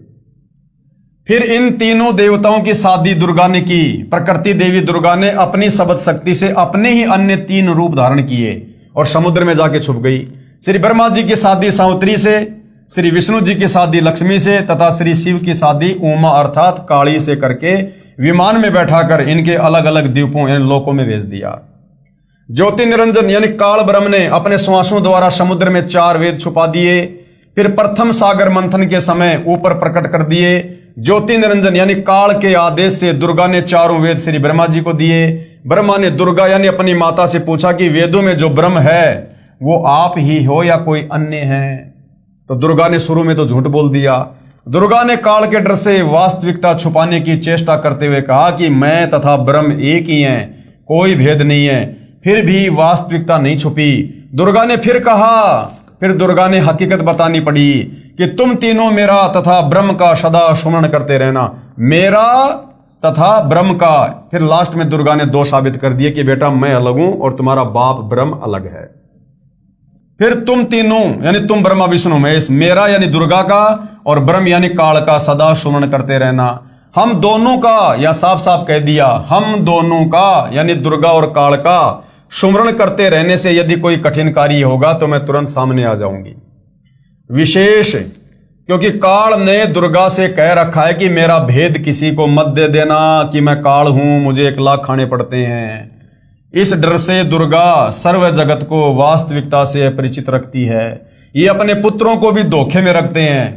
फिर इन तीनों देवताओं की शादी दुर्गा ने की। प्रकृति देवी दुर्गा ने अपनी शब्द शक्ति से अपने ही अन्य तीन रूप धारण किए और समुद्र में जाके छुप गई। श्री ब्रह्मा जी की शादी सावित्री से, श्री विष्णु जी की शादी लक्ष्मी से तथा श्री शिव की शादी उमा अर्थात काली से करके विमान में बैठाकर इनके अलग अलग द्वीपों इन लोकों में भेज दिया। ज्योति निरंजन यानी काल ब्रह्म ने अपने श्वासों द्वारा समुद्र में 4 वेद छुपा दिए। फिर प्रथम सागर मंथन के समय ऊपर प्रकट कर दिए। ज्योति निरंजन यानी काल के आदेश से दुर्गा ने 4 वेद श्री ब्रह्मा जी को दिए। ब्रह्मा ने दुर्गा यानी अपनी माता से पूछा कि वेदों में जो ब्रह्म है वो आप ही हो या कोई अन्य है। तो दुर्गा ने शुरू में तो झूठ बोल दिया। दुर्गा ने काल के डर से वास्तविकता छुपाने की चेष्टा करते हुए कहा कि मैं तथा ब्रह्म एक ही हैं, कोई भेद नहीं है। फिर भी वास्तविकता नहीं छुपी। दुर्गा ने फिर कहा, फिर दुर्गा ने हकीकत बतानी पड़ी कि तुम तीनों मेरा तथा ब्रह्म का सदा स्मरण करते रहना, मेरा तथा ब्रह्म का। फिर लास्ट में दुर्गा ने 2 साबित कर दिए कि बेटा मैं अलग हूं और तुम्हारा बाप ब्रह्म अलग है। फिर तुम तीनों यानी तुम ब्रह्मा विष्णु महेश, मेरा यानी दुर्गा का और ब्रह्म यानी काल का सदा स्मरण करते रहना। हम दोनों का, या साफ साफ कह दिया, हम दोनों का यानी दुर्गा और काल का सुमरण करते रहने से यदि कोई कठिन कार्य होगा तो मैं तुरंत सामने आ जाऊंगी। विशेष क्योंकि काल ने दुर्गा से कह रखा है कि मेरा भेद किसी को मत दे देना कि मैं काल हूं, मुझे 1 लाख खाने पड़ते हैं। इस डर से दुर्गा सर्व जगत को वास्तविकता से अपरिचित रखती है। ये अपने पुत्रों को भी धोखे में रखते हैं।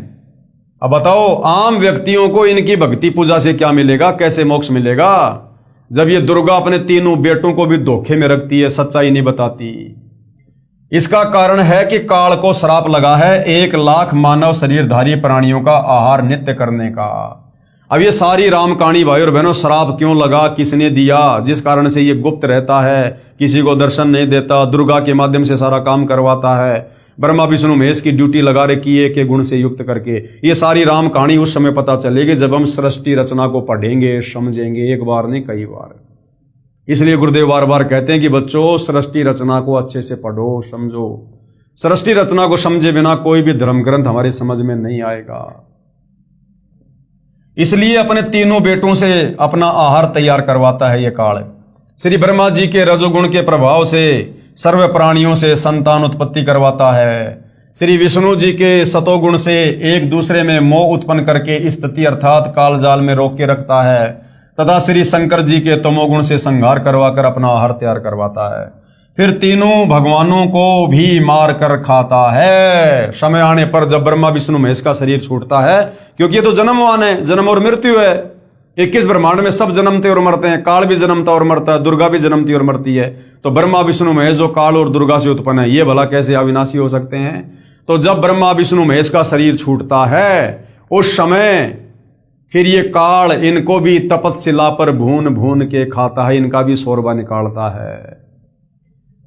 अब बताओ, आम व्यक्तियों को इनकी भक्ति पूजा से क्या मिलेगा, कैसे मोक्ष मिलेगा, जब ये दुर्गा अपने तीनों बेटों को भी धोखे में रखती है, सच्चाई नहीं बताती। इसका कारण है कि काल को श्राप लगा है 1 लाख मानव शरीरधारी प्राणियों का आहार नित्य करने का। अब ये सारी राम कहानी भाई और बहनों, श्राप क्यों लगा, किसने दिया, जिस कारण से ये गुप्त रहता है, किसी को दर्शन नहीं देता, दुर्गा के माध्यम से सारा काम करवाता है। ब्रह्मा विष्णु महेश की ड्यूटी लगा रखी है के गुण से युक्त करके। ये सारी राम कहानी उस समय पता चलेगी जब हम सृष्टि रचना को पढ़ेंगे, समझेंगे, एक बार नहीं कई बार। इसलिए गुरुदेव बार बार कहते हैं कि बच्चों सृष्टि रचना को अच्छे से पढ़ो, समझो। सृष्टि रचना को समझे बिना कोई भी धर्म ग्रंथ हमारी समझ में नहीं आएगा। इसलिए अपने तीनों बेटों से अपना आहार तैयार करवाता है ये काल। श्री ब्रह्मा जी के रजोगुण के प्रभाव से सर्व प्राणियों से संतान उत्पत्ति करवाता है। श्री विष्णु जी के सतोगुण से एक दूसरे में मोह उत्पन्न करके स्थिति अर्थात काल जाल में रोक के रखता है। तथा श्री शंकर जी के तमोगुण से संहार करवाकर अपना आहार तैयार करवाता है। फिर तीनों भगवानों को भी मार कर खाता है। समय आने पर जब ब्रह्मा विष्णु महेश का शरीर छूटता है, क्योंकि ये तो जन्मवान है, जन्म और मृत्यु है, 21 ब्रह्मांड में सब जन्मते और मरते हैं। काल भी जन्मता और मरता है, दुर्गा भी जन्मती और मरती है। तो ब्रह्मा विष्णु महेश जो काल और दुर्गा से उत्पन्न है, ये भला कैसे अविनाशी हो सकते हैं? तो जब ब्रह्मा विष्णु महेश का शरीर छूटता है, उस समय फिर ये काल इनको भी तपतशिला पर भून भून के खाता है, इनका भी शोरबा निकालता है,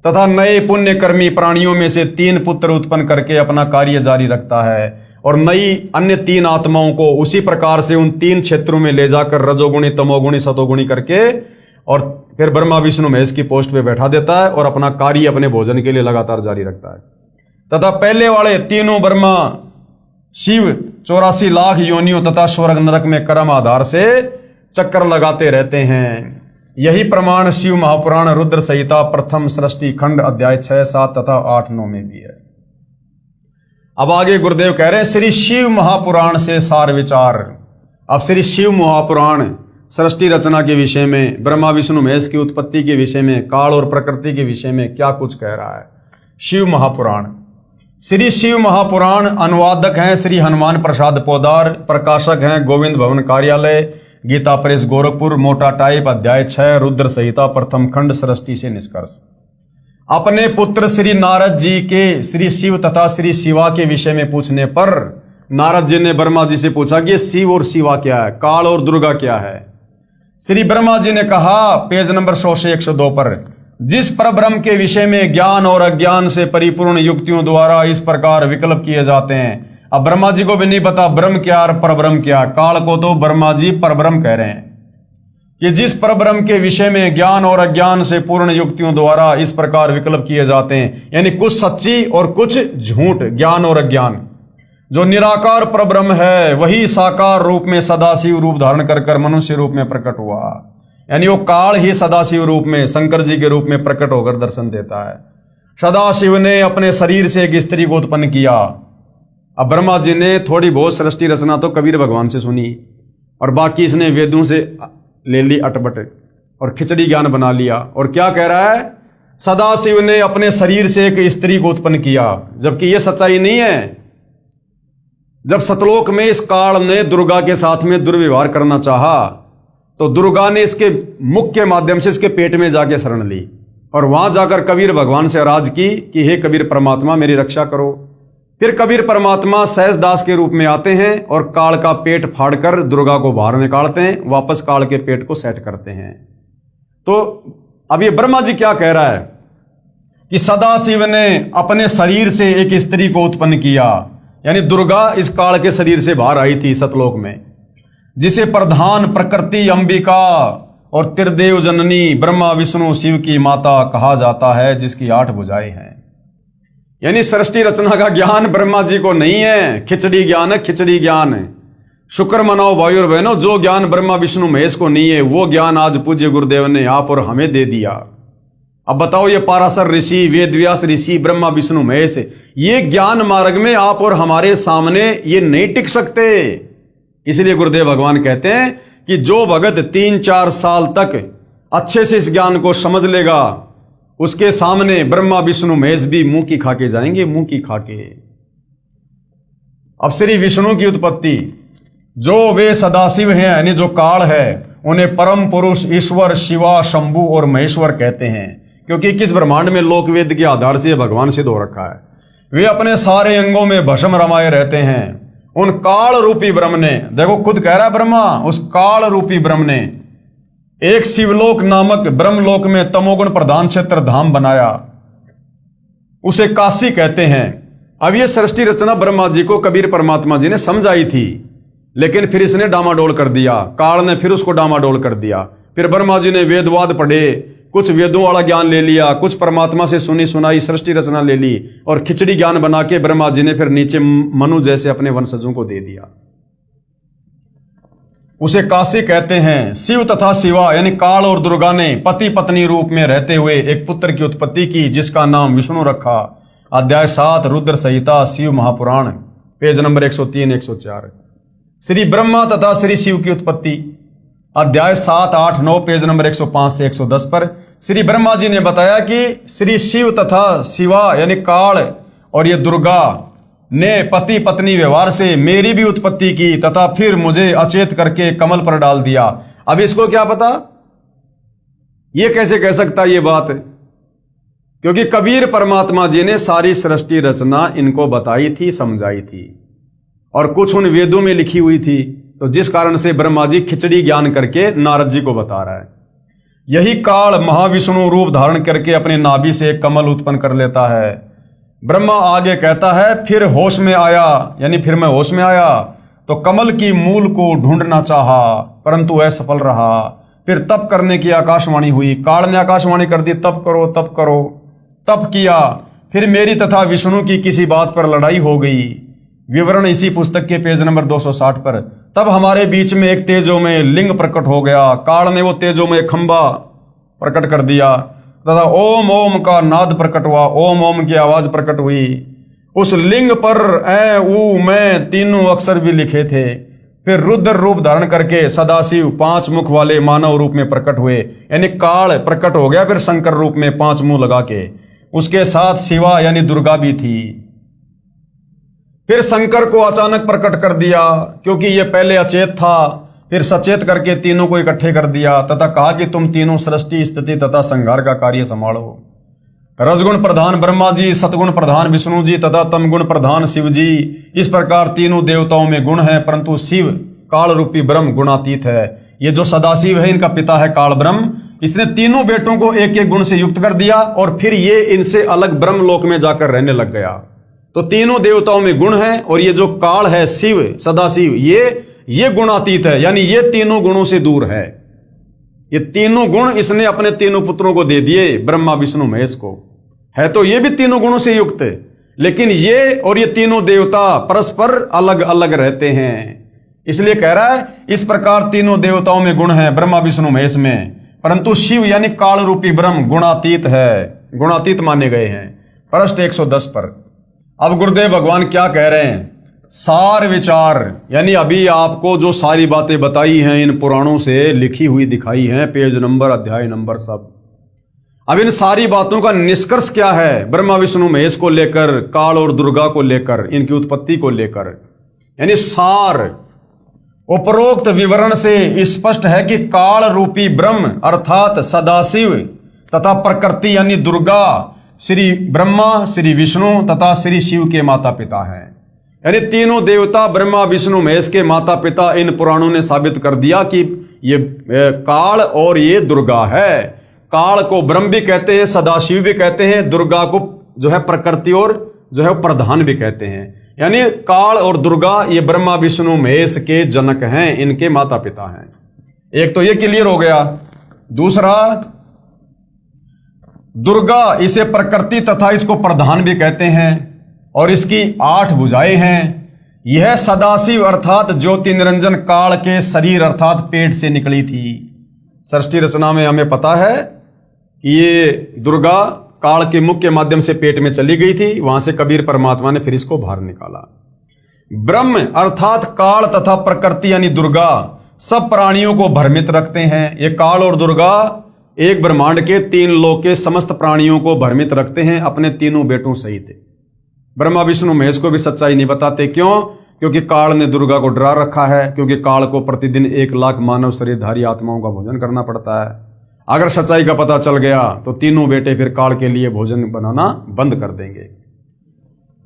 तथा नए पुण्यकर्मी प्राणियों में से 3 पुत्र उत्पन्न करके अपना कार्य जारी रखता है, और नई अन्य 3 आत्माओं को उसी प्रकार से उन 3 क्षेत्रों में ले जाकर रजोगुणी, तमोगुणी, सतोगुणी करके और फिर ब्रह्मा विष्णु महेश की पोस्ट पे बैठा देता है और अपना कार्य अपने भोजन के लिए लगातार जारी रखता है। तथा पहले वाले तीनों ब्रह्मा शिव 84 लाख योनियों तथा स्वर्ग नरक में कर्म आधार से चक्कर लगाते रहते हैं। यही प्रमाण शिव महापुराण रुद्र संहिता प्रथम सृष्टि खंड अध्याय 6, 7 तथा 8, 9 में भी है। अब आगे गुरुदेव कह रहे हैं श्री शिव महापुराण से सार विचार। अब श्री शिव महापुराण सृष्टि रचना के विषय में, ब्रह्मा विष्णु महेश की उत्पत्ति के विषय में, काल और प्रकृति के विषय में क्या कुछ कह रहा है। शिव महापुराण। श्री शिव महापुराण अनुवादक हैं श्री हनुमान प्रसाद पोदार, प्रकाशक हैं गोविंद भवन कार्यालय, गीता प्रेस गोरखपुर, मोटा टाइप, अध्याय 6, रुद्र संहिता प्रथम खंड, सृष्टि से निष्कर्ष। अपने पुत्र श्री नारद जी के श्री शिव तथा श्री शिवा के विषय में पूछने पर नारद जी ने ब्रह्मा जी से पूछा कि शिव और शिवा क्या है, काल और दुर्गा क्या है। श्री ब्रह्मा जी ने कहा पेज नंबर 100 से 102 पर, जिस परब्रह्म के विषय में ज्ञान और अज्ञान से परिपूर्ण युक्तियों द्वारा इस प्रकार विकल्प किए जाते हैं। अब ब्रह्मा जी को भी नहीं पता ब्रह्म क्या और परब्रह्म क्या, काल को तो ब्रह्मा जी परब्रह्म कह रहे हैं कि जिस परब्रह्म के विषय में ज्ञान और अज्ञान से पूर्ण युक्तियों द्वारा इस प्रकार विकल्प किए जाते हैं, यानी कुछ सच्ची और कुछ झूठ, ज्ञान और अज्ञान। जो निराकार परब्रह्म है वही साकार रूप में सदाशिव रूप धारण कर मनुष्य रूप में प्रकट हुआ, यानी वो काल ही सदाशिव रूप में शंकर जी के रूप में प्रकट होकर दर्शन देता है। सदाशिव ने अपने शरीर से एक स्त्री को उत्पन्न किया। अब ब्रह्मा जी ने थोड़ी बहुत सृष्टि रचना तो कबीर भगवान से सुनी और बाकी इसने वेदों से ले ली अटपट और खिचड़ी ज्ञान बना लिया। और क्या कह रहा है, सदाशिव ने अपने शरीर से एक स्त्री को उत्पन्न किया, जबकि यह सच्चाई नहीं है। जब सतलोक में इस काल ने दुर्गा के साथ में दुर्व्यवहार करना चाहा तो दुर्गा ने इसके मुख के माध्यम से इसके पेट में जाके शरण ली और वहां जाकर कबीर भगवान से अराज की कि हे कबीर परमात्मा मेरी रक्षा करो। फिर कबीर परमात्मा सहजदास के रूप में आते हैं और काल का पेट फाड़कर दुर्गा को बाहर निकालते हैं, वापस काल के पेट को सेट करते हैं। तो अब ये ब्रह्मा जी क्या कह रहा है कि सदाशिव ने अपने शरीर से एक स्त्री को उत्पन्न किया, यानी दुर्गा इस काल के शरीर से बाहर आई थी सतलोक में, जिसे प्रधान प्रकृति अंबिका और त्रिदेव जननी ब्रह्मा विष्णु शिव की माता कहा जाता है, जिसकी 8 भुजाएं हैं। यानी सृष्टि रचना का ज्ञान ब्रह्मा जी को नहीं है, खिचड़ी ज्ञान है, खिचड़ी ज्ञान है। शुक्र मनाओ भाई और बहनों, जो ज्ञान ब्रह्मा विष्णु महेश को नहीं है वो ज्ञान आज पूज्य गुरुदेव ने आप और हमें दे दिया। अब बताओ ये पाराशर ऋषि, वेदव्यास ऋषि, ब्रह्मा विष्णु महेश, ये ज्ञान मार्ग में आप और हमारे सामने ये नहीं टिक सकते। इसलिए गुरुदेव भगवान कहते हैं कि जो भगत 3-4 साल तक अच्छे से इस ज्ञान को समझ लेगा उसके सामने ब्रह्मा विष्णु महेश भी मुंह की खाके जाएंगे, मुंह की खाके। अब श्री विष्णु की उत्पत्ति, जो वे सदाशिव हैं यानी जो काल है, उन्हें परम पुरुष ईश्वर शिवा शंभु और महेश्वर कहते हैं, क्योंकि किस ब्रह्मांड में लोक वेद के आधार से भगवान सिद्ध हो रखा है। वे अपने सारे अंगों में भस्म रमाए रहते हैं। उन काल रूपी ब्रह्म ने, देखो खुद कह रहा है ब्रह्मा, उस काल रूपी ब्रह्म ने एक शिवलोक नामक ब्रह्मलोक में तमोगुण प्रधान क्षेत्र धाम बनाया, उसे काशी कहते हैं। अब यह सृष्टि रचना ब्रह्मा जी को कबीर परमात्मा जी ने समझाई थी, लेकिन फिर इसने डामाडोल कर दिया, काल ने फिर उसको डामाडोल कर दिया। फिर ब्रह्मा जी ने वेदवाद पढ़े, कुछ वेदों वाला ज्ञान ले लिया, कुछ परमात्मा से सुनी सुनाई सृष्टि रचना ले ली और खिचड़ी ज्ञान बना के ब्रह्मा जी ने फिर नीचे मनु जैसे अपने वंशजों को दे दिया। उसे काशी कहते हैं। शिव तथा शिवा यानी काल और दुर्गा ने पति पत्नी रूप में रहते हुए एक पुत्र की उत्पत्ति की, जिसका नाम विष्णु रखा। अध्याय 7 रुद्र संहिता शिव महापुराण, पेज नंबर 103-104। श्री ब्रह्मा तथा श्री शिव की उत्पत्ति। अध्याय 7, 8, 9 पेज नंबर 105 से 110 पर श्री ब्रह्मा जी ने बताया कि श्री शिव तथा शिवा यानी काल और ये दुर्गा ने पति पत्नी व्यवहार से मेरी भी उत्पत्ति की तथा फिर मुझे अचेत करके कमल पर डाल दिया। अब इसको क्या पता, ये कैसे कह सकता ये बात, क्योंकि कबीर परमात्मा जी ने सारी सृष्टि रचना इनको बताई थी, समझाई थी और कुछ उन वेदों में लिखी हुई थी, तो जिस कारण से ब्रह्मा जी खिचड़ी ज्ञान करके नारद जी को बता रहा है। यही काल महाविष्णु रूप धारण करके अपने नाभि से एक कमल उत्पन्न कर लेता है। ब्रह्मा आगे कहता है फिर होश में आया, यानी फिर मैं होश में आया तो कमल की मूल को ढूंढना चाहा परंतु असफल रहा। फिर तप करने की आकाशवाणी हुई, काल ने आकाशवाणी कर दी तप करो तप करो। तप किया, फिर मेरी तथा विष्णु की किसी बात पर लड़ाई हो गई। विवरण इसी पुस्तक के पेज नंबर 260 पर। तब हमारे बीच में एक तेजो में लिंग प्रकट हो गया। काल ने वो तेजो में खंबा प्रकट कर दिया तथा ओम ओम का नाद प्रकट हुआ, ओम ओम की आवाज प्रकट हुई। उस लिंग पर ए ऊ मैं तीनों अक्षर भी लिखे थे। फिर रुद्र रूप धारण करके सदाशिव 5 मुख वाले मानव रूप में प्रकट हुए, यानी काल प्रकट हो गया फिर शंकर रूप में 5 मुंह लगा के। उसके साथ शिवा यानी दुर्गा भी थी। फिर शंकर को अचानक प्रकट कर दिया, क्योंकि ये पहले अचेत था, फिर सचेत करके तीनों को इकट्ठे कर दिया तथा कहा कि तुम तीनों सृष्टि स्थिति तथा संहार का कार्य संभालो। रजगुण प्रधान ब्रह्मा जी, सतगुण प्रधान विष्णु जी तथा तमगुण प्रधान शिव जी, इस प्रकार तीनों देवताओं में गुण है, परंतु शिव काल रूपी ब्रह्म गुणातीत है। ये जो सदाशिव है इनका पिता है काल ब्रह्म, इसने तीनों बेटों को एक एक गुण से युक्त कर दिया और फिर ये इनसे अलग ब्रह्म लोक में जाकर रहने लग गया। तो तीनों देवताओं में गुण है और ये जो काल है शिव सदाशिव ये गुणातीत है, यानी ये तीनों गुणों से दूर है। ये तीनों गुण इसने अपने तीनों पुत्रों को दे दिए, ब्रह्मा विष्णु महेश को। है तो ये भी तीनों गुणों से युक्त है, लेकिन ये और ये तीनों देवता परस्पर अलग अलग रहते हैं। इसलिए कह रहा है इस प्रकार तीनों देवताओं में गुण है ब्रह्मा विष्णु महेश में, परंतु शिव यानी काल रूपी ब्रह्म गुणातीत है, गुणातीत माने गए हैं। पृष्ठ 110 पर अब गुरुदेव भगवान क्या कह रहे हैं, सार विचार, यानी अभी आपको जो सारी बातें बताई हैं इन पुराणों से लिखी हुई दिखाई हैं, पेज नंबर अध्याय नंबर सब। अब इन सारी बातों का निष्कर्ष क्या है ब्रह्मा विष्णु महेश को लेकर, काल और दुर्गा को लेकर, इनकी उत्पत्ति को लेकर, यानी सार उपरोक्त विवरण से स्पष्ट है कि काल रूपी ब्रह्म अर्थात सदाशिव तथा प्रकृति यानी दुर्गा श्री ब्रह्मा श्री विष्णु तथा श्री शिव के माता पिता हैं। यानी तीनों देवता ब्रह्मा विष्णु महेश के माता पिता इन पुराणों ने साबित कर दिया कि ये काल और ये दुर्गा है। काल को ब्रह्म भी कहते हैं, सदाशिव भी कहते हैं, दुर्गा को जो है प्रकृति और जो है प्रधान भी कहते हैं। यानी काल और दुर्गा ये ब्रह्मा विष्णु महेश के जनक हैं, इनके माता पिता हैं। एक तो ये क्लियर हो गया। दूसरा, दुर्गा इसे प्रकृति तथा इसको प्रधान भी कहते हैं और इसकी 8 भुजाएं हैं। यह सदाशिव अर्थात ज्योति निरंजन काल के शरीर अर्थात पेट से निकली थी। सृष्टि रचना में हमें पता है कि ये दुर्गा काल के मुख के माध्यम से पेट में चली गई थी, वहां से कबीर परमात्मा ने फिर इसको बाहर निकाला। ब्रह्म अर्थात काल तथा प्रकृति यानी दुर्गा सब प्राणियों को भ्रमित रखते हैं। ये काल और दुर्गा एक ब्रह्मांड के 3 लोक के समस्त प्राणियों को भ्रमित रखते हैं, अपने तीनों बेटों सहित। ब्रह्मा विष्णु महेश को भी सच्चाई नहीं बताते। क्यों? क्योंकि काल ने दुर्गा को डरा रखा है, क्योंकि काल को प्रतिदिन 1 लाख मानव शरीरधारी आत्माओं का भोजन करना पड़ता है। अगर सच्चाई का पता चल गया तो तीनों बेटे फिर काल के लिए भोजन बनाना बंद कर देंगे।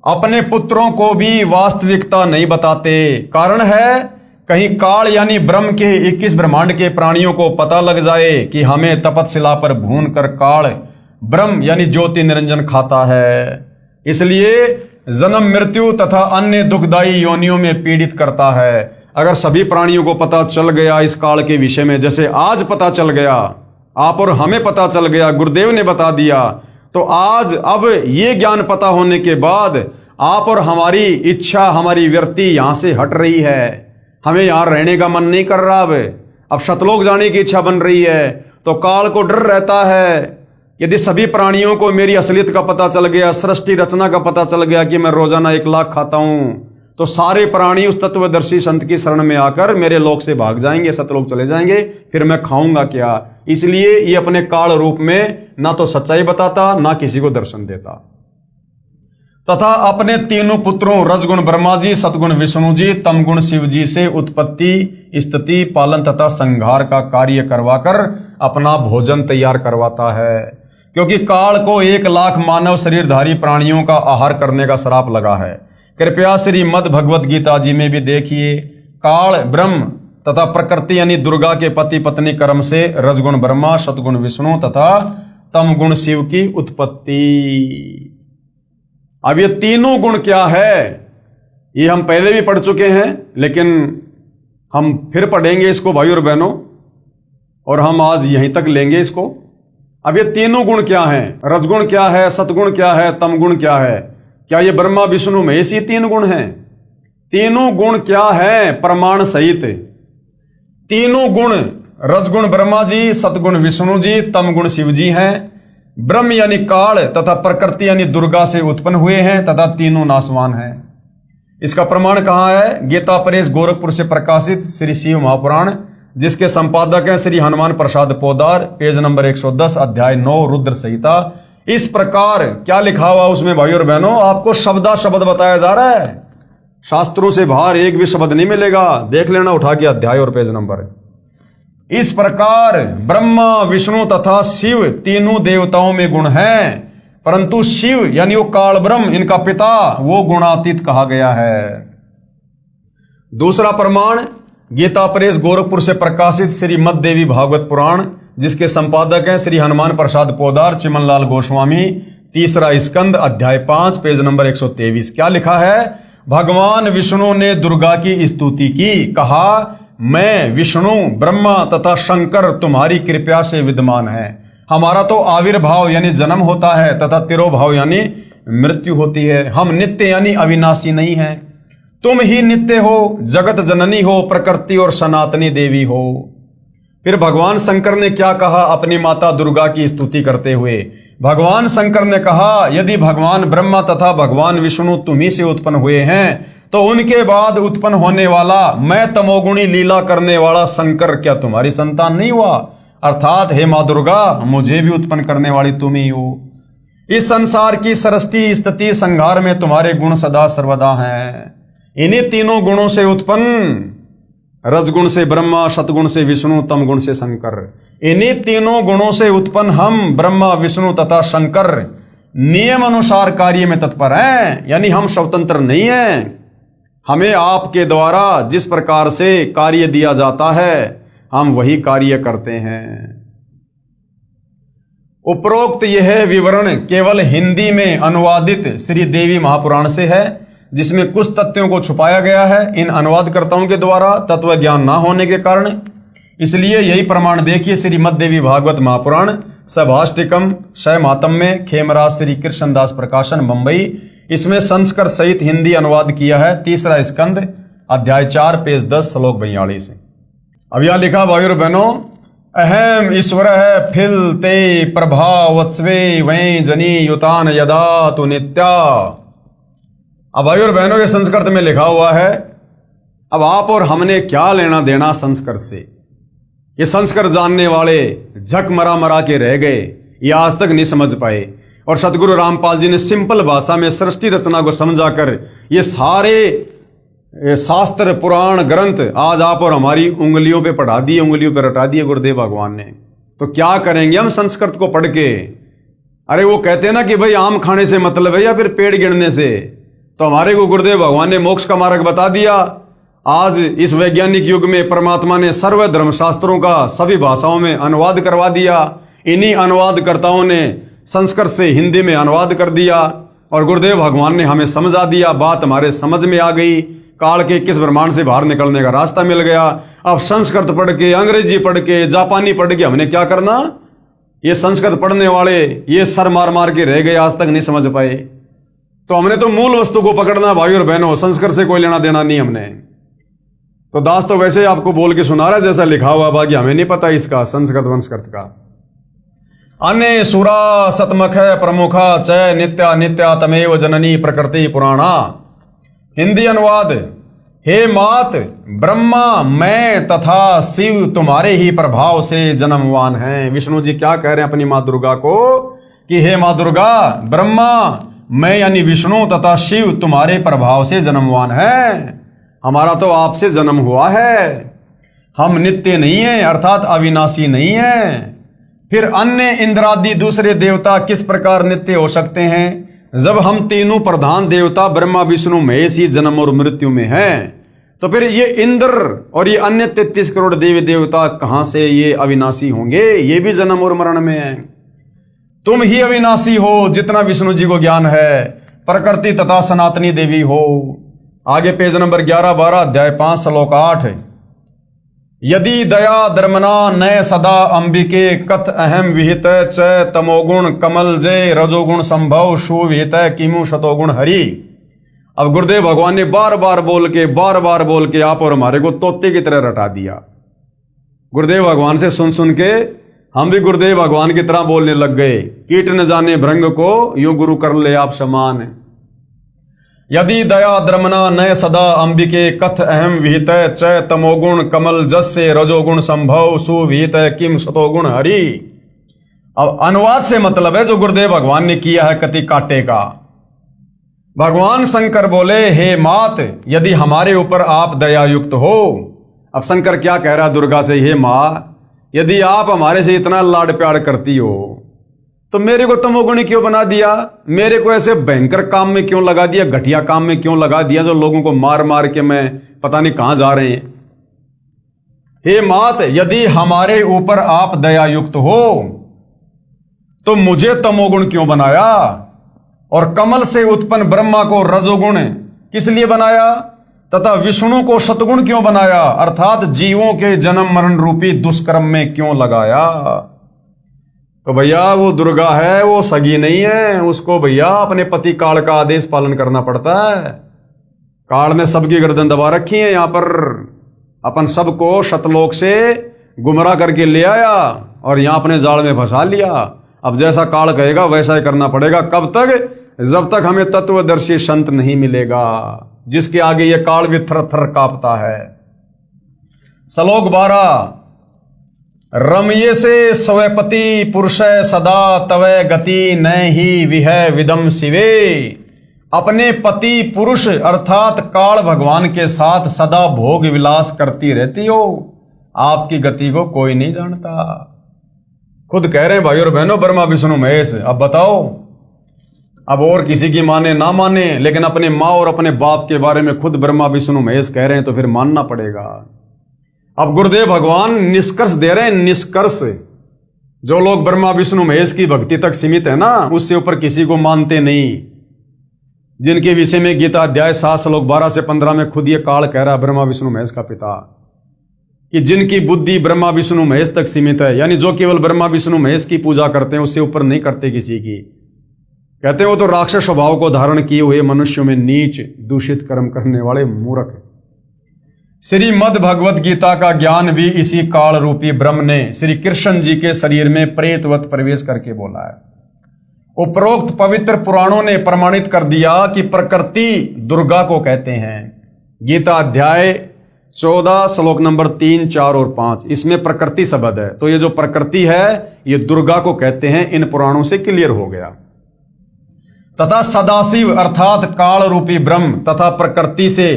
अपने पुत्रों को भी वास्तविकता नहीं बताते। कारण है कहीं काल यानी ब्रह्म के 21 ब्रह्मांड के प्राणियों को पता लग जाए कि हमें तपतशिला पर भून कर काल ब्रह्म यानी ज्योति निरंजन खाता है, इसलिए जन्म मृत्यु तथा अन्य दुखदायी योनियों में पीड़ित करता है। अगर सभी प्राणियों को पता चल गया इस काल के विषय में, जैसे आज पता चल गया, आप और हमें पता चल गया, गुरुदेव ने बता दिया, तो आज अब ये ज्ञान पता होने के बाद आप और हमारी इच्छा, हमारी वृत्ति यहां से हट रही है। हमें यहां रहने का मन नहीं कर रहा। अब शतलोक जाने की इच्छा बन रही है। तो काल को डर रहता है यदि सभी प्राणियों को मेरी असलियत का पता चल गया, सृष्टि रचना का पता चल गया कि मैं रोजाना 1 लाख खाता हूं, तो सारे प्राणी उस तत्वदर्शी संत की शरण में आकर मेरे लोक से भाग जाएंगे, सतलोक चले जाएंगे, फिर मैं खाऊंगा क्या। इसलिए ये अपने काल रूप में ना तो सच्चाई बताता, ना किसी को दर्शन देता, तथा अपने तीनों पुत्रों रजगुण ब्रह्मा जी, सतगुण विष्णु जी, तमगुण शिव जी से उत्पत्ति, स्थिति, पालन तथा संहार का कार्य करवाकर अपना भोजन तैयार करवाता है। क्योंकि काल को 1,00,000 मानव शरीरधारी प्राणियों का आहार करने का श्राप लगा है। कृपया श्रीमद् भगवत गीता जी में भी देखिए, काल ब्रह्म तथा प्रकृति यानी दुर्गा के पति पत्नी कर्म से रजगुण ब्रह्मा, सतगुण विष्णु तथा तमगुण शिव की उत्पत्ति। अब ये तीनों गुण क्या है, ये हम पहले भी पढ़ चुके हैं, लेकिन हम फिर पढ़ेंगे इसको भाई और बहनों, और हम आज यहीं तक लेंगे इसको। अब ये तीनों गुण क्या हैं, रजगुण क्या है, सतगुण क्या है, तमगुण क्या है, क्या ये ब्रह्मा विष्णु महेश ये 3 गुण हैं? तीनों गुण क्या है प्रमाण सहित? तीनों गुण रजगुण ब्रह्मा जी, सतगुण विष्णु जी, तमगुण शिव जी हैं। ब्रह्म यानी काल तथा प्रकृति यानी दुर्गा से उत्पन्न हुए हैं तथा तीनों नासवान हैं। इसका प्रमाण कहां है? गीता प्रेस गोरखपुर से प्रकाशित श्री शिव महापुराण, जिसके संपादक हैं श्री हनुमान प्रसाद पोदार, पेज नंबर 110, अध्याय 9 रुद्र संहिता। इस प्रकार क्या लिखा हुआ उसमें भाई और बहनों, आपको शब्दा शब्द बताया जा रहा है, शास्त्रों से बाहर एक भी शब्द नहीं मिलेगा। देख लेना उठा के अध्याय और पेज नंबर। इस प्रकार ब्रह्मा विष्णु तथा शिव तीनों देवताओं में गुण हैं, परंतु शिव यानी वो काल ब्रह्म इनका पिता वो गुणातीत कहा गया है। दूसरा प्रमाण गीता प्रेस गोरखपुर से प्रकाशित श्रीमद् देवी भागवत पुराण, जिसके संपादक हैं श्री हनुमान प्रसाद पोदार, चिमनलाल गोस्वामी, तीसरा स्कंद, अध्याय 5, पेज नंबर 123। क्या लिखा है? भगवान विष्णु ने दुर्गा की स्तुति की, कहा मैं विष्णु ब्रह्मा तथा शंकर तुम्हारी कृपा से विद्यमान है। हमारा तो आविर्भाव यानी जन्म होता है तथा तिरोभाव यानी मृत्यु होती है। हम नित्य यानी अविनाशी नहीं हैं। तुम ही नित्य हो, जगत जननी हो, प्रकृति और सनातनी देवी हो। फिर भगवान शंकर ने क्या कहा अपनी माता दुर्गा की स्तुति करते हुए? भगवान शंकर ने कहा, यदि भगवान ब्रह्मा तथा भगवान विष्णु तुम्ही से उत्पन्न हुए हैं, तो उनके बाद उत्पन्न होने वाला मैं तमोगुणी लीला करने वाला शंकर क्या तुम्हारी संतान नहीं हुआ? अर्थात हे मां दुर्गा, मुझे भी उत्पन्न करने वाली तुम ही हो। इस संसार की सृष्टि स्थिति संहार में तुम्हारे गुण सदा सर्वदा हैं। इन्हीं तीनों गुणों से उत्पन्न, रजगुण से ब्रह्मा, सतगुण से विष्णु, तमगुण से शंकर, इन्हीं तीनों गुणों से उत्पन्न हम ब्रह्मा विष्णु तथा शंकर नियम अनुसार कार्य में तत्पर हैं। यानी हम स्वतंत्र नहीं हैं। हमें आपके द्वारा जिस प्रकार से कार्य दिया जाता है हम वही कार्य करते हैं। उपरोक्त यह विवरण केवल हिंदी में अनुवादित श्री देवी महापुराण से है, जिसमें कुछ तथ्यों को छुपाया गया है इन अनुवादकर्ताओं के द्वारा तत्व ज्ञान ना होने के कारण। इसलिए यही प्रमाण देखिए श्रीमद् देवी भागवत महापुराण सभाष्टिकम शय मातम्य, खेमराज श्री कृष्णदास प्रकाशन, मुंबई। इसमें संस्कृत सहित हिंदी अनुवाद किया है। तीसरा स्कंद, अध्याय 4, पेज 10, श्लोक 42। अब यहां लिखा भाई और बहनों, अहम ईश्वर है फिल ते प्रभावत्स्वे वै जनी युतान यदा तु नित्या। अब भाई और बहनों ये संस्कृत में लिखा हुआ है। अब आप और हमने क्या लेना देना संस्कृत से? ये संस्कृत जानने वाले झक मरा मरा के रह गए, ये आज तक नहीं समझ पाए। और सतगुरु रामपाल जी ने सिंपल भाषा में सृष्टि रचना को समझाकर ये सारे शास्त्र पुराण ग्रंथ आज आप और हमारी उंगलियों पे पढ़ा दिए, उंगलियों पे रटा दिए गुरुदेव भगवान ने। तो क्या करेंगे हम संस्कृत को पढ़ के? अरे वो कहते हैं ना कि भाई आम खाने से मतलब है या फिर पेड़ गिरने से। तो हमारे को गुरुदेव भगवान ने मोक्ष का मार्ग बता दिया। आज इस वैज्ञानिक युग में परमात्मा ने सर्व धर्म शास्त्रों का सभी भाषाओं में अनुवाद करवा दिया। इन्हीं अनुवादकर्ताओं ने संस्कृत से हिंदी में अनुवाद कर दिया और गुरुदेव भगवान ने हमें समझा दिया। बात हमारे समझ में आ गई। काल के किस ब्रह्मांड से बाहर निकलने का रास्ता मिल गया। अब संस्कृत पढ़ के, अंग्रेजी पढ़ के, जापानी पढ़ के हमने क्या करना? ये संस्कृत पढ़ने वाले ये सर मार मार के रह गए, आज तक नहीं समझ पाए। तो हमने तो मूल वस्तु को पकड़ना भाई और बहनों, संस्कृत से कोई लेना देना नहीं हमने। तो दास तो वैसे आपको बोल के सुना रहा है जैसा लिखा हुआ, बाकी हमें नहीं पता इसका संस्कृत वंस्कृत का। अन्य सुरा सतमख प्रमुखा च नित्या नित्या तमेव जननी प्रकृति पुराणा। हिंदी अनुवाद। हे मात, ब्रह्मा मैं तथा शिव तुम्हारे ही प्रभाव से जन्मवान हैं। विष्णु जी क्या कह रहे हैं अपनी माँ दुर्गा को कि हे माँ दुर्गा, ब्रह्मा मैं यानी विष्णु तथा शिव तुम्हारे प्रभाव से जन्मवान है। हमारा तो आपसे जन्म हुआ है। हम नित्य नहीं है अर्थात अविनाशी नहीं है। फिर अन्य इंद्रादि दूसरे देवता किस प्रकार नित्य हो सकते हैं जब हम तीनों प्रधान देवता ब्रह्मा विष्णु महेश ही जन्म और मृत्यु में हैं? तो फिर ये इंद्र और ये अन्य 33 करोड़ देवी देवता कहां से ये अविनाशी होंगे? ये भी जन्म और मरण में है। तुम ही अविनाशी हो जितना विष्णु जी को ज्ञान है, प्रकृति तथा सनातनी देवी हो। आगे पेज नंबर 11-12 अध्याय 5 श्लोक 8। यदि दया धर्मना नय सदा अंबिके कथ अहम विहित च तमोगुण कमल जय रजोगुण संभव सुविहित किमु शतोगुण हरि। अब गुरुदेव भगवान ने बार बार बोल के आप और हमारे को तोते की तरह रटा दिया। गुरुदेव भगवान से सुन के हम भी गुरुदेव भगवान की तरह बोलने लग गए। कीट न जाने भृंग को यूं गुरु कर ले आप समान। यदि दया द्रमना नय सदा अंबिके कथ अहम विहित च तमोगुण कमल जस्य रजोगुण संभव सुविहित किम शतोगुण हरि। अब अनुवाद से मतलब है जो गुरुदेव भगवान ने किया है कति काटे का। भगवान शंकर बोले हे मात, यदि हमारे ऊपर आप दया युक्त हो। अब शंकर क्या कह रहा है दुर्गा से, हे मां यदि आप हमारे से इतना लाड प्यार करती हो तो मेरे को तमोगुणी क्यों बना दिया? मेरे को ऐसे भयंकर काम में क्यों लगा दिया, घटिया काम में क्यों लगा दिया जो लोगों को मार मार के मैं पता नहीं कहां जा रहे हैं। हे मात, यदि हमारे ऊपर आप दया युक्त हो तो मुझे तमोगुण क्यों बनाया? और कमल से उत्पन्न ब्रह्मा को रजोगुण किस लिए बनाया तथा विष्णु को शतगुण क्यों बनाया? अर्थात जीवों के जन्म मरण रूपी दुष्कर्म में क्यों लगाया? तो भैया वो दुर्गा है, वो सगी नहीं है। उसको भैया अपने पति काल का आदेश पालन करना पड़ता है। काल ने सबकी गर्दन दबा रखी है। यहां पर अपन सबको शतलोक से गुमराह करके ले आया और यहां अपने जाल में फंसा लिया। अब जैसा काल कहेगा वैसा ही करना पड़ेगा। कब तक? जब तक हमें तत्वदर्शी संत नहीं मिलेगा जिसके आगे ये काल भी थर थर कांपता है। श्लोक 12। रमये से स्वपति पुरुष सदा तवै गति न ही विह विदम शिवे। अपने पति पुरुष अर्थात काल भगवान के साथ सदा भोग विलास करती रहती हो। आपकी गति को कोई नहीं जानता। खुद कह रहे हैं भाई और बहनों ब्रह्मा विष्णु महेश। अब बताओ, अब और किसी की माने ना माने लेकिन अपने माँ और अपने बाप के बारे में खुद ब्रह्मा विष्णु महेश कह रहे हैं तो फिर मानना पड़ेगा। अब गुरुदेव भगवान निष्कर्ष दे रहे हैं। निष्कर्ष जो लोग ब्रह्मा विष्णु महेश की भक्ति तक सीमित है ना, उससे ऊपर किसी को मानते नहीं। जिनके विषय में गीता अध्याय 7 श्लोक 12 से 15 में खुद ये काल कह रहा है ब्रह्मा विष्णु महेश का पिता कि जिनकी बुद्धि ब्रह्मा विष्णु महेश तक सीमित है, यानी जो केवल ब्रह्मा विष्णु महेश की पूजा करते हैं, उससे ऊपर नहीं करते किसी की। कहते हैं वो तो राक्षस स्वभाव को धारण किए हुए मनुष्यों में नीच दूषित कर्म करने वाले मूर्ख। श्रीमद् भगवत गीता का ज्ञान भी इसी काल रूपी ब्रह्म ने श्री कृष्ण जी के शरीर में प्रेतवत प्रवेश करके बोला है। उपरोक्त पवित्र पुराणों ने प्रमाणित कर दिया कि प्रकृति दुर्गा को कहते हैं। गीता अध्याय 14 श्लोक नंबर 3, 4 और 5 इसमें प्रकृति शब्द है। तो ये जो प्रकृति है ये दुर्गा को कहते हैं। इन पुराणों से क्लियर हो गया। तथा सदाशिव अर्थात काल रूपी ब्रह्म तथा प्रकृति से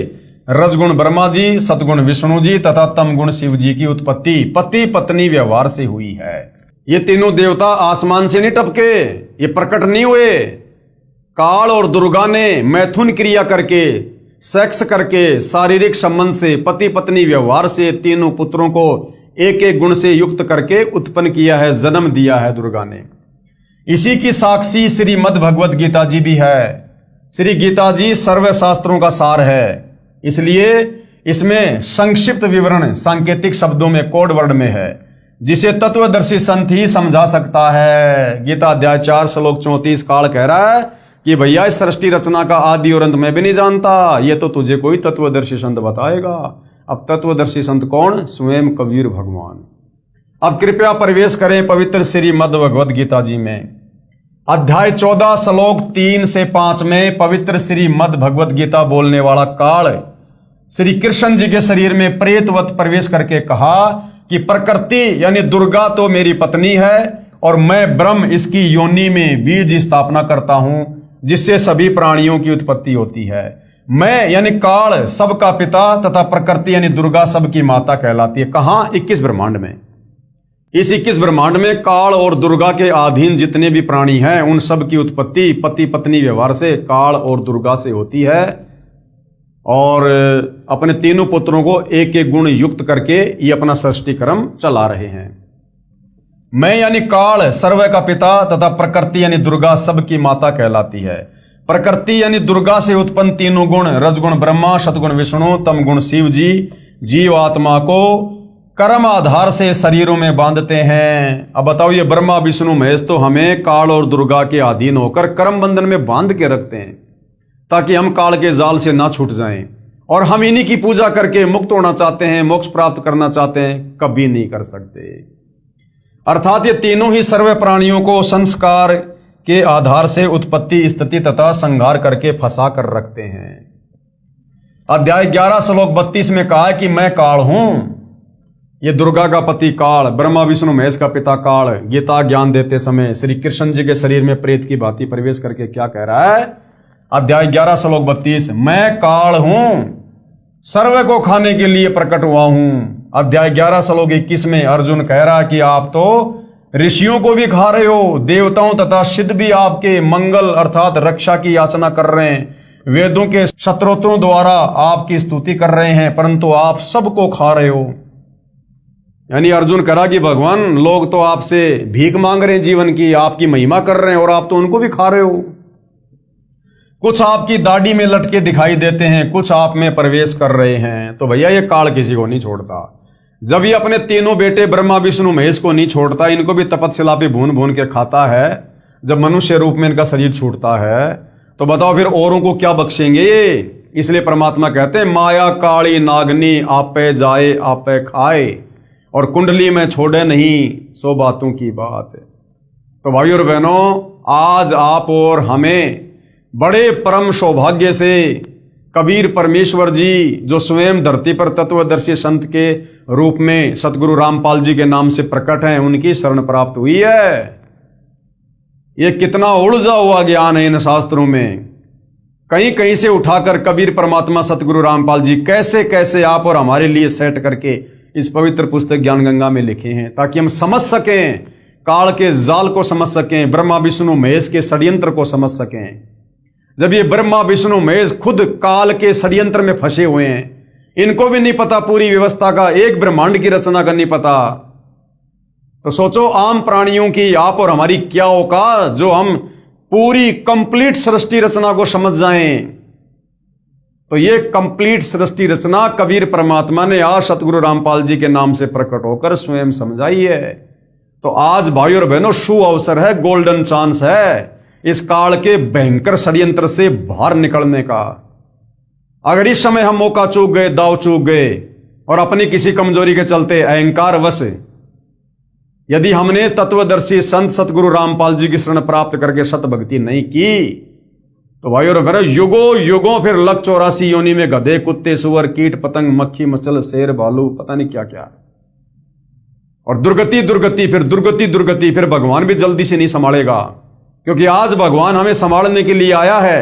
रजगुण ब्रह्मा जी, सतगुण विष्णु जी तथा तमगुण शिव जी की उत्पत्ति पति पत्नी व्यवहार से हुई है। ये तीनों देवता आसमान से नहीं टपके, ये प्रकट नहीं हुए। काल और दुर्गा ने मैथुन क्रिया करके, सेक्स करके, शारीरिक संबंध से, पति पत्नी व्यवहार से तीनों पुत्रों को एक एक गुण से युक्त करके उत्पन्न किया है, जन्म दिया है दुर्गा ने। इसी की साक्षी श्रीमद् भगवत गीता जी भी है। श्री गीता जी सर्व शास्त्रों का सार है, इसलिए इसमें संक्षिप्त विवरण सांकेतिक शब्दों में कोड वर्ड में है, जिसे तत्वदर्शी संत ही समझा सकता है। गीता अध्याय 4 श्लोक 34 काल कह रहा है कि भैया इस सृष्टि रचना का आदि और अंत मैं भी नहीं जानता, ये तो तुझे कोई तत्वदर्शी संत बताएगा। अब तत्वदर्शी संत कौन? स्वयं कबीर भगवान। अब कृपया प्रवेश करें पवित्र श्रीमद् भगवत गीता जी में। अध्याय 14 श्लोक 3 से 5 में पवित्र श्रीमद् भगवत गीता बोलने वाला काल श्री कृष्ण जी के शरीर में प्रेतवत प्रवेश करके कहा कि प्रकृति यानी दुर्गा तो मेरी पत्नी है और मैं ब्रह्म इसकी योनि में बीज स्थापना करता हूं जिससे सभी प्राणियों की उत्पत्ति होती है। मैं यानी काल सबका पिता तथा प्रकृति यानी दुर्गा सबकी माता कहलाती है। कहां? 21 ब्रह्मांड में। इस 21 ब्रह्मांड में काल और दुर्गा के अधीन जितने भी प्राणी हैं उन सब की उत्पत्ति पति पत्नी व्यवहार से काल और दुर्गा से होती है और अपने तीनों पुत्रों को एक एक गुण युक्त करके ये अपना सृष्टि क्रम चला रहे हैं। मैं यानी काल सर्व का पिता तथा प्रकृति यानी दुर्गा सबकी माता कहलाती है। प्रकृति यानी दुर्गा से उत्पन्न तीनों गुण रजगुण ब्रह्मा, सतगुण विष्णु, तम गुण शिव जी जीव आत्मा को कर्म आधार से शरीरों में बांधते हैं। अब बताओ ये ब्रह्मा विष्णु महेश तो हमें काल और दुर्गा के अधीन होकर कर्म बंधन में बांध के रखते हैं ताकि हम काल के जाल से ना छूट जाएं और हम इन्हीं की पूजा करके मुक्त होना चाहते हैं, मोक्ष प्राप्त करना चाहते हैं, कभी नहीं कर सकते। अर्थात ये तीनों ही सर्व प्राणियों को संस्कार के आधार से उत्पत्ति स्थिति तथा संहार करके फंसा कर रखते हैं। अध्याय 11 श्लोक 32 में कहा है कि मैं काल हूं। ये दुर्गा का पति काल, ब्रह्मा विष्णु महेश का पिता काल गीता ज्ञान देते समय श्री कृष्ण जी के शरीर में प्रेत की भांति प्रवेश करके क्या कह रहा है? अध्याय 11 श्लोक 32 मैं काल हूं, सर्व को खाने के लिए प्रकट हुआ हूं। अध्याय 11 श्लोक 21 में अर्जुन कह रहा है कि आप तो ऋषियों को भी खा रहे हो, देवताओं तथा सिद्ध भी आपके मंगल अर्थात रक्षा की याचना कर रहे हैं, वेदों के शत्रुओं द्वारा आपकी स्तुति कर रहे हैं, परंतु आप सबको खा रहे हो। यानी अर्जुन करा कि भगवान लोग तो आपसे भीख मांग रहे हैं जीवन की, आपकी महिमा कर रहे हैं और आप तो उनको भी खा रहे हो। कुछ आपकी दाढ़ी में लटके दिखाई देते हैं, कुछ आप में प्रवेश कर रहे हैं। तो भैया ये काल किसी को नहीं छोड़ता। जब ये अपने तीनों बेटे ब्रह्मा विष्णु महेश को नहीं छोड़ता, इनको भी तपस्या पे भून भून के खाता है, जब मनुष्य रूप में इनका शरीर छूटता है तो बताओ फिर औरों को क्या बख्शेंगे ये? इसलिए परमात्मा कहते हैं माया काली नागनी आपे जाए आपे खाए और कुंडली में छोड़े नहीं सो बातों की बात है। तो भाइयों और बहनों, आज आप और हमें बड़े परम सौभाग्य से कबीर परमेश्वर जी जो स्वयं धरती पर तत्वदर्शी संत के रूप में सतगुरु रामपाल जी के नाम से प्रकट हैं, उनकी शरण प्राप्त हुई है। ये कितना उलझा हुआ ज्ञान है इन शास्त्रों में, कहीं कहीं से उठाकर कबीर परमात्मा सतगुरु रामपाल जी कैसे कैसे आप और हमारे लिए सेट करके इस पवित्र पुस्तक ज्ञान गंगा में लिखे हैं ताकि हम समझ सकें, काल के जाल को समझ सकें, ब्रह्मा विष्णु महेश के षड्यंत्र को समझ सकें। जब ये ब्रह्मा विष्णु महेश खुद काल के षड्यंत्र में फंसे हुए हैं, इनको भी नहीं पता पूरी व्यवस्था का, एक ब्रह्मांड की रचना का नहीं पता, तो सोचो आम प्राणियों की आप और हमारी क्या औकात जो हम पूरी कंप्लीट सृष्टि रचना को समझ जाएं। तो ये कंप्लीट सृष्टि रचना कबीर परमात्मा ने आज सतगुरु रामपाल जी के नाम से प्रकट होकर स्वयं समझाई है। तो आज भाइयों और बहनों शुभ अवसर है, गोल्डन चांस है इस काल के भयंकर षड्यंत्र से बाहर निकलने का। अगर इस समय हम मौका चूक गए, दाव चूक गए और अपनी किसी कमजोरी के चलते अहंकार वश यदि हमने तत्वदर्शी संत सतगुरु रामपाल जी की शरण प्राप्त करके सत भक्ति नहीं की तो भाइयों और बहनों युगों युगों फिर लग 84 योनि में गधे कुत्ते सुअर कीट पतंग मक्खी मच्छर शेर भालू पता नहीं क्या क्या, और दुर्गति दुर्गति फिर दुर्गति दुर्गति, फिर भगवान भी जल्दी से नहीं संभालेगा क्योंकि आज भगवान हमें संभालने के लिए आया है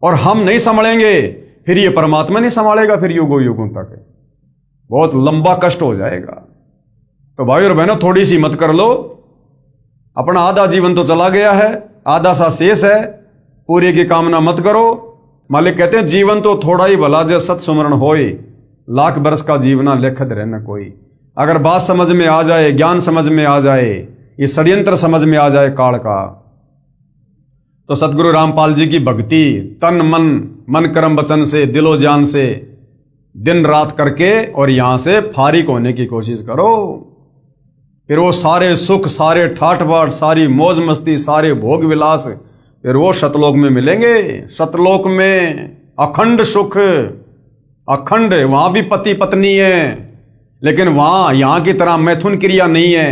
और हम नहीं संभालेंगे फिर ये परमात्मा नहीं संभालेगा, फिर युगों युगों तक बहुत लंबा कष्ट हो जाएगा। तो भाई और बहनों थोड़ी सी मत कर लो, अपना आधा जीवन तो चला गया है, आधा सा शेष है, पूरे की कामना मत करो। मालिक कहते हैं जीवन तो थोड़ा ही भला जय सत सुमरण होए, लाख बरस का जीवना लेखत रहना कोई। अगर बात समझ में आ जाए, ज्ञान समझ में आ जाए, ये षड्यंत्र समझ में आ जाए काल का, तो सतगुरु रामपाल जी की भक्ति तन मन मन कर्म वचन से दिलो जान से दिन रात करके और यहां से फारिग होने की कोशिश करो। फिर वो सारे सुख, सारे ठाठ बाट, सारी मौज मस्ती, सारे भोग विलास फिर वो सतलोक में मिलेंगे। सतलोक में अखंड सुख, अखंड, वहां भी पति पत्नी है लेकिन वहां यहां की तरह मैथुन क्रिया नहीं है।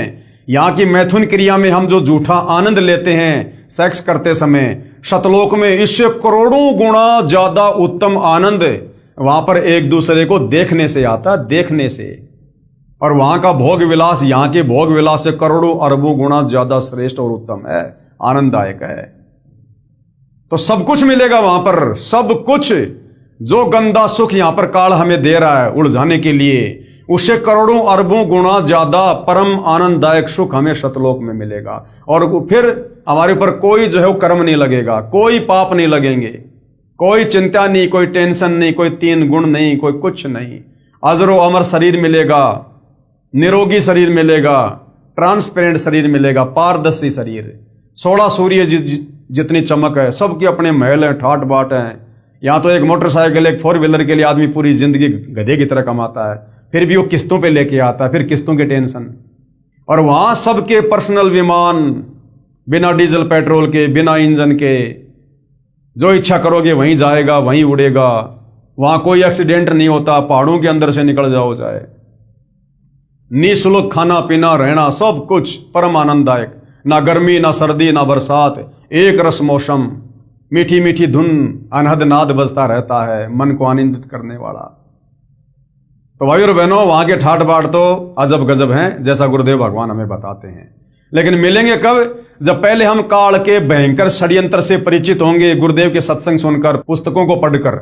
यहाँ की मैथुन क्रिया में हम जो झूठा आनंद लेते हैं सेक्स करते समय, शतलोक में इससे करोड़ों गुणा ज्यादा उत्तम आनंद वहां पर एक दूसरे को देखने से आता, देखने से। और वहां का भोग विलास यहाँ के भोग विलास से करोड़ों अरबों गुणा ज्यादा श्रेष्ठ और उत्तम है, आनंददायक है। तो सब कुछ मिलेगा वहां पर, सब कुछ। जो गंदा सुख यहां पर काल हमें दे रहा है उलझाने के लिए, उससे करोड़ों अरबों गुणा ज्यादा परम आनंददायक सुख हमें शतलोक में मिलेगा। और फिर हमारे ऊपर कोई जो है वो कर्म नहीं लगेगा, कोई पाप नहीं लगेंगे, कोई चिंता नहीं, कोई टेंशन नहीं, कोई 3 गुण नहीं, कोई कुछ नहीं। अजरो अमर शरीर मिलेगा, निरोगी शरीर मिलेगा, ट्रांसपेरेंट शरीर मिलेगा, पारदर्शी शरीर। 16 सूर्य जितनी चमक है, सबके अपने महल हैं, ठाट बाट हैं। यहां तो एक मोटरसाइकिल, एक 4 व्हीलर के लिए आदमी पूरी जिंदगी गधे की तरह कमाता है, फिर भी वो किस्तों पे लेके आता है, फिर किस्तों की टेंशन। और वहां सबके पर्सनल विमान, बिना डीजल पेट्रोल के, बिना इंजन के, जो इच्छा करोगे वहीं जाएगा, वहीं उड़ेगा। वहां कोई एक्सीडेंट नहीं होता, पहाड़ों के अंदर से निकल जाओ चाहे। निःशुल्क खाना पीना रहना, सब कुछ परम आनंददायक। ना गर्मी, ना सर्दी, ना बरसात, एक रस मौसम, मीठी मीठी धुन, अनहद नाद बजता रहता है, मन को आनंदित करने वाला। तो भाई और बहनों, वहां के ठाट बाट तो अजब गजब हैं, जैसा गुरुदेव भगवान हमें बताते हैं। लेकिन मिलेंगे कब? जब पहले हम काल के भयंकर षड्यंत्र से परिचित होंगे, गुरुदेव के सत्संग सुनकर, पुस्तकों को पढ़कर।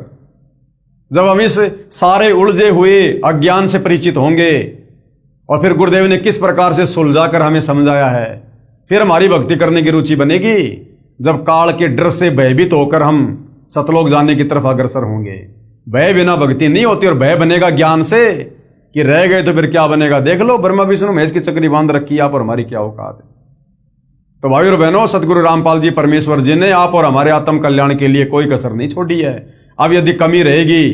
जब हम इस सारे उलझे हुए अज्ञान से परिचित होंगे और फिर गुरुदेव ने किस प्रकार से सुलझाकर हमें समझाया है, फिर हमारी भक्ति करने की रुचि बनेगी। जब काल के डर से भयभीत होकर हम सतलोक जाने की तरफ अग्रसर होंगे। भय बिना भक्ति नहीं होती, और भय बनेगा ज्ञान से कि रह गए तो फिर क्या बनेगा। देख लो, ब्रह्मा विष्णु महेश की चक्री बांध रखी है, आप और हमारी क्या औकात है। तो भाई और बहनों, सतगुरु रामपाल जी परमेश्वर जी ने आप और हमारे आत्म कल्याण के लिए कोई कसर नहीं छोड़ी है। अब यदि कमी रहेगी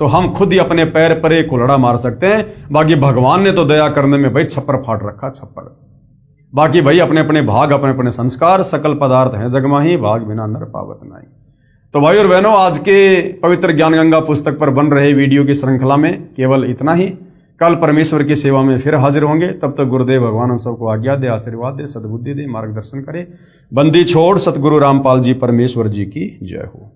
तो हम खुद ही अपने पैर पर एक कुल्हड़ा मार सकते हैं। बाकी भगवान ने तो दया करने में भाई छप्पर फाड़ रखा, छप्पर। बाकी भाई अपने अपने भाग, अपने अपने संस्कार, सकल पदार्थ हैं जगमाही, भाग बिना नर पावत नहीं। तो भाई और बहनों, आज के पवित्र ज्ञान गंगा पुस्तक पर बन रहे वीडियो की श्रृंखला में केवल इतना ही। कल परमेश्वर की सेवा में फिर हाजिर होंगे। तब तक गुरुदेव भगवान हम सबको आज्ञा दे, आशीर्वाद दे, सद्बुद्धि दे, मार्गदर्शन करे। बंदी छोड़ सतगुरु रामपाल जी परमेश्वर जी की जय हो।